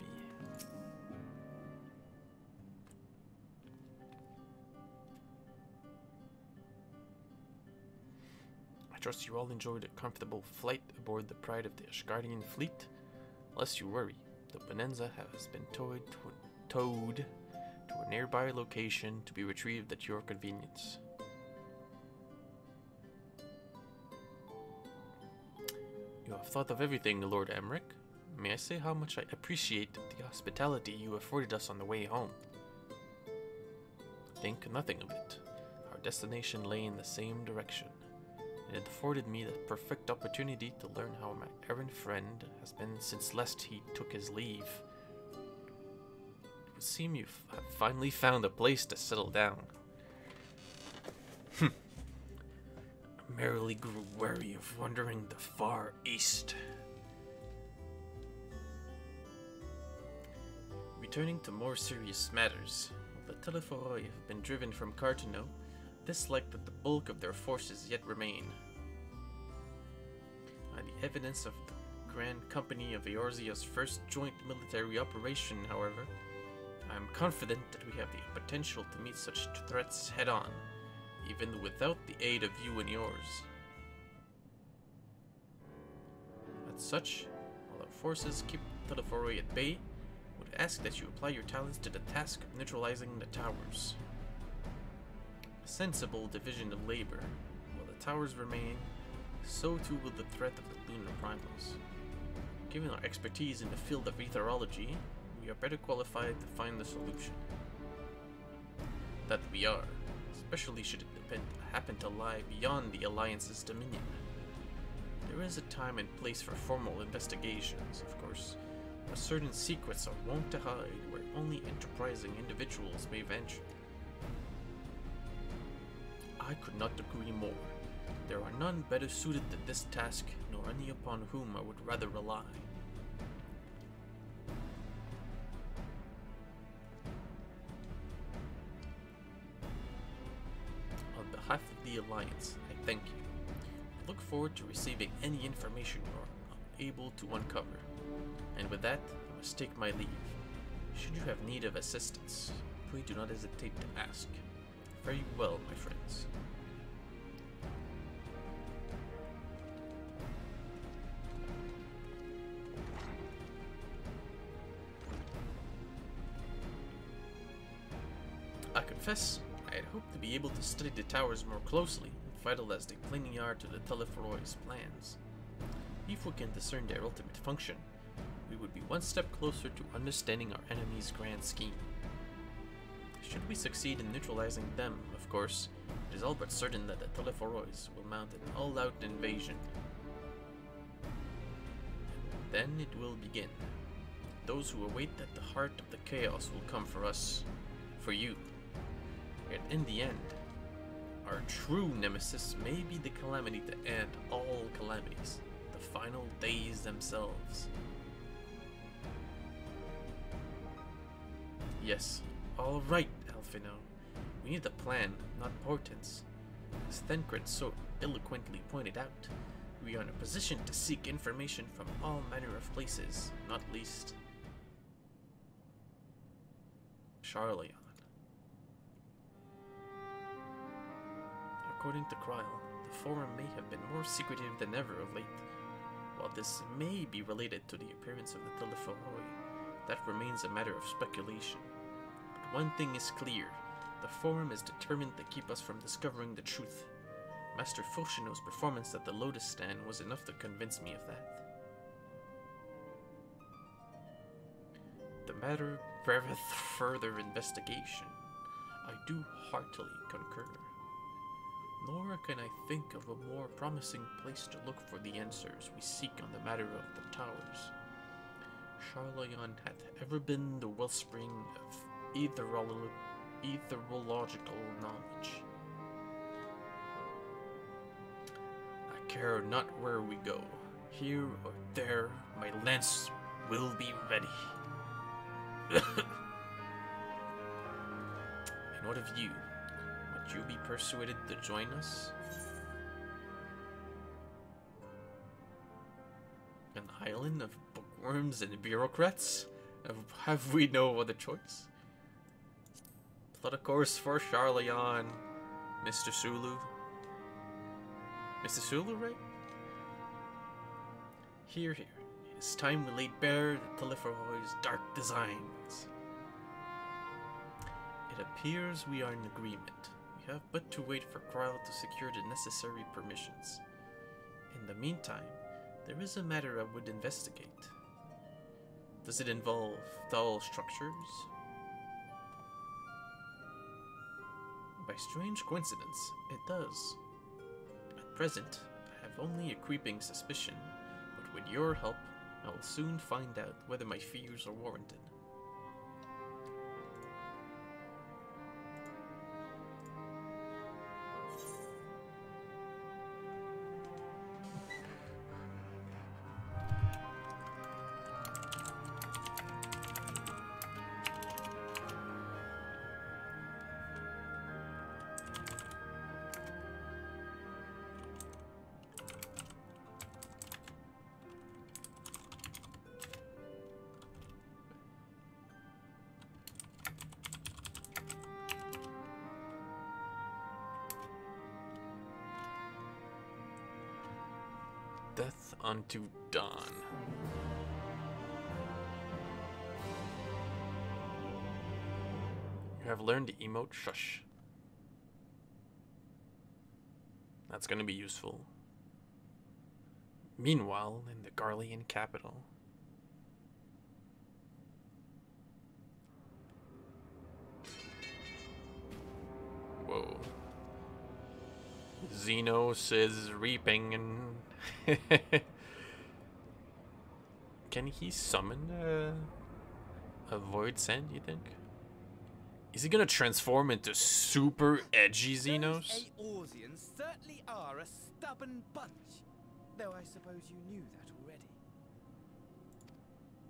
I trust you all enjoyed a comfortable flight aboard the Pride of the Ashgardian fleet. Lest you worry, the Bonanza has been towed to a nearby location to be retrieved at your convenience. You have thought of everything, Lord Emmerich. May I say how much I appreciate the hospitality you afforded us on the way home? Think nothing of it. Our destination lay in the same direction. It afforded me the perfect opportunity to learn how my errant friend has been since last he took his leave. It would seem you have finally found a place to settle down. I merely grew weary of wandering the far east. Returning to more serious matters, the Telephoroi have been driven from Cartano. Dislike that the bulk of their forces yet remain. By the evidence of the Grand Company of Eorzea's first joint military operation, however, I am confident that we have the potential to meet such threats head-on, even without the aid of you and yours. As such, while our forces keep Telephoroi at bay, I would ask that you apply your talents to the task of neutralizing the towers. Sensible division of labor. While the towers remain, so too will the threat of the lunar primals. Given our expertise in the field of etherology, we are better qualified to find the solution. That we are, especially should it happen to lie beyond the Alliance's dominion. There is a time and place for formal investigations, of course, but certain secrets are wont to hide where only enterprising individuals may venture. I could not agree more. There are none better suited to this task, nor any upon whom I would rather rely. On behalf of the Alliance, I thank you. I look forward to receiving any information you are able to uncover. And with that, I must take my leave. Should you have need of assistance, please do not hesitate to ask. Fare you well, my friends. I confess, I had hoped to be able to study the towers more closely, vital as they plainly are to the Telephoroid's plans. If we can discern their ultimate function, we would be one step closer to understanding our enemy's grand scheme. Should we succeed in neutralizing them, of course, it is all but certain that the Telephoroids will mount an all-out invasion. Then it will begin. Those who await at the heart of the chaos will come for us, for you. Yet in the end, our true nemesis may be the calamity to end all calamities, the final days themselves. Yes, all right, Alphino. We need a plan, not portents. As Thencred so eloquently pointed out, we are in a position to seek information from all manner of places, not least Charleon. According to Kryl, the Forum may have been more secretive than ever of late. While this may be related to the appearance of the Telephoroi, that remains a matter of speculation. But one thing is clear, the Forum is determined to keep us from discovering the truth. Master Foshino's performance at the Lotus Stand was enough to convince me of that. The matter beareth further investigation. I do heartily concur. Nor can I think of a more promising place to look for the answers we seek on the matter of the towers. Charleon hath ever been the wellspring of etherological knowledge. I care not where we go. Here or there, my lance will be ready. And what of you? Would you be persuaded to join us? An island of bookworms and bureaucrats? Have we no other choice? Plot a course for Charleon, Mr. Sulu. Mr. Sulu, right? Here. It is time we laid bare the Telephoroid's dark designs. It appears we are in agreement. We have but to wait for Kryl to secure the necessary permissions. In the meantime, there is a matter I would investigate. Does it involve tall structures? By strange coincidence, it does. At present, I have only a creeping suspicion, but with your help, I will soon find out whether my fears are warranted. Death unto dawn. You have learned the emote shush. That's gonna be useful. Meanwhile, in the Garlean capital. Whoa. Xenos is reaping and Can he summon a void send, you think? Is he gonna transform into super edgy Xenos? Those Eorzeans certainly are a stubborn bunch, though I suppose you knew that already.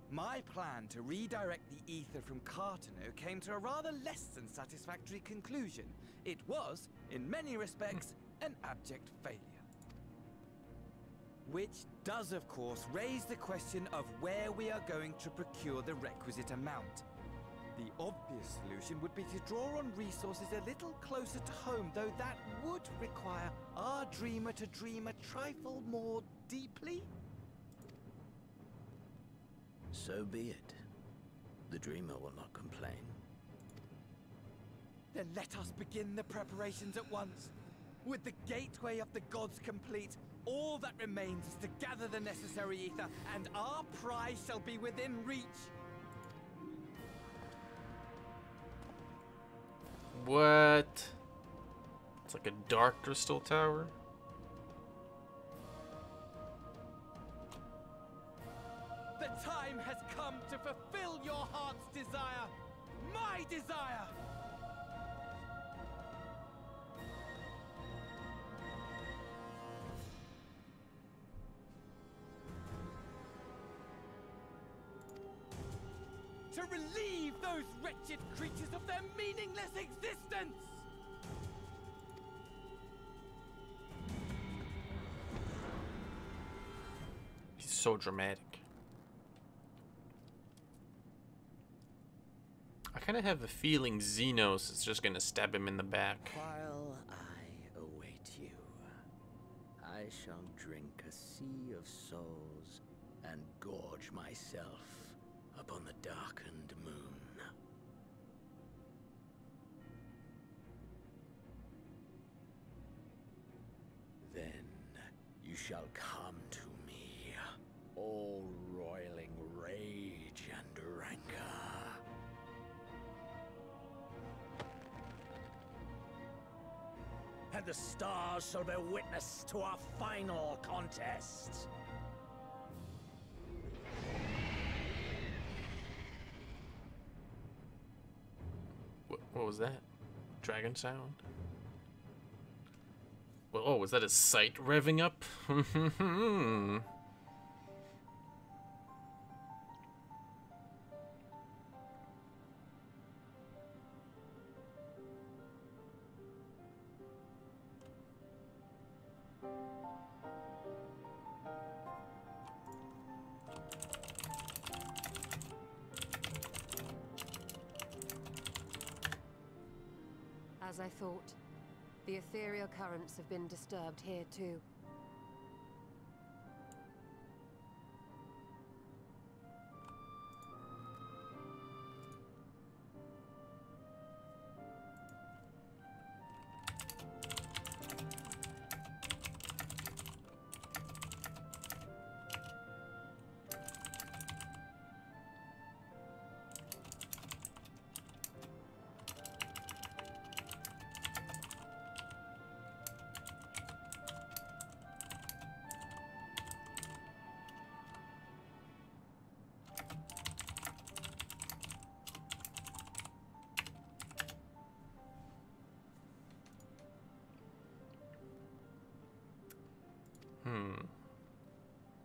My plan to redirect the ether from Cartano came to a rather less than satisfactory conclusion. It was, in many respects, an abject failure. Which does, of course, raise the question of where we are going to procure the requisite amount. The obvious solution would be to draw on resources a little closer to home, though that would require our dreamer to dream a trifle more deeply. So be it. The dreamer will not complain. Then let us begin the preparations at once. With the gateway of the gods complete, all that remains is to gather the necessary ether, and our prize shall be within reach. What? It's like a dark crystal tower? The time has come to fulfill your heart's desire, my desire! To relieve those wretched creatures of their meaningless existence! He's so dramatic. I kind of have a feeling Xenos is just gonna stab him in the back. While I await you, I shall drink a sea of souls and gorge myself upon the darkened moon. Then you shall come to me, all roiling rage and rancor. And the stars shall bear witness to our final contest. What was that? Dragon sound? Well, oh, was that his sight revving up? As I thought, the ethereal currents have been disturbed here too.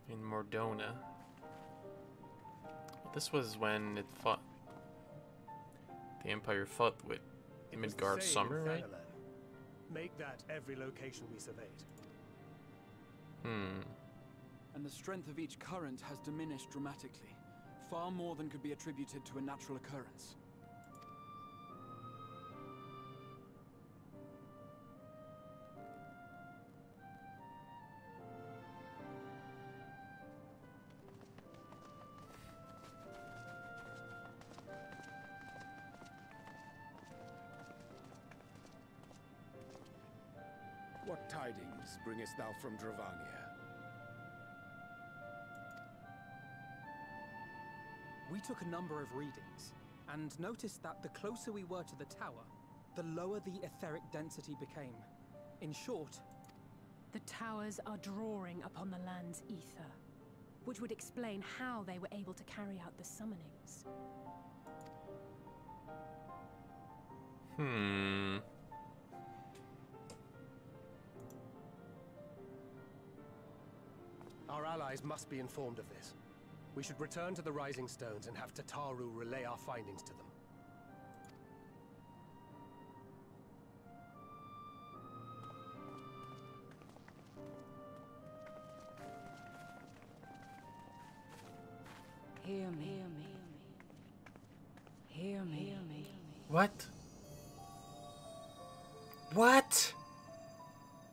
In Mordona. This was when it fought. The Empire fought with Midgard Summer, right? Make that every location we surveyed. And the strength of each current has diminished dramatically. Far more than could be attributed to a natural occurrence. What tidings bringest thou from Dravania? We took a number of readings, and noticed that the closer we were to the tower, the lower the etheric density became. In short, The towers are drawing upon the land's ether, which would explain how they were able to carry out the summonings. Our allies must be informed of this. We should return to the Rising Stones and have Tataru relay our findings to them. Hear me. Hear me. What? What?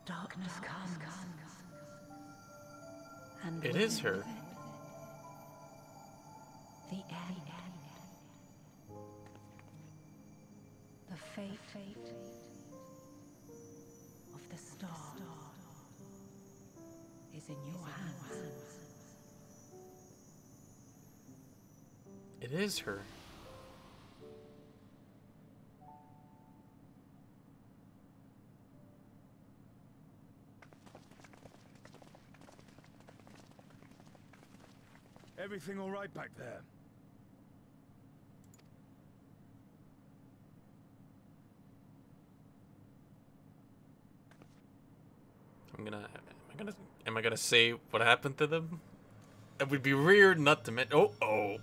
Darkness comes. And it is her. The end. The fate of the star is in your hands. It is her. Everything all right back there? Am I gonna say what happened to them? It would be weird not to mention. Uh-oh.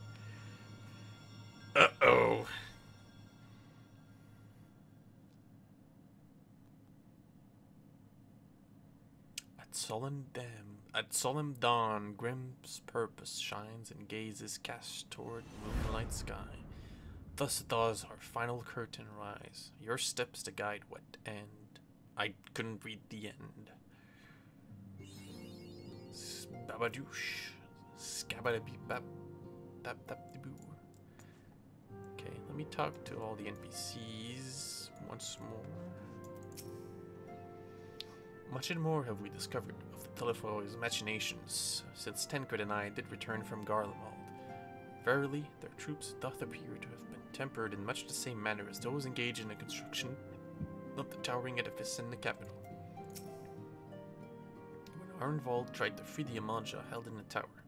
At solemn dawn, Grimm's purpose shines and gaze is cast toward the moonlight sky. Thus does our final curtain rise. Your steps to guide what end? I couldn't read the end. Babadoosh. Scabadabee-bap. Tap-tap-de-boo. Okay, let me talk to all the NPCs once more. Much and more have we discovered of the Telefoy's machinations, since Tancred and I did return from Garlemald. Verily, their troops doth appear to have been tempered in much the same manner as those engaged in the construction of the towering edifice in the capital. When Arnvald tried to free the Amanja held in the tower,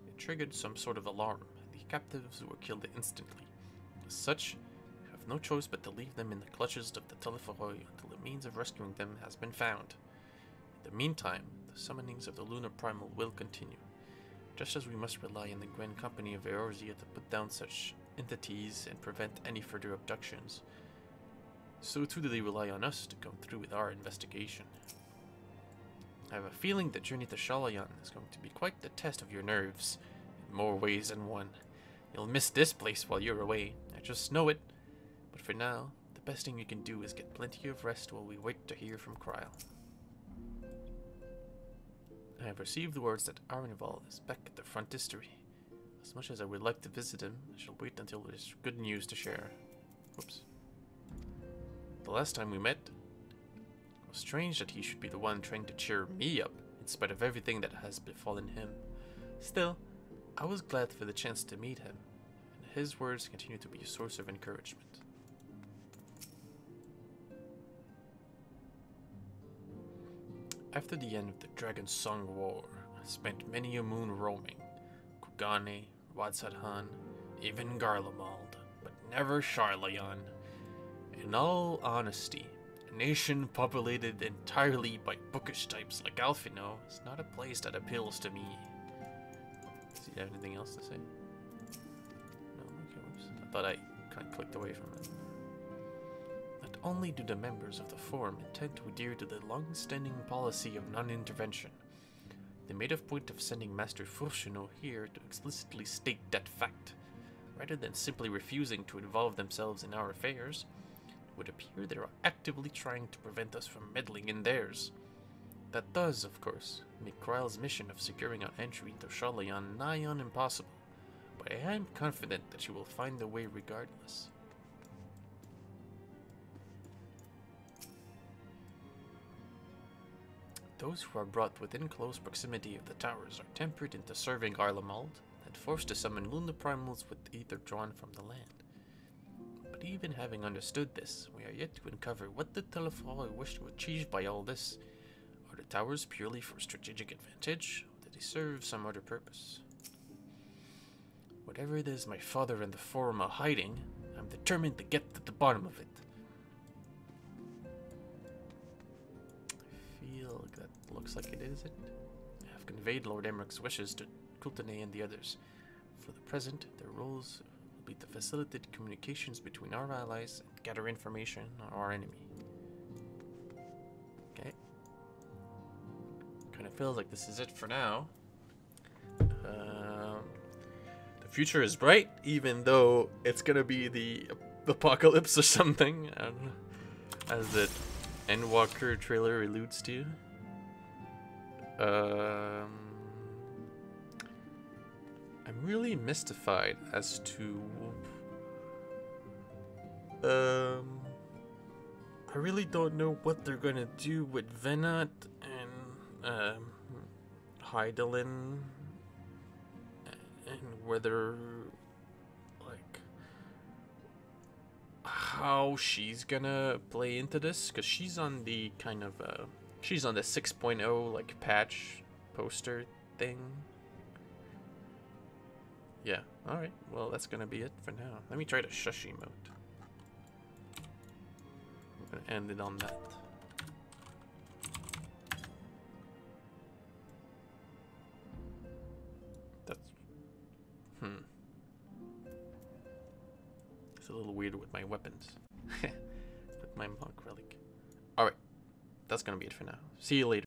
it triggered some sort of alarm, and the captives were killed instantly. As such, we have no choice but to leave them in the clutches of the Telefoy until a means of rescuing them has been found. In the meantime, the summonings of the Lunar Primal will continue, just as we must rely on the Grand Company of Eorzea to put down such entities and prevent any further abductions. So too do they rely on us to go through with our investigation. I have a feeling the journey to Shalayan is going to be quite the test of your nerves, in more ways than one. You'll miss this place while you're away, I just know it. But for now, the best thing you can do is get plenty of rest while we wait to hear from Kryl. I have received words that Arnvald is back at the frontistery. As much as I would like to visit him, I shall wait until there's good news to share. Whoops. The last time we met, it was strange that he should be the one trying to cheer me up, in spite of everything that has befallen him. Still, I was glad for the chance to meet him, and his words continue to be a source of encouragement. After the end of the Dragon Song War, I spent many a moon roaming Kugane, Wadsadhan, even Garlemald, but never Sharlayan. In all honesty, a nation populated entirely by bookish types like Alphino is not a place that appeals to me. Does he have anything else to say? No? Okay, whoops. I thought I kind of clicked away from it. Not only do the members of the Forum intend to adhere to the long-standing policy of non-intervention, they made a point of sending Master Furshino here to explicitly state that fact. Rather than simply refusing to involve themselves in our affairs, it would appear they are actively trying to prevent us from meddling in theirs. That does, of course, make Kryl's mission of securing our entry into Shalayan nigh on impossible, but I am confident that she will find a way regardless. Those who are brought within close proximity of the towers are tempered into serving Garlemald, and forced to summon Lunar Primals with ether drawn from the land. But even having understood this, we are yet to uncover what the Telefoy wish to achieve by all this. Are the towers purely for strategic advantage, or did they serve some other purpose? Whatever it is my father and the Forum are hiding, I'm determined to get to the bottom of it. I feel that looks like it is it. I have conveyed Lord Emmeric's wishes to Coultenay and the others. For the present, their roles will be to facilitate communications between our allies and gather information on our enemy. Okay. Kind of feels like this is it for now. The future is bright, even though it's gonna be the apocalypse or something, as the Endwalker trailer alludes to. I'm really mystified as to I really don't know what they're gonna do with Venat and Hydaelyn, and whether, like, how she's gonna play into this, because she's on the kind of she's on the 6.0 like patch poster thing. Yeah, alright, well that's gonna be it for now. Let me try the shush emote. I'm gonna end it on that. That's... It's a little weird with my weapons. With my monk relic. Alright, that's gonna be it for now. See you later.